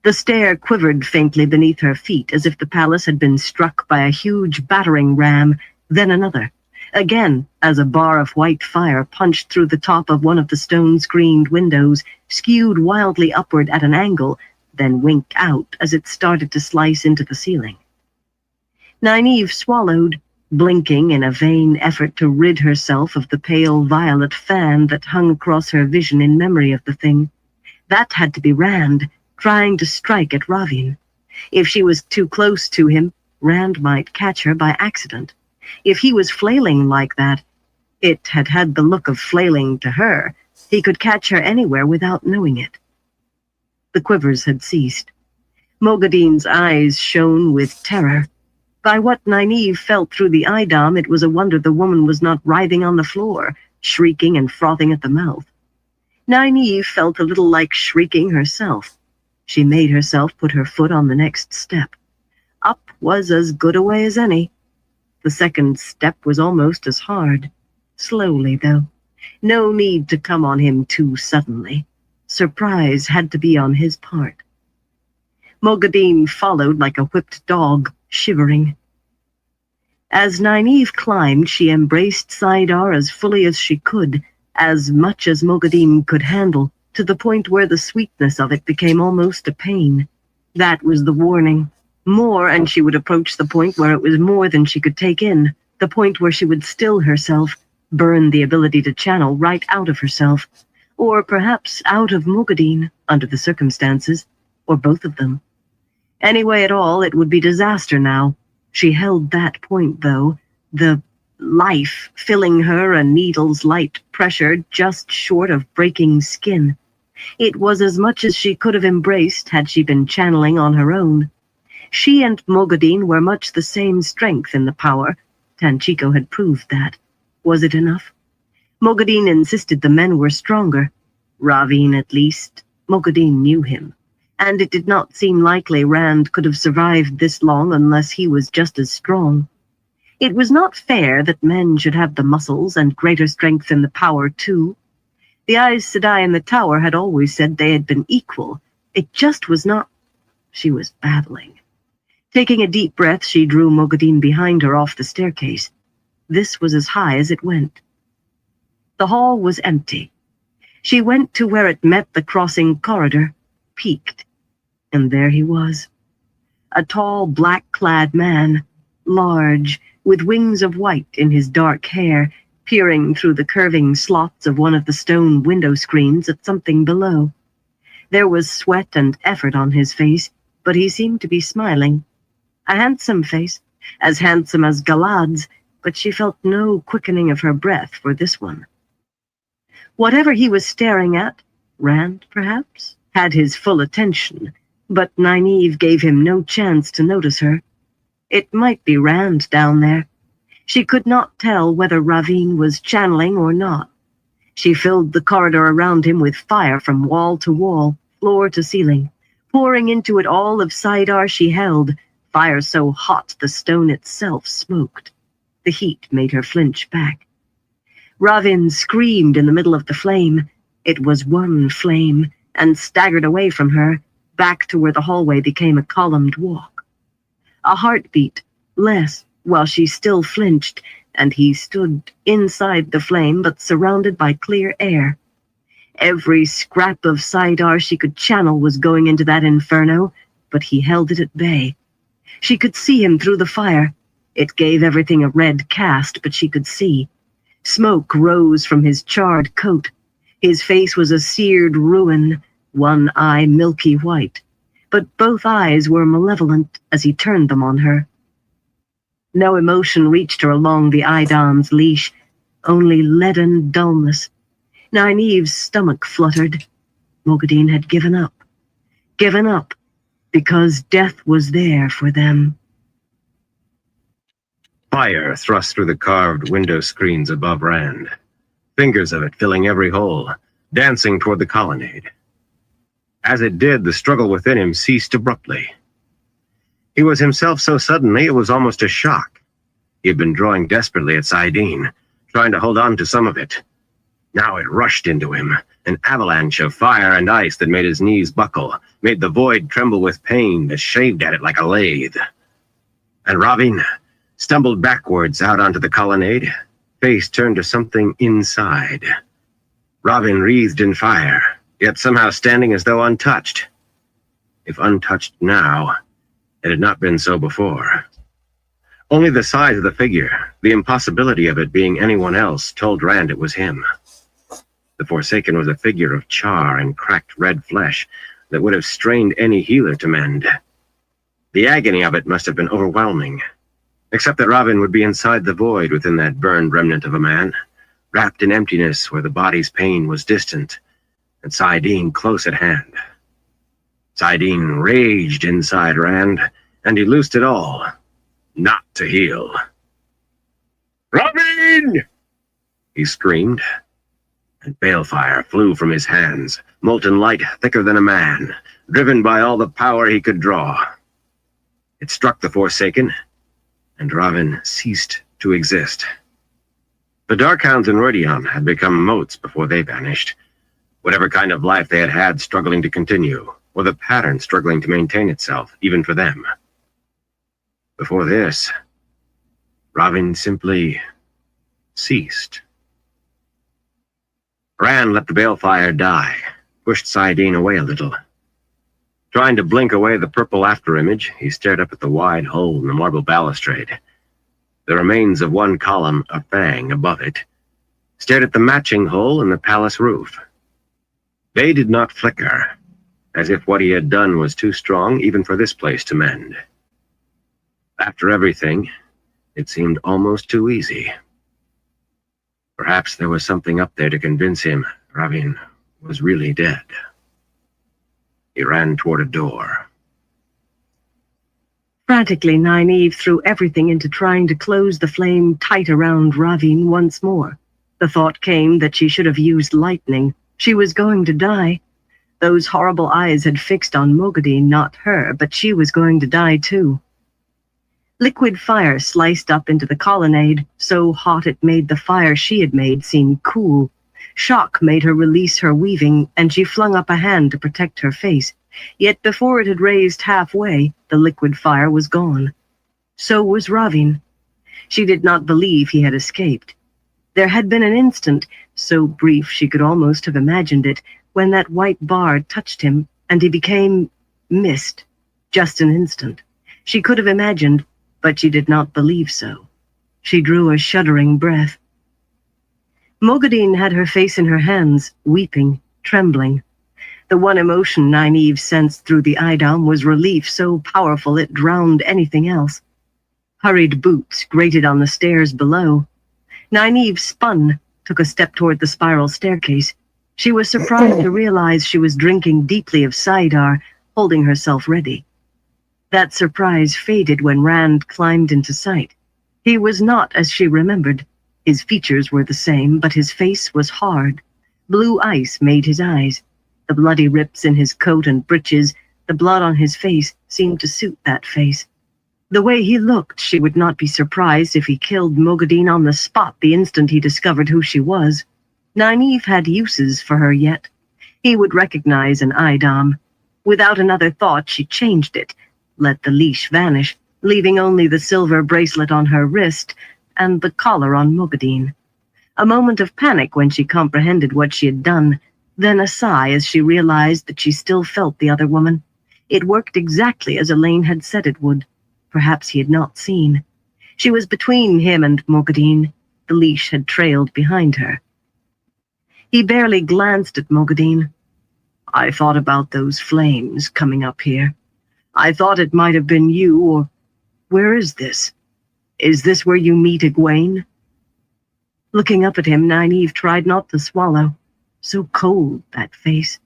The stair quivered faintly beneath her feet, as if the palace had been struck by a huge battering ram, then another. Again, as a bar of white fire punched through the top of one of the stone-screened windows, skewed wildly upward at an angle, then winked out as it started to slice into the ceiling. Nynaeve swallowed, blinking in a vain effort to rid herself of the pale violet fan that hung across her vision in memory of the thing. That had to be Rand, trying to strike at Ravin. If she was too close to him, Rand might catch her by accident. If he was flailing like that, it had had the look of flailing to her. He could catch her anywhere without knowing it. The quivers had ceased. Mogadin's eyes shone with terror. By what Nynaeve felt through the eidam, it was a wonder the woman was not writhing on the floor, shrieking and frothing at the mouth. Nynaeve felt a little like shrieking herself. She made herself put her foot on the next step. Up was as good a way as any. The second step was almost as hard. Slowly, though. No need to come on him too suddenly. Surprise had to be on his part. Mogadin followed like a whipped dog, shivering. As Nynaeve climbed, she embraced Saidar as fully as she could, as much as Mogadin could handle, to the point where the sweetness of it became almost a pain. That was the warning. More, and she would approach the point where it was more than she could take in, the point where she would still herself, burn the ability to channel right out of herself, or perhaps out of Mogadin, under the circumstances, or both of them. Anyway at all, it would be disaster now. She held that point, though, the life filling her a needle's light pressure just short of breaking skin. It was as much as she could have embraced had she been channeling on her own. She and Mogadin were much the same strength in the power. Tanchico had proved that. Was it enough? Mogadin insisted the men were stronger. Ravin, at least. Mogadin knew him. And it did not seem likely Rand could have survived this long unless he was just as strong. It was not fair that men should have the muscles and greater strength in the power, too. The Aes Sedai in the tower had always said they had been equal. It just was not. She was babbling. Taking a deep breath, she drew Mogadin behind her off the staircase. This was as high as it went. The hall was empty. She went to where it met the crossing corridor, peeked, and there he was. A tall, black-clad man, large, with wings of white in his dark hair, peering through the curving slots of one of the stone window screens at something below. There was sweat and effort on his face, but he seemed to be smiling. A handsome face, as handsome as Galad's, but she felt no quickening of her breath for this one. Whatever he was staring at, Rand, perhaps, had his full attention, but Nynaeve gave him no chance to notice her. It might be Rand down there. She could not tell whether Ravin was channeling or not. She filled the corridor around him with fire from wall to wall, floor to ceiling, pouring into it all of Saidar she held, fire so hot the stone itself smoked. The heat made her flinch back. Ravin screamed in the middle of the flame. It was one flame, and staggered away from her, back to where the hallway became a columned walk. A heartbeat, less, while she still flinched, and he stood inside the flame but surrounded by clear air. Every scrap of Saidar she could channel was going into that inferno, but he held it at bay. She could see him through the fire. It gave everything a red cast, but she could see. Smoke rose from his charred coat. His face was a seared ruin, one eye milky white, but both eyes were malevolent as he turned them on her. No emotion reached her along the eidam's leash, only leaden dullness. Nynaeve's stomach fluttered. Mogadin had given up. given up, because death was there for them. Fire thrust through the carved window screens above Rand, fingers of it filling every hole, dancing toward the colonnade. As it did, the struggle within him ceased abruptly. He was himself so suddenly it was almost a shock. He had been drawing desperately at Saidin, trying to hold on to some of it. Now it rushed into him, an avalanche of fire and ice that made his knees buckle, made the void tremble with pain that shaved at it like a lathe. And Ravin stumbled backwards out onto the colonnade, face turned to something inside. Ravin wreathed in fire, yet somehow standing as though untouched. If untouched now, it had not been so before. Only the size of the figure, the impossibility of it being anyone else, told Rand it was him. The Forsaken was a figure of char and cracked red flesh that would have strained any healer to mend. The agony of it must have been overwhelming, except that Ravin would be inside the void within that burned remnant of a man, wrapped in emptiness where the body's pain was distant, and Saidin close at hand. Saidin raged inside Rand, and he loosed it all, not to heal. "Ravin!" he screamed, and balefire flew from his hands, molten light thicker than a man, driven by all the power he could draw. It struck the Forsaken, and Ravin ceased to exist. The Darkhounds in Rodion had become motes before they vanished, whatever kind of life they had had struggling to continue, or the pattern struggling to maintain itself, even for them. Before this, Ravin simply ceased. Rand let the balefire die, pushed Saidin away a little. Trying to blink away the purple afterimage, he stared up at the wide hole in the marble balustrade, the remains of one column of fang above it, stared at the matching hole in the palace roof. They did not flicker, as if what he had done was too strong even for this place to mend. After everything, it seemed almost too easy. Perhaps there was something up there to convince him Ravin was really dead. He ran toward a door. Frantically, Nynaeve threw everything into trying to close the flame tight around Ravin once more. The thought came that she should have used lightning. She was going to die. Those horrible eyes had fixed on Mogadin, not her, but she was going to die too. Liquid fire sliced up into the colonnade, so hot it made the fire she had made seem cool. Shock made her release her weaving, and she flung up a hand to protect her face. Yet before it had raised halfway, the liquid fire was gone. So was Ravin. She did not believe he had escaped. There had been an instant, so brief she could almost have imagined it, when that white bar touched him, and he became mist. Just an instant. She could have imagined, but she did not believe so. She drew a shuddering breath. Mogadin had her face in her hands, weeping, trembling. The one emotion Nynaeve sensed through the eidam was relief so powerful it drowned anything else. Hurried boots grated on the stairs below. Nynaeve spun, took a step toward the spiral staircase. She was surprised to realize she was drinking deeply of Saidar, holding herself ready. That surprise faded when Rand climbed into sight. He was not as she remembered. His features were the same, but his face was hard. Blue ice made his eyes. The bloody rips in his coat and breeches, the blood on his face, seemed to suit that face. The way he looked, she would not be surprised if he killed Mogadin on the spot the instant he discovered who she was. Nynaeve had uses for her yet. He would recognize an eidam. Without another thought, she changed it, let the leash vanish, leaving only the silver bracelet on her wrist and the collar on Mogadin. A moment of panic when she comprehended what she had done, then a sigh as she realized that she still felt the other woman. It worked exactly as Elaine had said it would. Perhaps he had not seen. She was between him and Mogadin. The leash had trailed behind her. He barely glanced at Mogadin. "I thought about those flames coming up here. I thought it might have been you, or where is this? Is this where you meet Egwene?" Looking up at him, Nynaeve tried not to swallow. So cold, that face.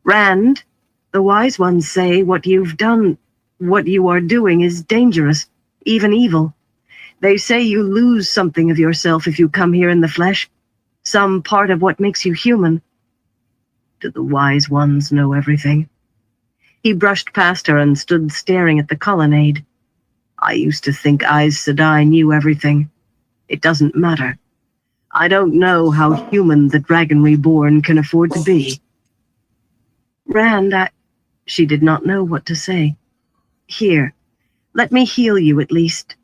"Rand," The wise ones say what you've done, what you are doing is dangerous, even evil. They say you lose something of yourself if you come here in the flesh, some part of what makes you human. Do the wise ones know everything? He brushed past her and stood staring at the colonnade. I used to think Aes Sedai knew everything. It doesn't matter. I don't know how human the Dragon Reborn can afford to be. Rand, she did not know what to say. Here, let me heal you at least.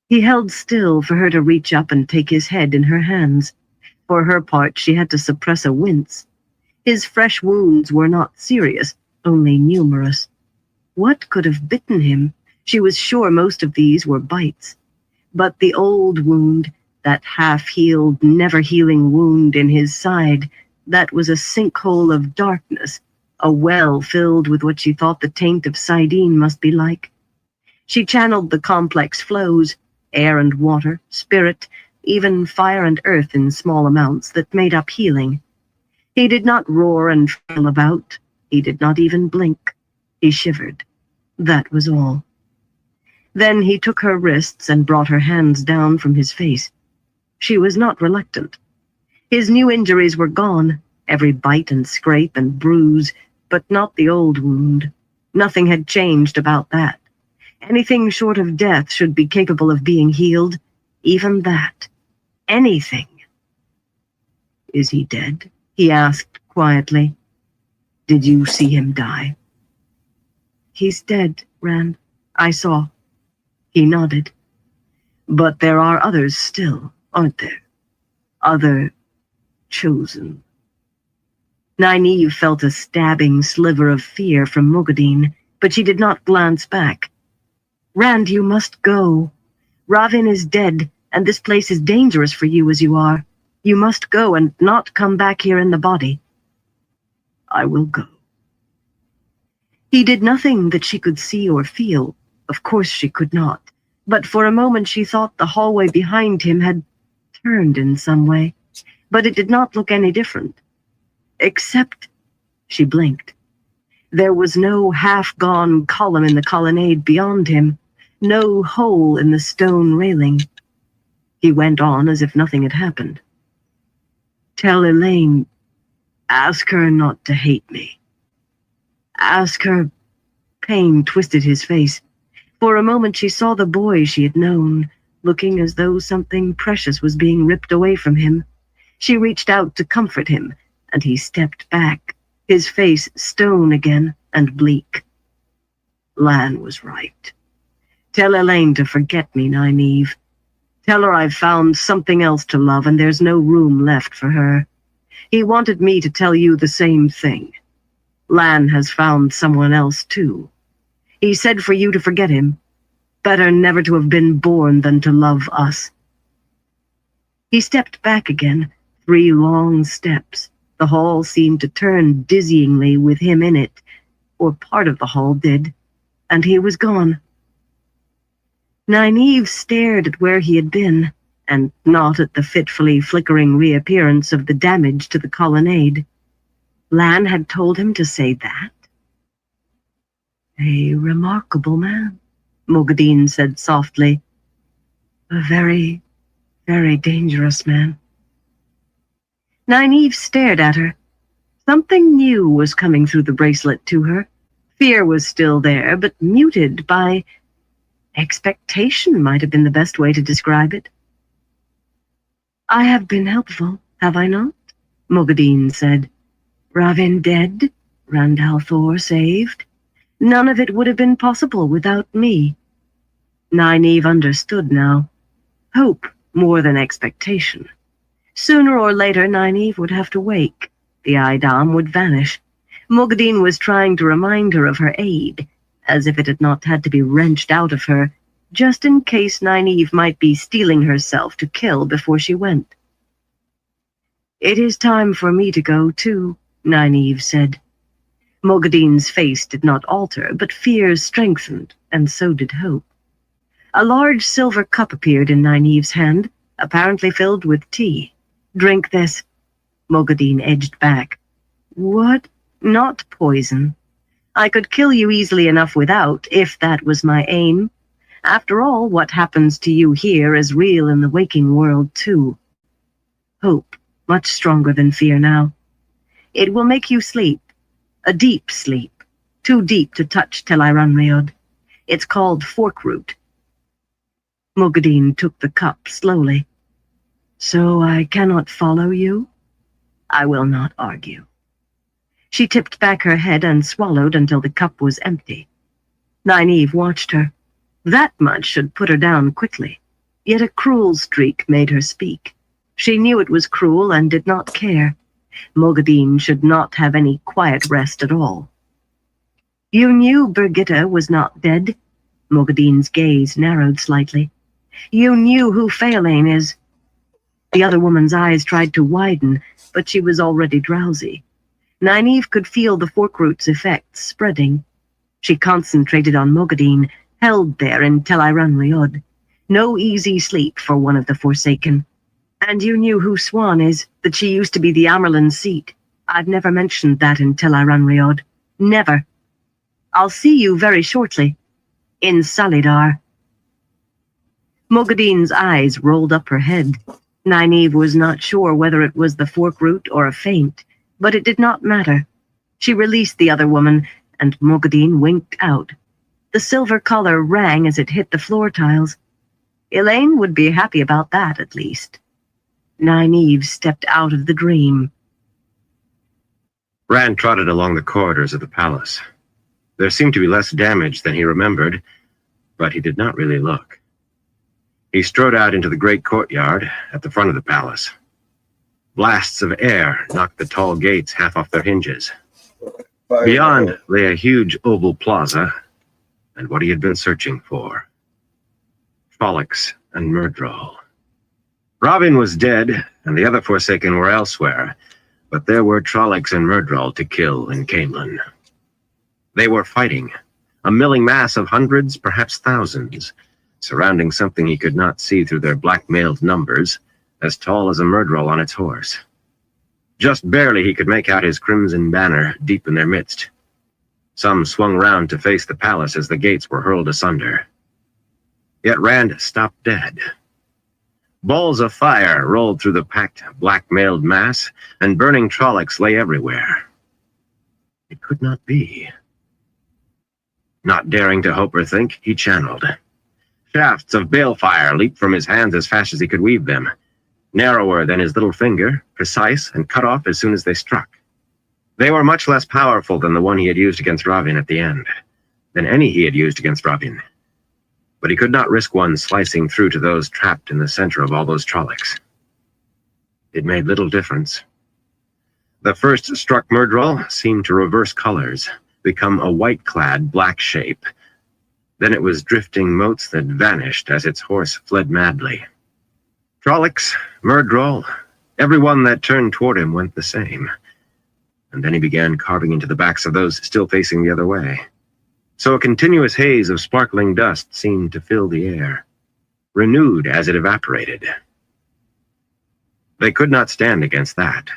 He held still for her to reach up and take his head in her hands. For her part, she had to suppress a wince. His fresh wounds were not serious, only numerous. What could have bitten him? She was sure most of these were bites. But the old wound, that half-healed, never-healing wound in his side, that was a sinkhole of darkness, a well filled with what she thought the taint of Saidin must be like. She channeled the complex flows, air and water, spirit, even fire and earth in small amounts that made up healing. He did not roar and flail about. He did not even blink. He shivered. That was all. Then he took her wrists and brought her hands down from his face. She was not reluctant. His new injuries were gone, every bite and scrape and bruise, but not the old wound. Nothing had changed about that. Anything short of death should be capable of being healed, even that. Anything. Is he dead? He asked quietly. Did you see him die? He's dead, Rand. I saw. He nodded. But there are others still, aren't there? Other chosen. Nynaeve felt a stabbing sliver of fear from Moghedien, but she did not glance back. Rand, you must go. Ravin is dead, and this place is dangerous for you as you are. You must go and not come back here in the body. I will go. He did nothing that she could see or feel. Of course she could not. But for a moment she thought the hallway behind him had turned in some way. But it did not look any different. Except, she blinked. There was no half-gone column in the colonnade beyond him, no hole in the stone railing. He went on as if nothing had happened. Tell Elaine, ask her not to hate me. Ask her. Pain twisted his face. For a moment she saw the boy she had known, looking as though something precious was being ripped away from him. She reached out to comfort him, and he stepped back, his face stone again and bleak. Lan was right. Tell Elaine to forget me, Nynaeve. Tell her I've found something else to love and there's no room left for her. He wanted me to tell you the same thing. Lan has found someone else too. He said for you to forget him. Better never to have been born than to love us. He stepped back again, 3 long steps. The hall seemed to turn dizzyingly with him in it, or part of the hall did, and he was gone. Nynaeve stared at where he had been, and not at the fitfully flickering reappearance of the damage to the colonnade. Lan had told him to say that? A remarkable man, Moghedien said softly. A very, very dangerous man. Nynaeve stared at her. Something new was coming through the bracelet to her. Fear was still there, but muted by expectation might have been the best way to describe it. I have been helpful, have I not? Moghedien said. Ravin dead, Rand al'Thor saved. None of it would have been possible without me. Nynaeve understood now. Hope more than expectation. Sooner or later, Nynaeve would have to wake. The Idam would vanish. Moghedien was trying to remind her of her aid, as if it had not had to be wrenched out of her, just in case Nynaeve might be steeling herself to kill before she went. It is time for me to go, too, Nynaeve said. Moghedien's face did not alter, but fear strengthened, and so did hope. A large silver cup appeared in Nynaeve's hand, apparently filled with tea. Drink this. Moghedien edged back. What? Not poison. I could kill you easily enough without, if that was my aim. After all, what happens to you here is real in the waking world, too. Hope, much stronger than fear now. It will make you sleep. A deep sleep. Too deep to touch Tel'aran'rhiod. It's called Forkroot. Moghedien took the cup slowly. So I cannot follow you? I will not argue. She tipped back her head and swallowed until the cup was empty. Nynaeve watched her. That much should put her down quickly. Yet a cruel streak made her speak. She knew it was cruel and did not care. Moghedien should not have any quiet rest at all. You knew Birgitte was not dead? Moghedien's gaze narrowed slightly. You knew who Faolain is? The other woman's eyes tried to widen, but she was already drowsy. Nynaeve could feel the Forkroot's effects spreading. She concentrated on Moghedien, held there in Tel'aran'rhiod. No easy sleep for one of the Forsaken. And you knew who Siuan is, that she used to be the Amyrlin's seat. I've never mentioned that in Tel'aran'rhiod. Never. I'll see you very shortly. In Salidar. Moghedien's eyes rolled up her head. Nynaeve was not sure whether it was the Forkroot or a feint, but it did not matter. She released the other woman, and Moghedien winked out. The silver color rang as it hit the floor tiles. Elayne would be happy about that, at least. Nynaeve stepped out of the dream. Rand trotted along the corridors of the palace. There seemed to be less damage than he remembered, but he did not really look. He strode out into the great courtyard at the front of the palace. Blasts of air knocked the tall gates half off their hinges. Beyond lay a huge oval plaza, and what he had been searching for. Trollocs and Myrddraal. Robin was dead, and the other Forsaken were elsewhere, but there were Trollocs and Myrddraal to kill in Caemlyn. They were fighting, a milling mass of hundreds, perhaps thousands, surrounding something he could not see through their black-mailed numbers, as tall as a Myrddraal on its horse. Just barely he could make out his crimson banner deep in their midst. Some swung round to face the palace as the gates were hurled asunder. Yet Rand stopped dead. Balls of fire rolled through the packed, black-mailed mass, and burning Trollocs lay everywhere. It could not be. Not daring to hope or think, he channeled. Shafts of balefire leaped from his hands as fast as he could weave them, narrower than his little finger, precise, and cut off as soon as they struck. They were much less powerful than the one he had used against Ravin at the end, than any he had used against Ravin. But he could not risk one slicing through to those trapped in the center of all those Trollocs. It made little difference. The first struck Myrddraal seemed to reverse colors, become a white-clad black shape. Then it was drifting motes that vanished as its horse fled madly. Trollocs, Myrddraal, everyone that turned toward him went the same. And then he began carving into the backs of those still facing the other way. So a continuous haze of sparkling dust seemed to fill the air, renewed as it evaporated. They could not stand against that.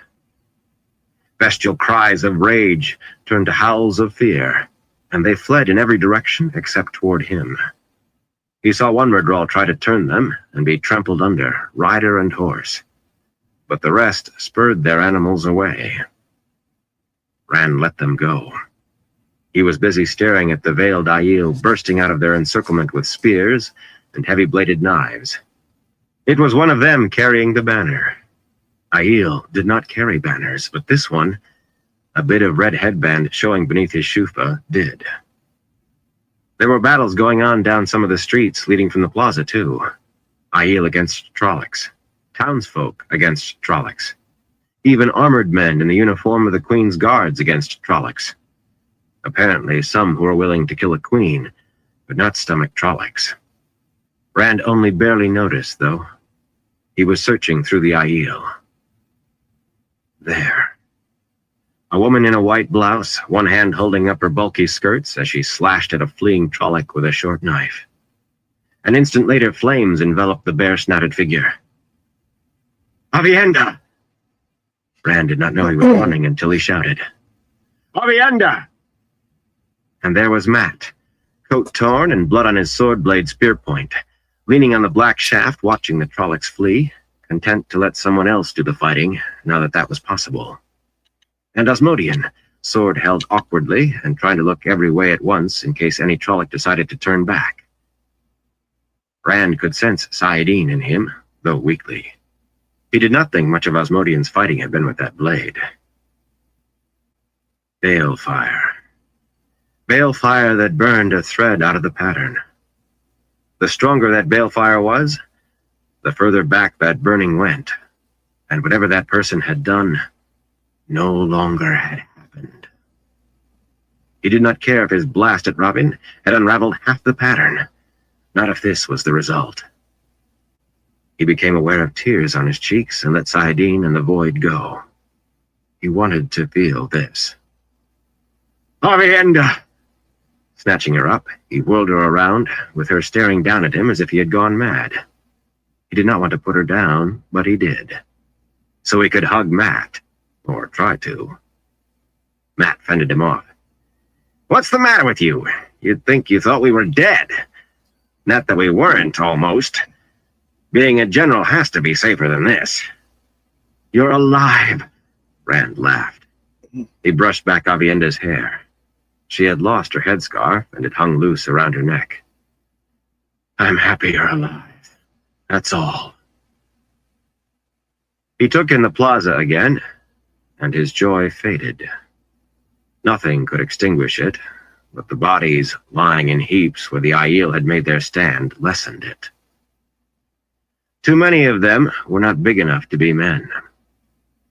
Bestial cries of rage turned to howls of fear, and they fled in every direction except toward him. He saw one Myrddraal try to turn them and be trampled under, rider and horse, but the rest spurred their animals away. Rand let them go. He was busy staring at the veiled Aiel bursting out of their encirclement with spears and heavy-bladed knives. It was one of them carrying the banner. Aiel did not carry banners, but this one, a bit of red headband showing beneath his shufa, did. There were battles going on down some of the streets leading from the plaza, too. Aiel against Trollocs, townsfolk against Trollocs, even armored men in the uniform of the Queen's guards against Trollocs. Apparently some who were willing to kill a queen, but not stomach Trollocs. Rand only barely noticed, though. He was searching through the Aiel. There. A woman in a white blouse, one hand holding up her bulky skirts as she slashed at a fleeing Trolloc with a short knife. An instant later, flames enveloped the bare-snouted figure. Aviendha! Rand did not know he was running until he shouted. Avienda! And there was Matt, coat torn and blood on his sword blade spear point, leaning on the black shaft watching the Trollocs flee, content to let someone else do the fighting now that that was possible. And Osmodian, sword held awkwardly and trying to look every way at once in case any Trolloc decided to turn back. Rand could sense saidin in him, though weakly. He did not think much of Osmodian's fighting had been with that blade. Balefire. Balefire that burned a thread out of the pattern. The stronger that balefire was, the further back that burning went, and whatever that person had done no longer had happened. He did not care if his blast at Robin had unraveled half the pattern, not if this was the result. He became aware of tears on his cheeks and let saidin and the void go. He wanted to feel this. Avienda! Snatching her up, he whirled her around, with her staring down at him as if he had gone mad. He did not want to put her down, but he did. So he could hug Matt, or try to. Matt fended him off. What's the matter with you? You'd think you thought we were dead. Not that we weren't, almost. Being a general has to be safer than this. You're alive, Rand laughed. He brushed back Avienda's hair. She had lost her headscarf, and it hung loose around her neck. I'm happy you're alive. That's all. He took in the plaza again, and his joy faded. Nothing could extinguish it, but the bodies lying in heaps where the Aiel had made their stand lessened it. Too many of them were not big enough to be men.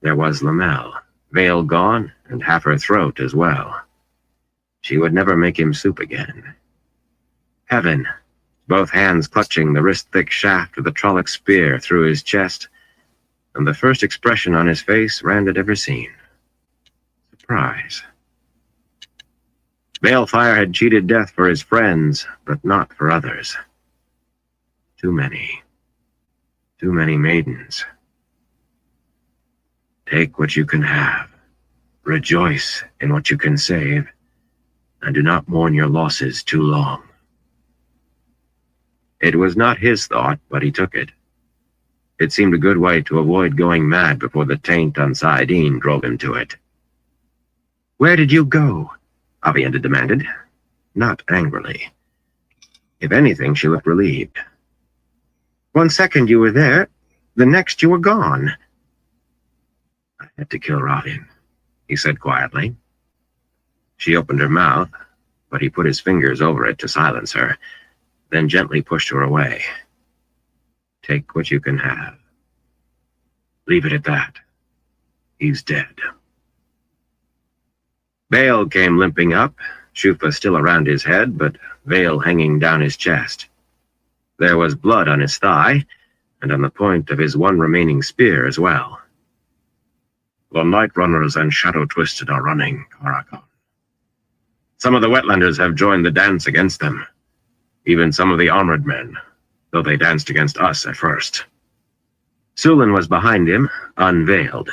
There was Lamel, veil gone, and half her throat as well. She would never make him soup again. Heaven, both hands clutching the wrist-thick shaft of the Trolloc spear through his chest, and the first expression on his face Rand had ever seen. Surprise. Balefire had cheated death for his friends, but not for others. Too many. Too many maidens. Take what you can have. Rejoice in what you can save, and do not mourn your losses too long. It was not his thought, but he took it. It seemed a good way to avoid going mad before the taint on saidin drove him to it. Where did you go? Avienda demanded, not angrily. If anything, she looked relieved. 1 second you were there, the next you were gone. I had to kill Robin, he said quietly. She opened her mouth, but he put his fingers over it to silence her, then gently pushed her away. Take what you can have. Leave it at that. He's dead. Bale came limping up, Shufa still around his head, but veil hanging down his chest. There was blood on his thigh, and on the point of his one remaining spear as well. The Night Runners and Shadow Twisted are running, Karakon. Some of the Wetlanders have joined the dance against them. Even some of the armored men, though they danced against us at first. Sulin was behind him, unveiled,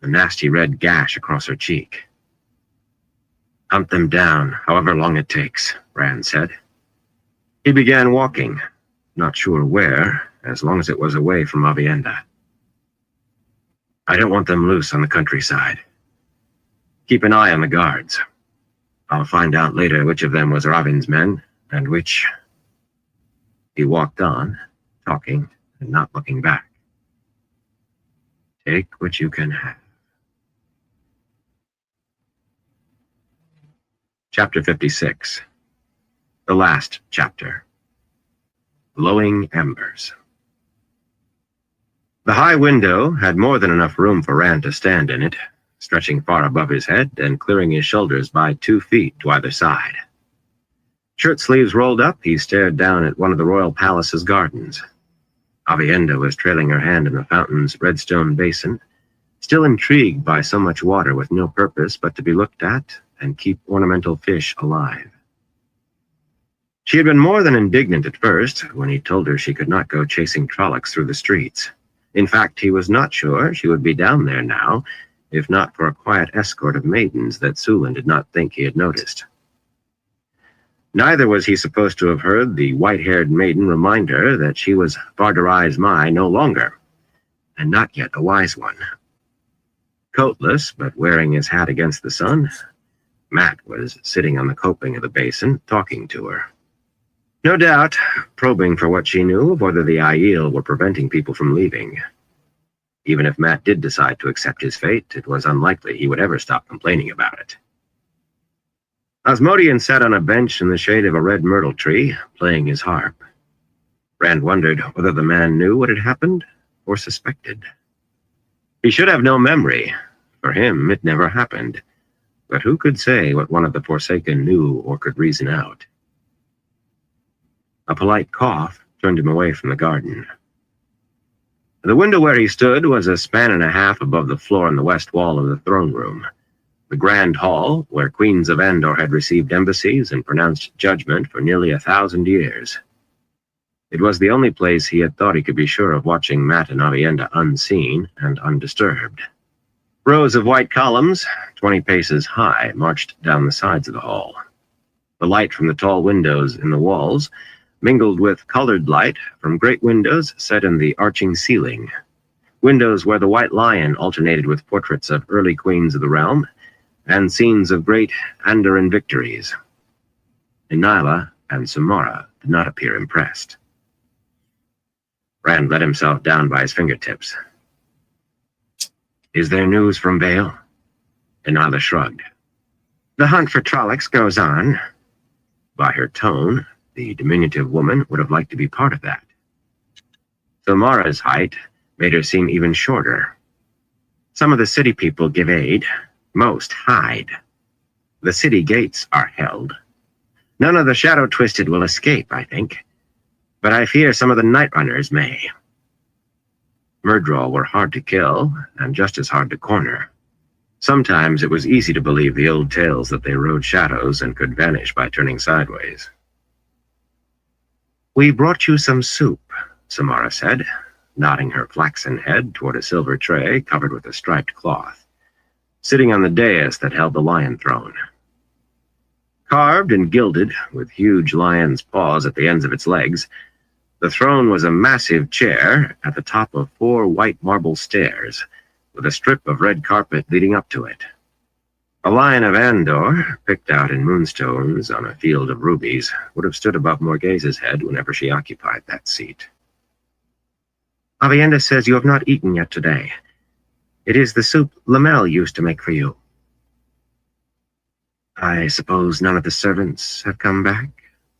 a nasty red gash across her cheek. Hunt them down, however long it takes, Rand said. He began walking, not sure where, as long as it was away from Avienda. I don't want them loose on the countryside. Keep an eye on the guards. I'll find out later which of them was Robin's men, and which... He walked on, talking and not looking back. Take what you can have. Chapter 56. The last chapter. Glowing Embers. The high window had more than enough room for Rand to stand in it, stretching far above his head and clearing his shoulders by 2 feet to either side. Shirt sleeves rolled up, he stared down at one of the royal palace's gardens. Avienda was trailing her hand in the fountain's redstone basin, still intrigued by so much water with no purpose but to be looked at and keep ornamental fish alive. She had been more than indignant at first when he told her she could not go chasing Trollocs through the streets. In fact, he was not sure she would be down there now, if not for a quiet escort of maidens that Sulin did not think he had noticed. Neither was he supposed to have heard the white-haired maiden remind her that she was Vardarai's Mai no longer, and not yet a wise one. Coatless, but wearing his hat against the sun, Matt was sitting on the coping of the basin, talking to her. No doubt, probing for what she knew of whether the Aiel were preventing people from leaving. Even if Matt did decide to accept his fate, it was unlikely he would ever stop complaining about it. Asmodean sat on a bench in the shade of a red myrtle tree, playing his harp. Rand wondered whether the man knew what had happened or suspected. He should have no memory. For him, it never happened. But who could say what one of the Forsaken knew or could reason out? A polite cough turned him away from the garden. The window where he stood was a span and a half above the floor in the west wall of the throne room, the grand hall where queens of Andor had received embassies and pronounced judgment for nearly 1,000 years. It was the only place he had thought he could be sure of watching Matt and Aviendha unseen and undisturbed. Rows of white columns, 20 paces high, marched down the sides of the hall. The light from the tall windows in the walls mingled with colored light from great windows set in the arching ceiling, windows where the White Lion alternated with portraits of early queens of the realm and scenes of great Andoran victories. Inyla and Samara did not appear impressed. Rand let himself down by his fingertips. "Is there news from Vale?" Inyla shrugged. "The hunt for Trollocs goes on." By her tone, the diminutive woman would have liked to be part of that. Samara's height made her seem even shorter. "Some of the city people give aid. Most hide. The city gates are held. None of the Shadow-Twisted will escape, I think. But I fear some of the Night Runners may." Myrddraal were hard to kill, and just as hard to corner. Sometimes it was easy to believe the old tales that they rode shadows and could vanish by turning sideways. "We brought you some soup," Samara said, nodding her flaxen head toward a silver tray covered with a striped cloth, sitting on the dais that held the lion throne. Carved and gilded, with huge lion's paws at the ends of its legs, the throne was a massive chair at the top of 4 white marble stairs, with a strip of red carpet leading up to it. A lion of Andor, picked out in moonstones on a field of rubies, would have stood above Morghase's head whenever she occupied that seat. "Aviendha says you have not eaten yet today. It is the soup Lamel used to make for you." "I suppose none of the servants have come back?"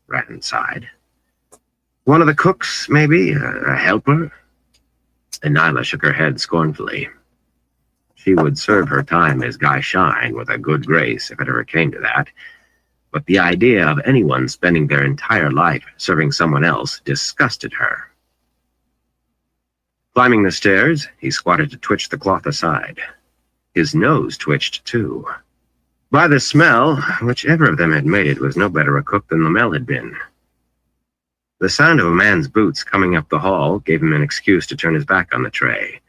Rand sighed. "One of the cooks, maybe? A helper?" Inyla shook her head scornfully. She would serve her time as Guy Shine with a good grace if it ever came to that, but the idea of anyone spending their entire life serving someone else disgusted her. Climbing the stairs, he squatted to twitch the cloth aside. His nose twitched, too. By the smell, whichever of them had made it was no better a cook than Lamel had been. The sound of a man's boots coming up the hall gave him an excuse to turn his back on the tray.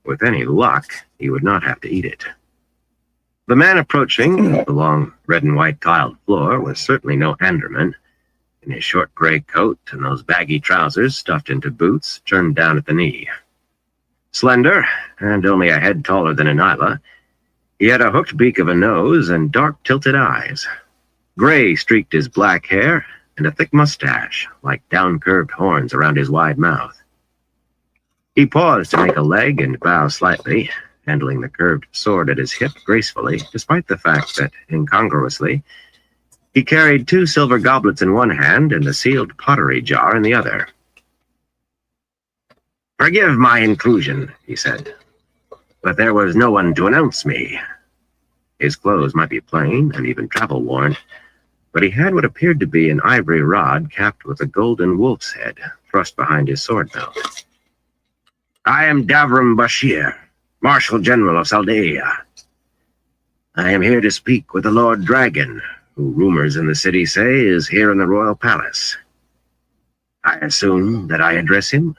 With any luck, he would not have to eat it. The man approaching the long red and white tiled floor was certainly no Andorman, in his short gray coat and those baggy trousers stuffed into boots turned down at the knee. Slender, and only a head taller than Inyla, he had a hooked beak of a nose and dark tilted eyes. Gray streaked his black hair, and a thick mustache, like down-curved horns around his wide mouth. He paused to make a leg and bow slightly, handling the curved sword at his hip gracefully, despite the fact that, incongruously, he carried 2 silver goblets in one hand and a sealed pottery jar in the other. "Forgive my intrusion," he said, "but there was no one to announce me." His clothes might be plain and even travel-worn, but he had what appeared to be an ivory rod capped with a golden wolf's head thrust behind his sword belt. "I am Davram Bashir, Marshal General of Saldaea. I am here to speak with the Lord Dragon, who rumors in the city say is here in the royal palace. I assume that I address him?"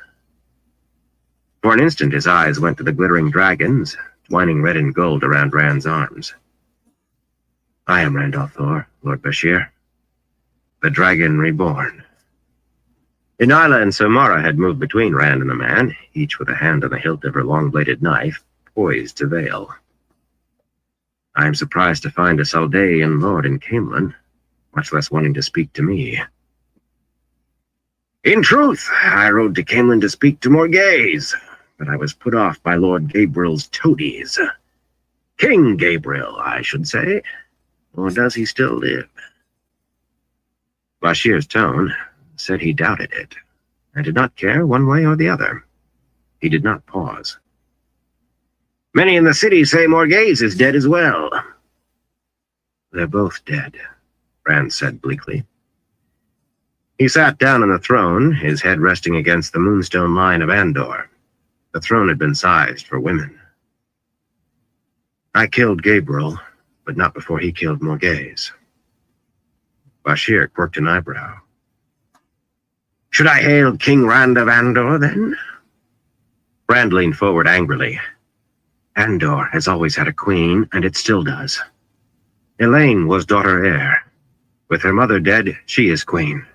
For an instant his eyes went to the glittering dragons, twining red and gold around Rand's arms. I am Rand al'Thor, Lord Bashir, the Dragon Reborn. Inayla and Samara had moved between Rand and the man, each with a hand on the hilt of her long-bladed knife, poised to veil. I am surprised to find a Saldean lord in Caemlyn, much less wanting to speak to me. In truth, I rode to Caemlyn to speak to Morghese, but I was put off by Lord Gabriel's toadies. King Gabriel, I should say. Or does he still live? Bashir's tone said he doubted it, and did not care one way or the other. He did not pause. Many in the city say Morghese is dead as well. They're both dead, Rand said bleakly. He sat down on the throne, his head resting against the moonstone line of Andor. The throne had been sized for women. I killed Gabriel, but not before he killed Morghese. Bashir quirked an eyebrow. Should I hail King Rand of Andor, then? Rand leaned forward angrily. Andor has always had a queen, and it still does. Elaine was daughter heir. With her mother dead, she is queen.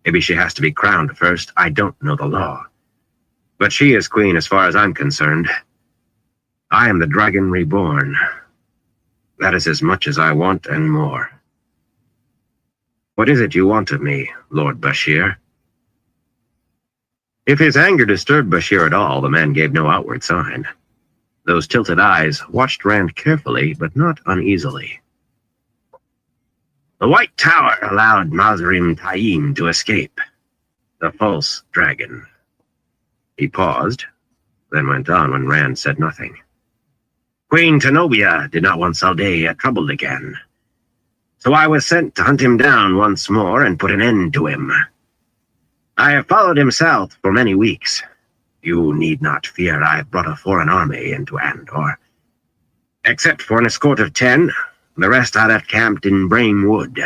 Maybe she has to be crowned first, I don't know the law. But she is queen as far as I'm concerned. I am the Dragon Reborn. That is as much as I want and more. What is it you want of me, Lord Bashir? If his anger disturbed Bashir at all, the man gave no outward sign. Those tilted eyes watched Rand carefully, but not uneasily. The White Tower allowed Mazrim Taim to escape. The false dragon. He paused, then went on when Rand said nothing. Queen Tenobia did not want Saldaea troubled again. So I was sent to hunt him down once more and put an end to him. I have followed him south for many weeks. You need not fear I have brought a foreign army into Andor. Except for an escort of 10, the rest I left camped in Brame Wood,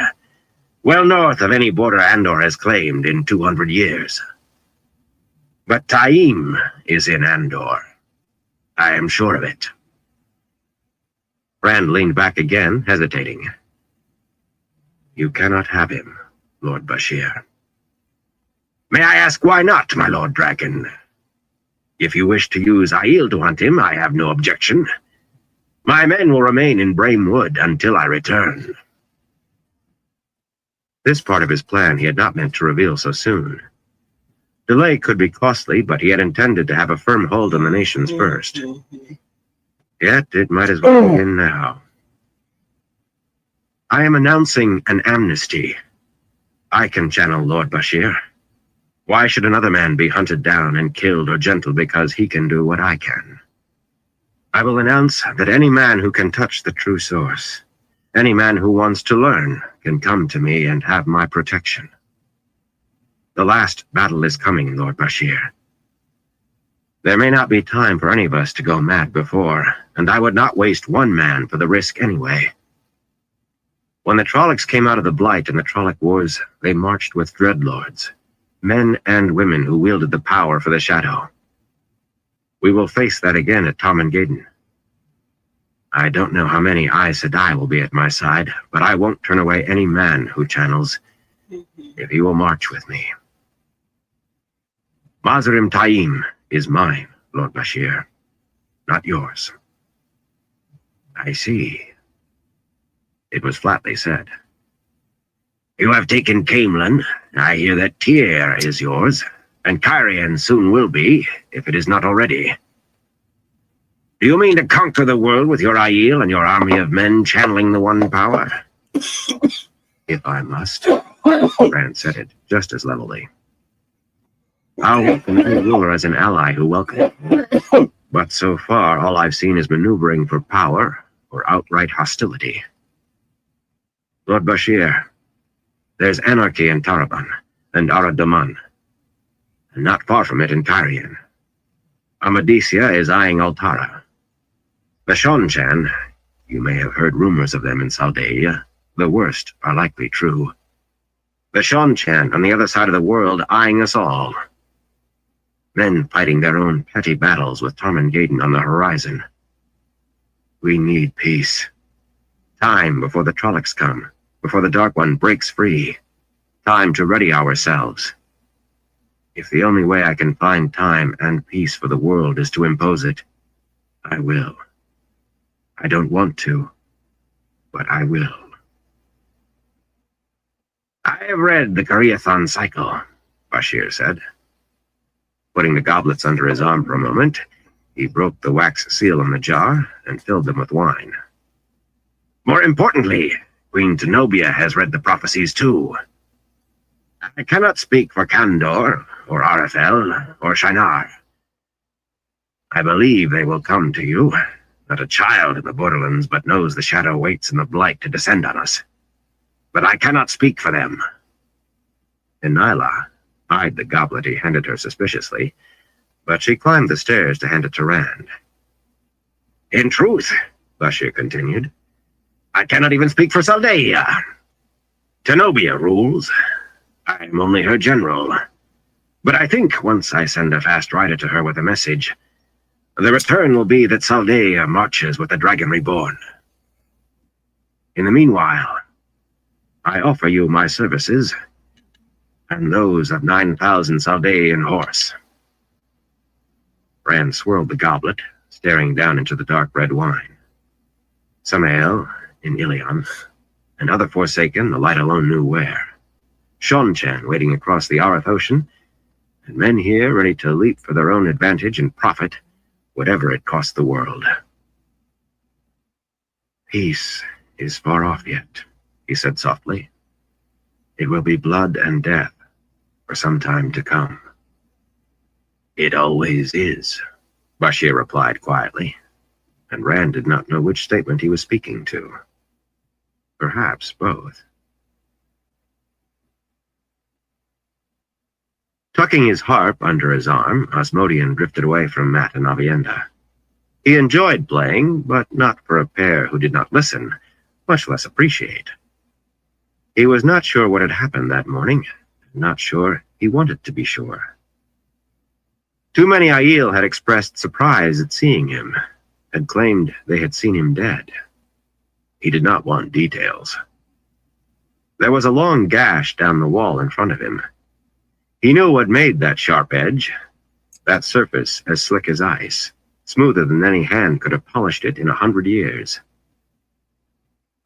well north of any border Andor has claimed in 200 years. But Taim is in Andor. I am sure of it. Rand leaned back again, hesitating. You cannot have him, Lord Bashir. May I ask why not, my Lord Dragon? If you wish to use Aiel to hunt him, I have no objection. My men will remain in Brame Wood until I return. This part of his plan he had not meant to reveal so soon. Delay could be costly, but he had intended to have a firm hold on the nations first. Yet it might as well begin now. I am announcing an amnesty. I can channel Lord Bashir. Why should another man be hunted down and killed or gentled because he can do what I can? I will announce that any man who can touch the true source, any man who wants to learn, can come to me and have my protection. The last battle is coming, Lord Bashir. There may not be time for any of us to go mad before, and I would not waste one man for the risk anyway. When the Trollocs came out of the Blight and the Trolloc Wars, they marched with dreadlords, men and women who wielded the power for the Shadow. We will face that again at Tarmangaden. I don't know how many Aes Sedai will be at my side, but I won't turn away any man who channels, if he will march with me. Mazrim Taim is mine, Lord Bashir, not yours. I see. It was flatly said. You have taken Caemlyn. I hear that Tyr is yours, and Cairhien soon will be, if it is not already. Do you mean to conquer the world with your Aiel and your army of men channeling the one power? If I must, Rand said it just as levelly. I'll welcome any ruler as an ally who welcomes me. But so far, all I've seen is maneuvering for power or outright hostility. Lord Bashir, there's anarchy in Taraban and Aradaman, and not far from it in Cairhien. Amadisia is eyeing Altara. The Seanchan, you may have heard rumors of them in Saldaea, the worst are likely true. The Seanchan on the other side of the world eyeing us all. Men fighting their own petty battles with Tarmangaden on the horizon. We need peace. Time before the Trollocs come, before the Dark One breaks free. Time to ready ourselves. If the only way I can find time and peace for the world is to impose it, I will. I don't want to, but I will. I have read the Cariathon Cycle, Bashir said. Putting the goblets under his arm for a moment, he broke the wax seal on the jar and filled them with wine. More importantly, Queen Tenobia has read the prophecies too. I cannot speak for Kandor, or Arethel, or Shinar. I believe they will come to you. Not a child in the Borderlands but knows the shadow waits in the blight to descend on us. But I cannot speak for them. And Nyla eyed the goblet he handed her suspiciously, but she climbed the stairs to hand it to Rand. In truth, Bashir continued, I cannot even speak for Saldaea. Tenobia rules. I am only her general. But I think once I send a fast rider to her with a message, the return will be that Saldaea marches with the Dragon Reborn. In the meanwhile, I offer you my services, and those of 9,000 Saldaean horse. Rand swirled the goblet, staring down into the dark red wine. Samael in Ilion, and other Forsaken the light alone knew where. Seanchan waiting across the Areth Ocean, and men here ready to leap for their own advantage and profit, whatever it cost the world. Peace is far off yet, he said softly. It will be blood and death for some time to come. It always is, Bashir replied quietly, and Rand did not know which statement he was speaking to. Perhaps both. Tucking his harp under his arm, Asmodean drifted away from Matt and Avienda. He enjoyed playing, but not for a pair who did not listen, much less appreciate. He was not sure what had happened that morning, not sure he wanted to be sure. Too many Aiel had expressed surprise at seeing him, had claimed they had seen him dead. He did not want details. There was a long gash down the wall in front of him. He knew what made that sharp edge, that surface as slick as ice, smoother than any hand could have polished it in 100 years.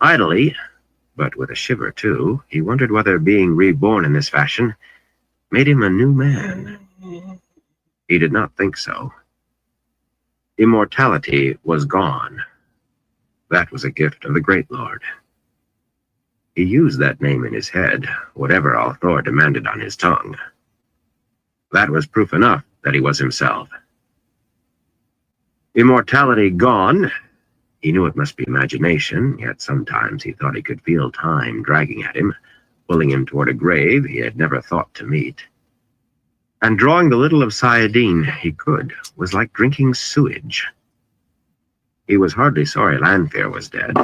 Idly, but with a shiver too, he wondered whether being reborn in this fashion made him a new man. He did not think so. Immortality was gone. That was a gift of the Great Lord. He used that name in his head, whatever Althor demanded on his tongue. That was proof enough that he was himself. Immortality gone, he knew it must be imagination, yet sometimes he thought he could feel time dragging at him, pulling him toward a grave he had never thought to meet. And drawing the little of Sayadine he could was like drinking sewage. He was hardly sorry Lanfear was dead.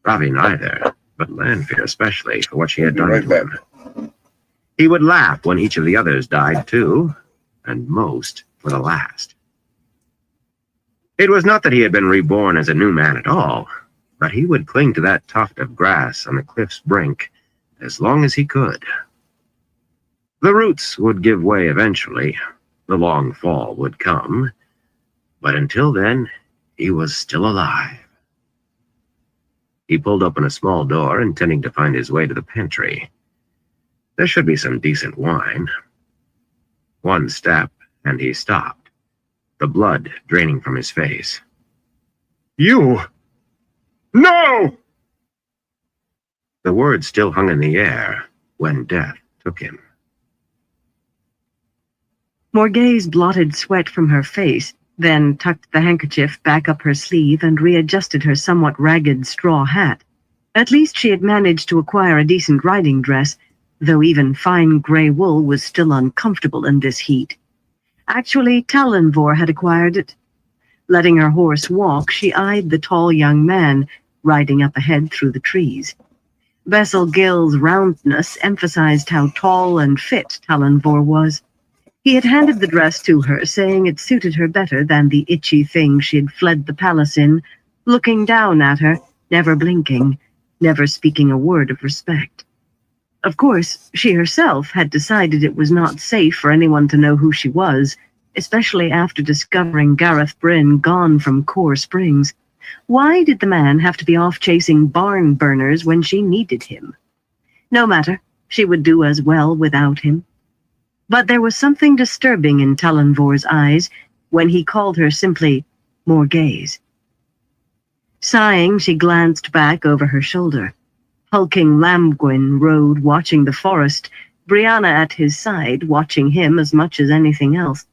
Ravi neither, but Lanfear especially for what she had done to him. He would laugh when each of the others died too, and most for the last. It was not that he had been reborn as a new man at all, but he would cling to that tuft of grass on the cliff's brink as long as he could. The roots would give way eventually, the long fall would come, but until then, he was still alive. He pulled open a small door, intending to find his way to the pantry. There should be some decent wine. One step, and he stopped, the blood draining from his face. You! No! The words still hung in the air when death took him. Morgase blotted sweat from her face, then tucked the handkerchief back up her sleeve and readjusted her somewhat ragged straw hat. At least she had managed to acquire a decent riding dress, though even fine gray wool was still uncomfortable in this heat. Actually, Talonvor had acquired it. Letting her horse walk, she eyed the tall young man riding up ahead through the trees. Bessel Gill's roundness emphasized how tall and fit Talonvor was. He had handed the dress to her, saying it suited her better than the itchy thing she had fled the palace in, looking down at her, never blinking, never speaking a word of respect. Of course, she herself had decided it was not safe for anyone to know who she was, especially after discovering Gareth Bryn gone from Core Springs. Why did the man have to be off chasing barn burners when she needed him? No matter, she would do as well without him. But there was something disturbing in Talonvor's eyes when he called her simply Morgaze. Sighing, she glanced back over her shoulder. Hulking Lamgwin rode watching the forest, Brianna at his side watching him as much as anything else.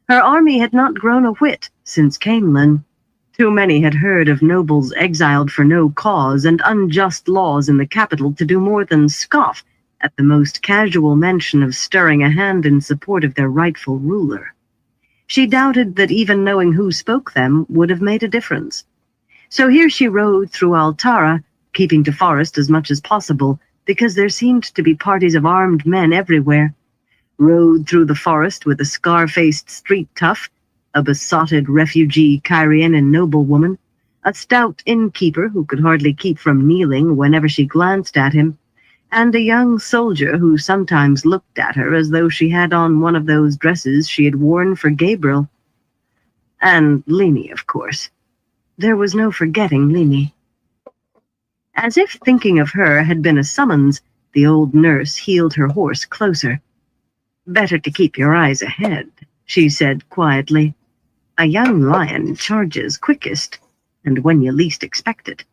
Her army had not grown a whit since Cainlan. Too many had heard of nobles exiled for no cause and unjust laws in the capital to do more than scoff at the most casual mention of stirring a hand in support of their rightful ruler. She doubted that even knowing who spoke them would have made a difference. So here she rode through Altara, keeping to forest as much as possible, because there seemed to be parties of armed men everywhere. Rode through the forest with a scar-faced street tough, a besotted refugee Kyrianan noblewoman, a stout innkeeper who could hardly keep from kneeling whenever she glanced at him, and a young soldier who sometimes looked at her as though she had on one of those dresses she had worn for Gabriel. And Lini, of course. There was no forgetting Lini. As if thinking of her had been a summons, the old nurse heeled her horse closer. "Better to keep your eyes ahead," she said quietly. "A young lion charges quickest, and when you least expect it."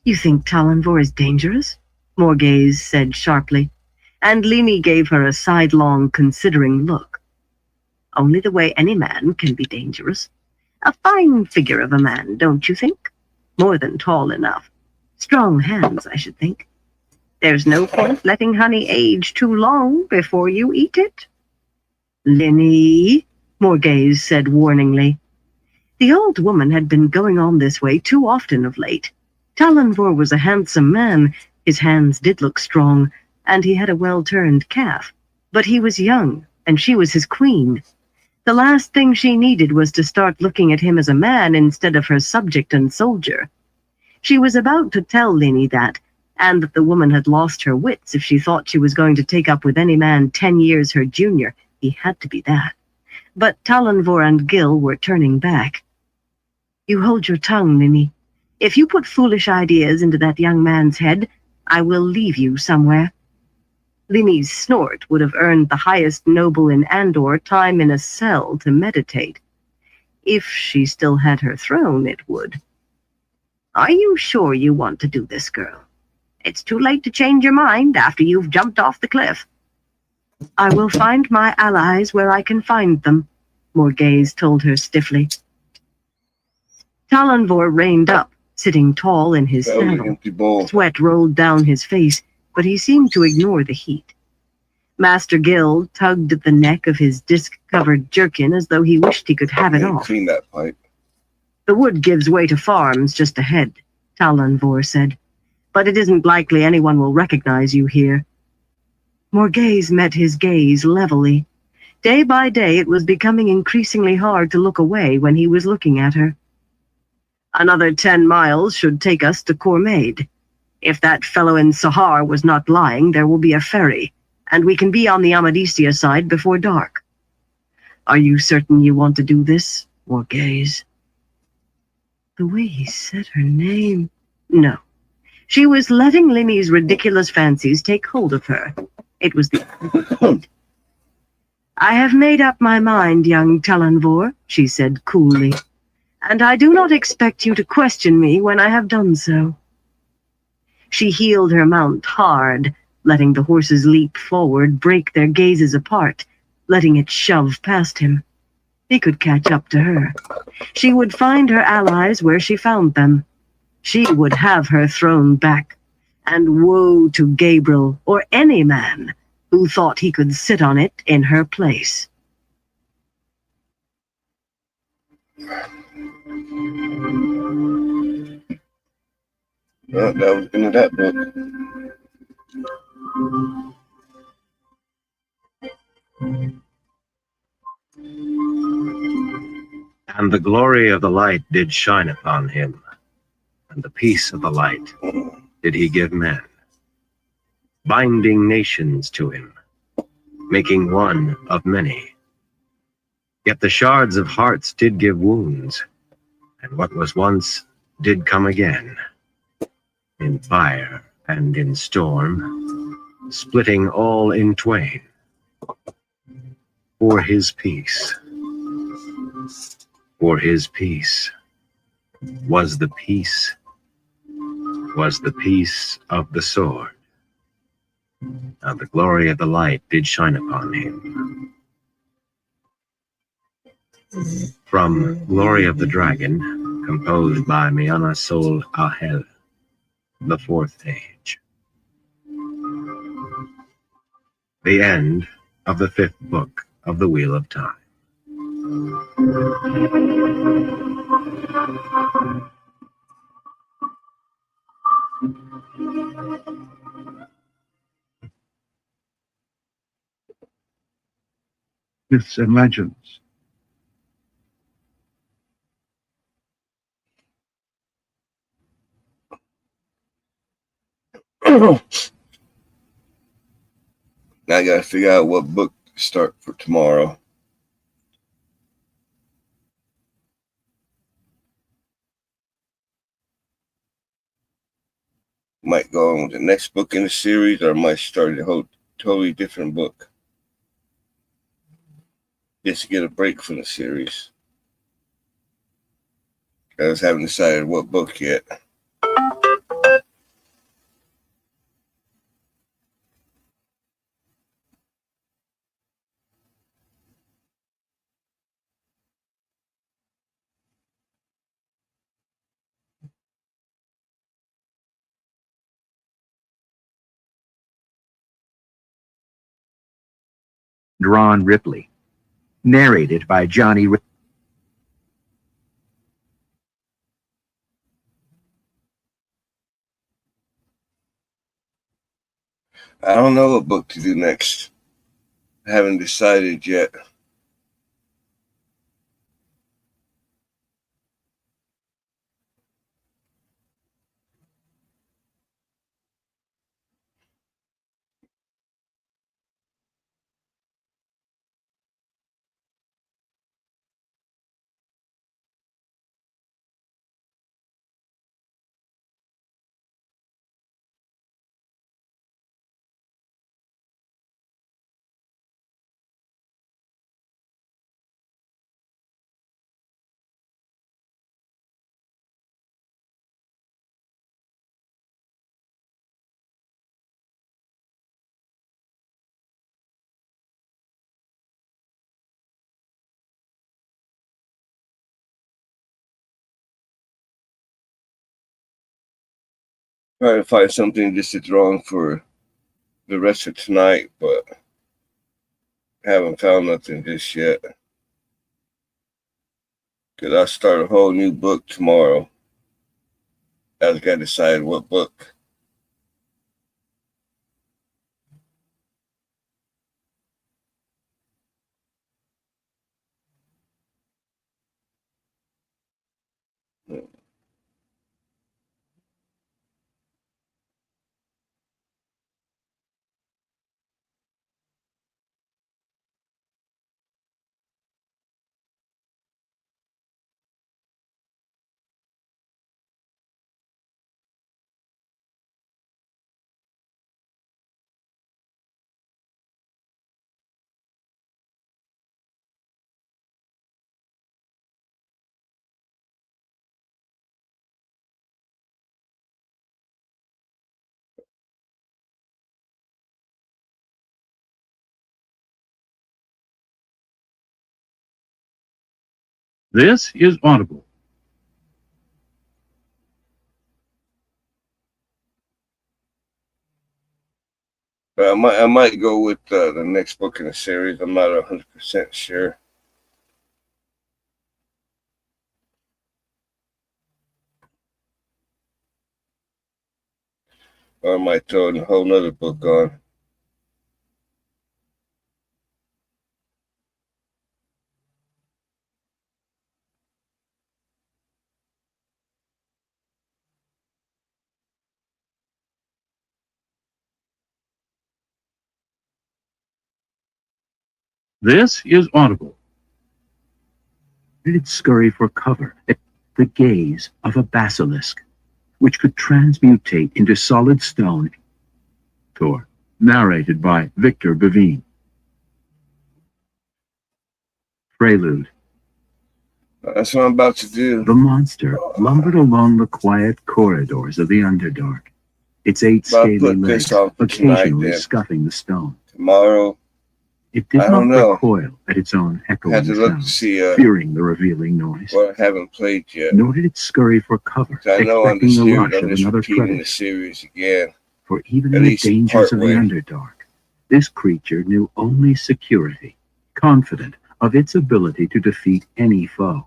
"You think Talonvor is dangerous?" Morgaze said sharply, and Lini gave her a sidelong, considering look. "Only the way any man can be dangerous. A fine figure of a man, don't you think? More than tall enough. Strong hands, I should think. There's no point letting honey age too long before you eat it." "Lini," Morgaze said warningly. The old woman had been going on this way too often of late. Talonvor was a handsome man, his hands did look strong, and he had a well-turned calf. But he was young, and she was his queen. The last thing she needed was to start looking at him as a man instead of her subject and soldier. She was about to tell Lini that, and that the woman had lost her wits if she thought she was going to take up with any man 10 years her junior. He had to be that. But Talonvor and Gil were turning back. "You hold your tongue, Lini. If you put foolish ideas into that young man's head, I will leave you somewhere." Lini's snort would have earned the highest noble in Andor time in a cell to meditate. If she still had her throne, it would. "Are you sure you want to do this, girl? It's too late to change your mind after you've jumped off the cliff." "I will find my allies where I can find them," Morgaze told her stiffly. Talonvor reined up, sitting tall in his That was an saddle. empty bowl. Sweat rolled down his face, but he seemed to ignore the heat. Master Gil tugged at the neck of his disc-covered jerkin as though he wished he could have it Yeah, off. clean that pipe. "The wood gives way to farms just ahead," Talonvor said. "But it isn't likely anyone will recognize you here." Morgaze met his gaze levelly. Day by day it was becoming increasingly hard to look away when he was looking at her. "Another 10 miles should take us to Cormaid. If that fellow in Sahar was not lying, there will be a ferry, and we can be on the Amadisia side before dark." "Are you certain you want to do this, Morgaze?" The way he said her name... No. She was letting Lini's ridiculous fancies take hold of her. It was the point. "I have made up my mind, young Talonvor," she said coolly, "and I do not expect you to question me when I have done so." She heeled her mount hard, letting the horses leap forward, break their gazes apart, letting it shove past him. He could catch up to her. She would find her allies where she found them. She would have her throne back. And woe to Gabriel or any man who thought he could sit on it in her place. Well, that was the end of that book. And the glory of the light did shine upon him, and the peace of the light did he give men, binding nations to him, making one of many. Yet the shards of hearts did give wounds, and what was once did come again, in fire and in storm, splitting all in twain. For his peace was the peace of the sword, and the glory of the light did shine upon him. From Glory of the Dragon, composed by Miana Sol Ahel, the Fourth Age. The end of the fifth book of the Wheel of Time. Myths and legends. Now I gotta figure out what book to start for tomorrow. Might go on with the next book in the series, or might start a whole totally different book. Just to get a break from the series. I just haven't decided what book yet. Ron Ripley. Narrated by Johnny Ripley. I don't know what book to do next. I haven't decided yet. Trying to find something just to throw on for the rest of tonight, but haven't found nothing just yet. Because I'll start a whole new book tomorrow. I just got to decide what book. This is Audible. But I might go with the next book in the series. I'm not 100% sure. Or I might throw a whole nother book on. This is Audible. Did it scurry for cover at the gaze of a basilisk, which could transmutate into solid stone? Tor, narrated by Victor Bevine. Prelude. That's what I'm about to do. The monster lumbered along the quiet corridors of the Underdark, its 8 Well, I'll scaly put legs this on for tonight, occasionally then. scuffing the stone. Tomorrow, It did I not don't know. recoil at its own I echoing had to look to sound, see fearing the revealing noise. what I haven't played yet. Nor did it scurry for cover, 'Cause I know on the expecting the series, rush I'm of just another repeating the predator. series again. For even at in the least dangers of the partway. Underdark, this creature knew only security, confident of its ability to defeat any foe.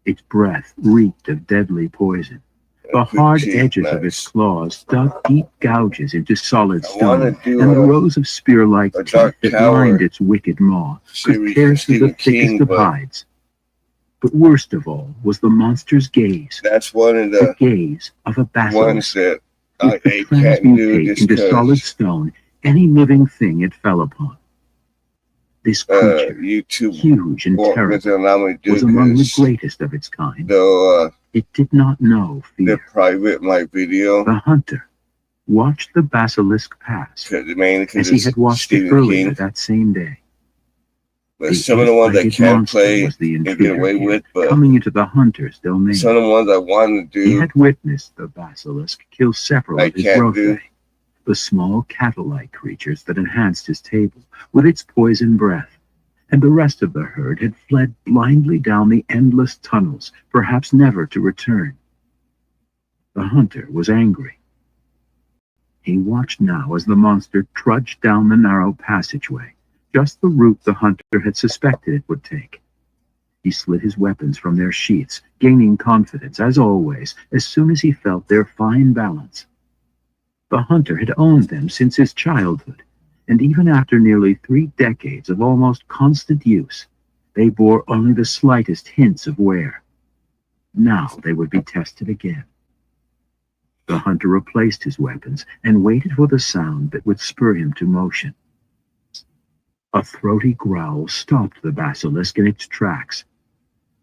Its breath reeked of deadly poison. The Quick hard cheese, edges of nice. its claws dug deep gouges into solid I stone, want to do and the a rows of spear-like a teeth Dark that Tower lined its wicked maw could series tear from through the Stephen thickest King, of but hides. But worst of all was the monster's gaze, that's one of the the gaze of a ones basilisk. that It could I can't do transmutate just into solid because stone any living thing it fell upon. This creature, YouTube huge and won't terrible, allow me to do was among the because greatest of its kind. though It did not know they're fear. private my video The hunter watched the basilisk pass, mainly as because he it's had watched it Stephen earlier King. that same day. But some of the ones I eight-legged can't monster play was the and get intruder away here, with, but coming into the hunter's domain. some of the ones I want to He do, had witnessed the basilisk kill several I of his can't do. rothae, the small cattle-like creatures that enhanced his table with its poison breath, and the rest of the herd had fled blindly down the endless tunnels, perhaps never to return. The hunter was angry. He watched now as the monster trudged down the narrow passageway, just the route the hunter had suspected it would take. He slid his weapons from their sheaths, gaining confidence, as always, as soon as he felt their fine balance. The hunter had owned them since his childhood, and even after nearly 3 decades of almost constant use, they bore only the slightest hints of wear. Now they would be tested again. The hunter replaced his weapons and waited for the sound that would spur him to motion. A throaty growl stopped the basilisk in its tracks.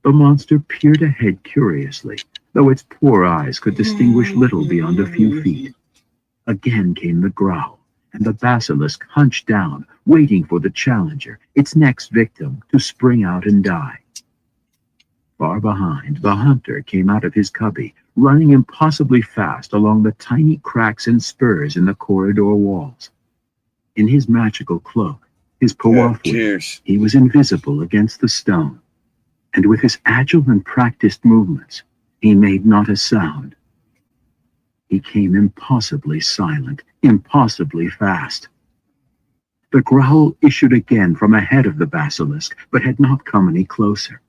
The monster peered ahead curiously, though its poor eyes could distinguish little beyond a few feet. Again came the growl, and the basilisk hunched down, waiting for the challenger, its next victim, to spring out and die. Far behind, the hunter came out of his cubby, running impossibly fast along the tiny cracks and spurs in the corridor walls. In his magical cloak, his pawafwi, Cheers. he was invisible against the stone, and with his agile and practiced movements, he made not a sound. He came impossibly silent, impossibly fast. The growl issued again from ahead of the basilisk, but had not come any closer.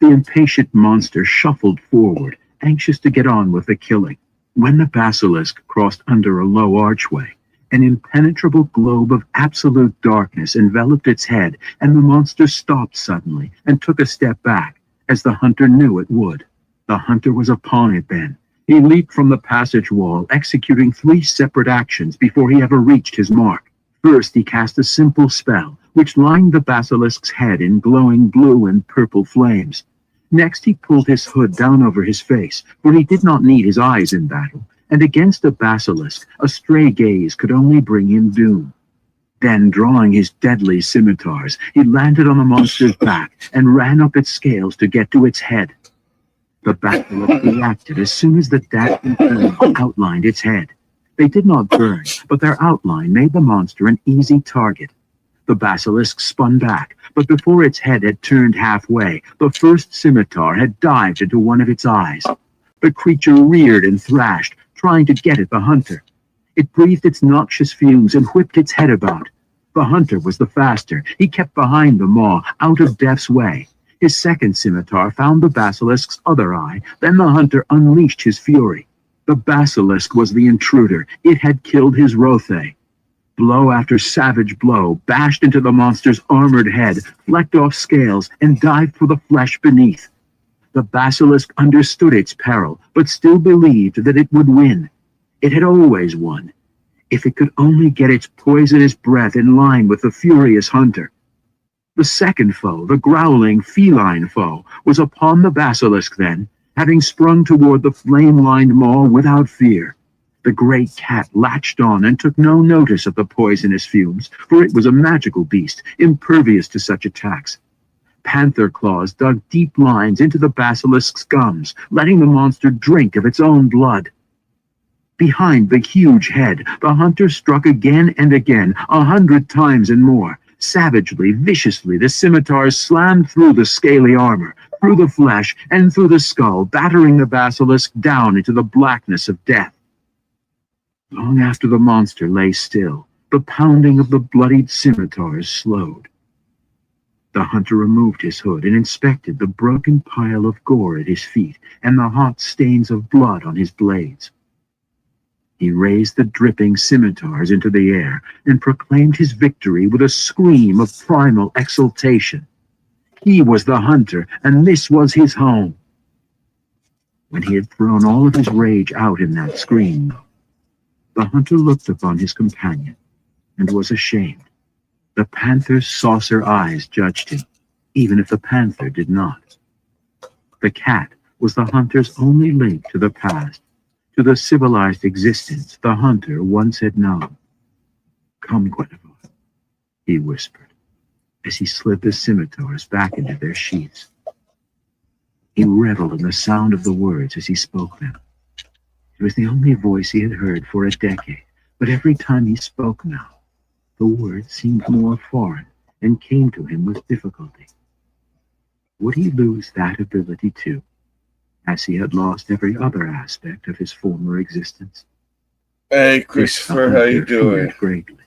The impatient monster shuffled forward, anxious to get on with the killing. When the basilisk crossed under a low archway, an impenetrable globe of absolute darkness enveloped its head, and the monster stopped suddenly and took a step back, as the hunter knew it would. The hunter was upon it then. He leaped from the passage wall, executing 3 separate actions before he ever reached his mark. First, he cast a simple spell, which lined the basilisk's head in glowing blue and purple flames. Next, he pulled his hood down over his face, for he did not need his eyes in battle, and against a basilisk, a stray gaze could only bring him doom. Then, drawing his deadly scimitars, he landed on the monster's back and ran up its scales to get to its head. The basilisk reacted as soon as the dazzling flame outlined its head. They did not burn, but their outline made the monster an easy target. The basilisk spun back, but before its head had turned halfway, the first scimitar had dived into one of its eyes. The creature reared and thrashed, trying to get at the hunter. It breathed its noxious fumes and whipped its head about. The hunter was the faster. He kept behind the maw, out of death's way. His second scimitar found the basilisk's other eye. Then the hunter unleashed his fury. The basilisk was the intruder. It had killed his rothae. Blow after savage blow bashed into the monster's armored head, flecked off scales, and dived for the flesh beneath. The basilisk understood its peril, but still believed that it would win. It had always won, if it could only get its poisonous breath in line with the furious hunter. The second foe, the growling feline foe, was upon the basilisk then, having sprung toward the flame-lined maw without fear. The great cat latched on and took no notice of the poisonous fumes, for it was a magical beast, impervious to such attacks. Panther claws dug deep lines into the basilisk's gums, letting the monster drink of its own blood. Behind the huge head, the hunter struck again and again, 100 times and more. Savagely, viciously, the scimitars slammed through the scaly armor, through the flesh, and through the skull, battering the basilisk down into the blackness of death. Long after the monster lay still, the pounding of the bloodied scimitars slowed. The hunter removed his hood and inspected the broken pile of gore at his feet and the hot stains of blood on his blades. He raised the dripping scimitars into the air and proclaimed his victory with a scream of primal exultation. He was the hunter, and this was his home. When he had thrown all of his rage out in that scream, the hunter looked upon his companion and was ashamed. The panther's saucer eyes judged him, even if the panther did not. The cat was the hunter's only link to the past, to the civilized existence the hunter once had known. "Come, Guinevere," he whispered, as he slid the scimitars back into their sheaths. He reveled in the sound of the words as he spoke them. It was the only voice he had heard for a decade, but every time he spoke now, the words seemed more foreign and came to him with difficulty. Would he lose that ability too, as he had lost every other aspect of his former existence? Hey, This Christopher, the how you hunter doing? feared greatly,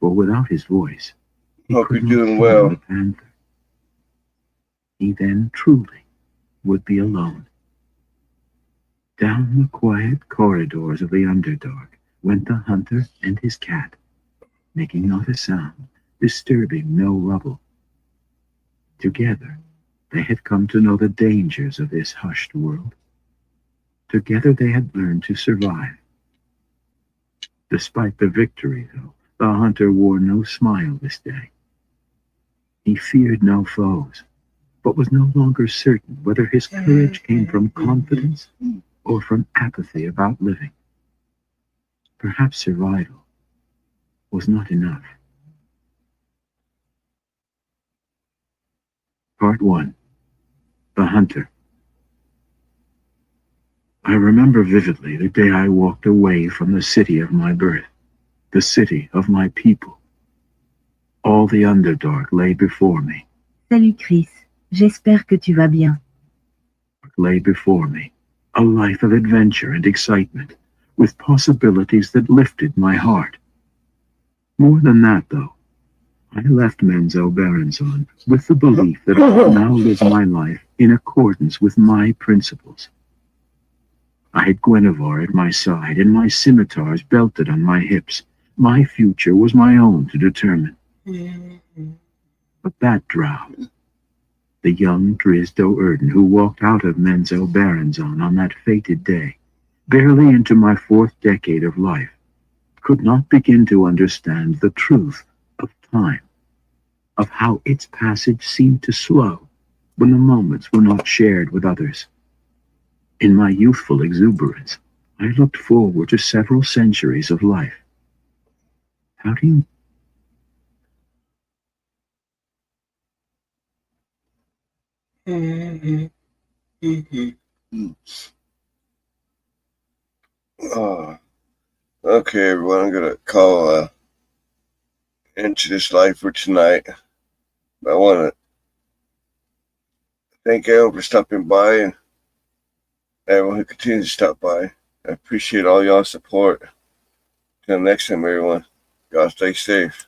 for without his voice, he Hope could you're not doing summon well. the panther. He then truly would be alone. Down the quiet corridors of the Underdark went the hunter and his cat, making not a sound, disturbing no rubble. Together, they had come to know the dangers of this hushed world. Together they had learned to survive. Despite the victory, though, the hunter wore no smile this day. He feared no foes, but was no longer certain whether his courage came from confidence or from apathy about living. Perhaps survival was not enough. Part 1. The Hunter. I remember vividly the day I walked away from the city of my birth, the city of my people. All the Underdark lay before me. Salut Chris, j'espère que tu vas bien. Lay before me a life of adventure and excitement, with possibilities that lifted my heart. More than that, though, I left Menzo Berenzon with the belief that I would now live my life in accordance with my principles. I had Guinevere at my side and my scimitars belted on my hips. My future was my own to determine. But that drow, the young Drizzt Do'Urden who walked out of Menzo Berenzon on that fated day, barely into my 4th decade of life, could not begin to understand the truth of time, of how its passage seemed to slow when the moments were not shared with others. In my youthful exuberance, I looked forward to several centuries of life. How do you... Oh, okay, everyone. I'm gonna call into this live for tonight. I want to thank everyone for stopping by and everyone who continues to stop by. I appreciate all y'all's support. Till next time, everyone. Y'all stay safe.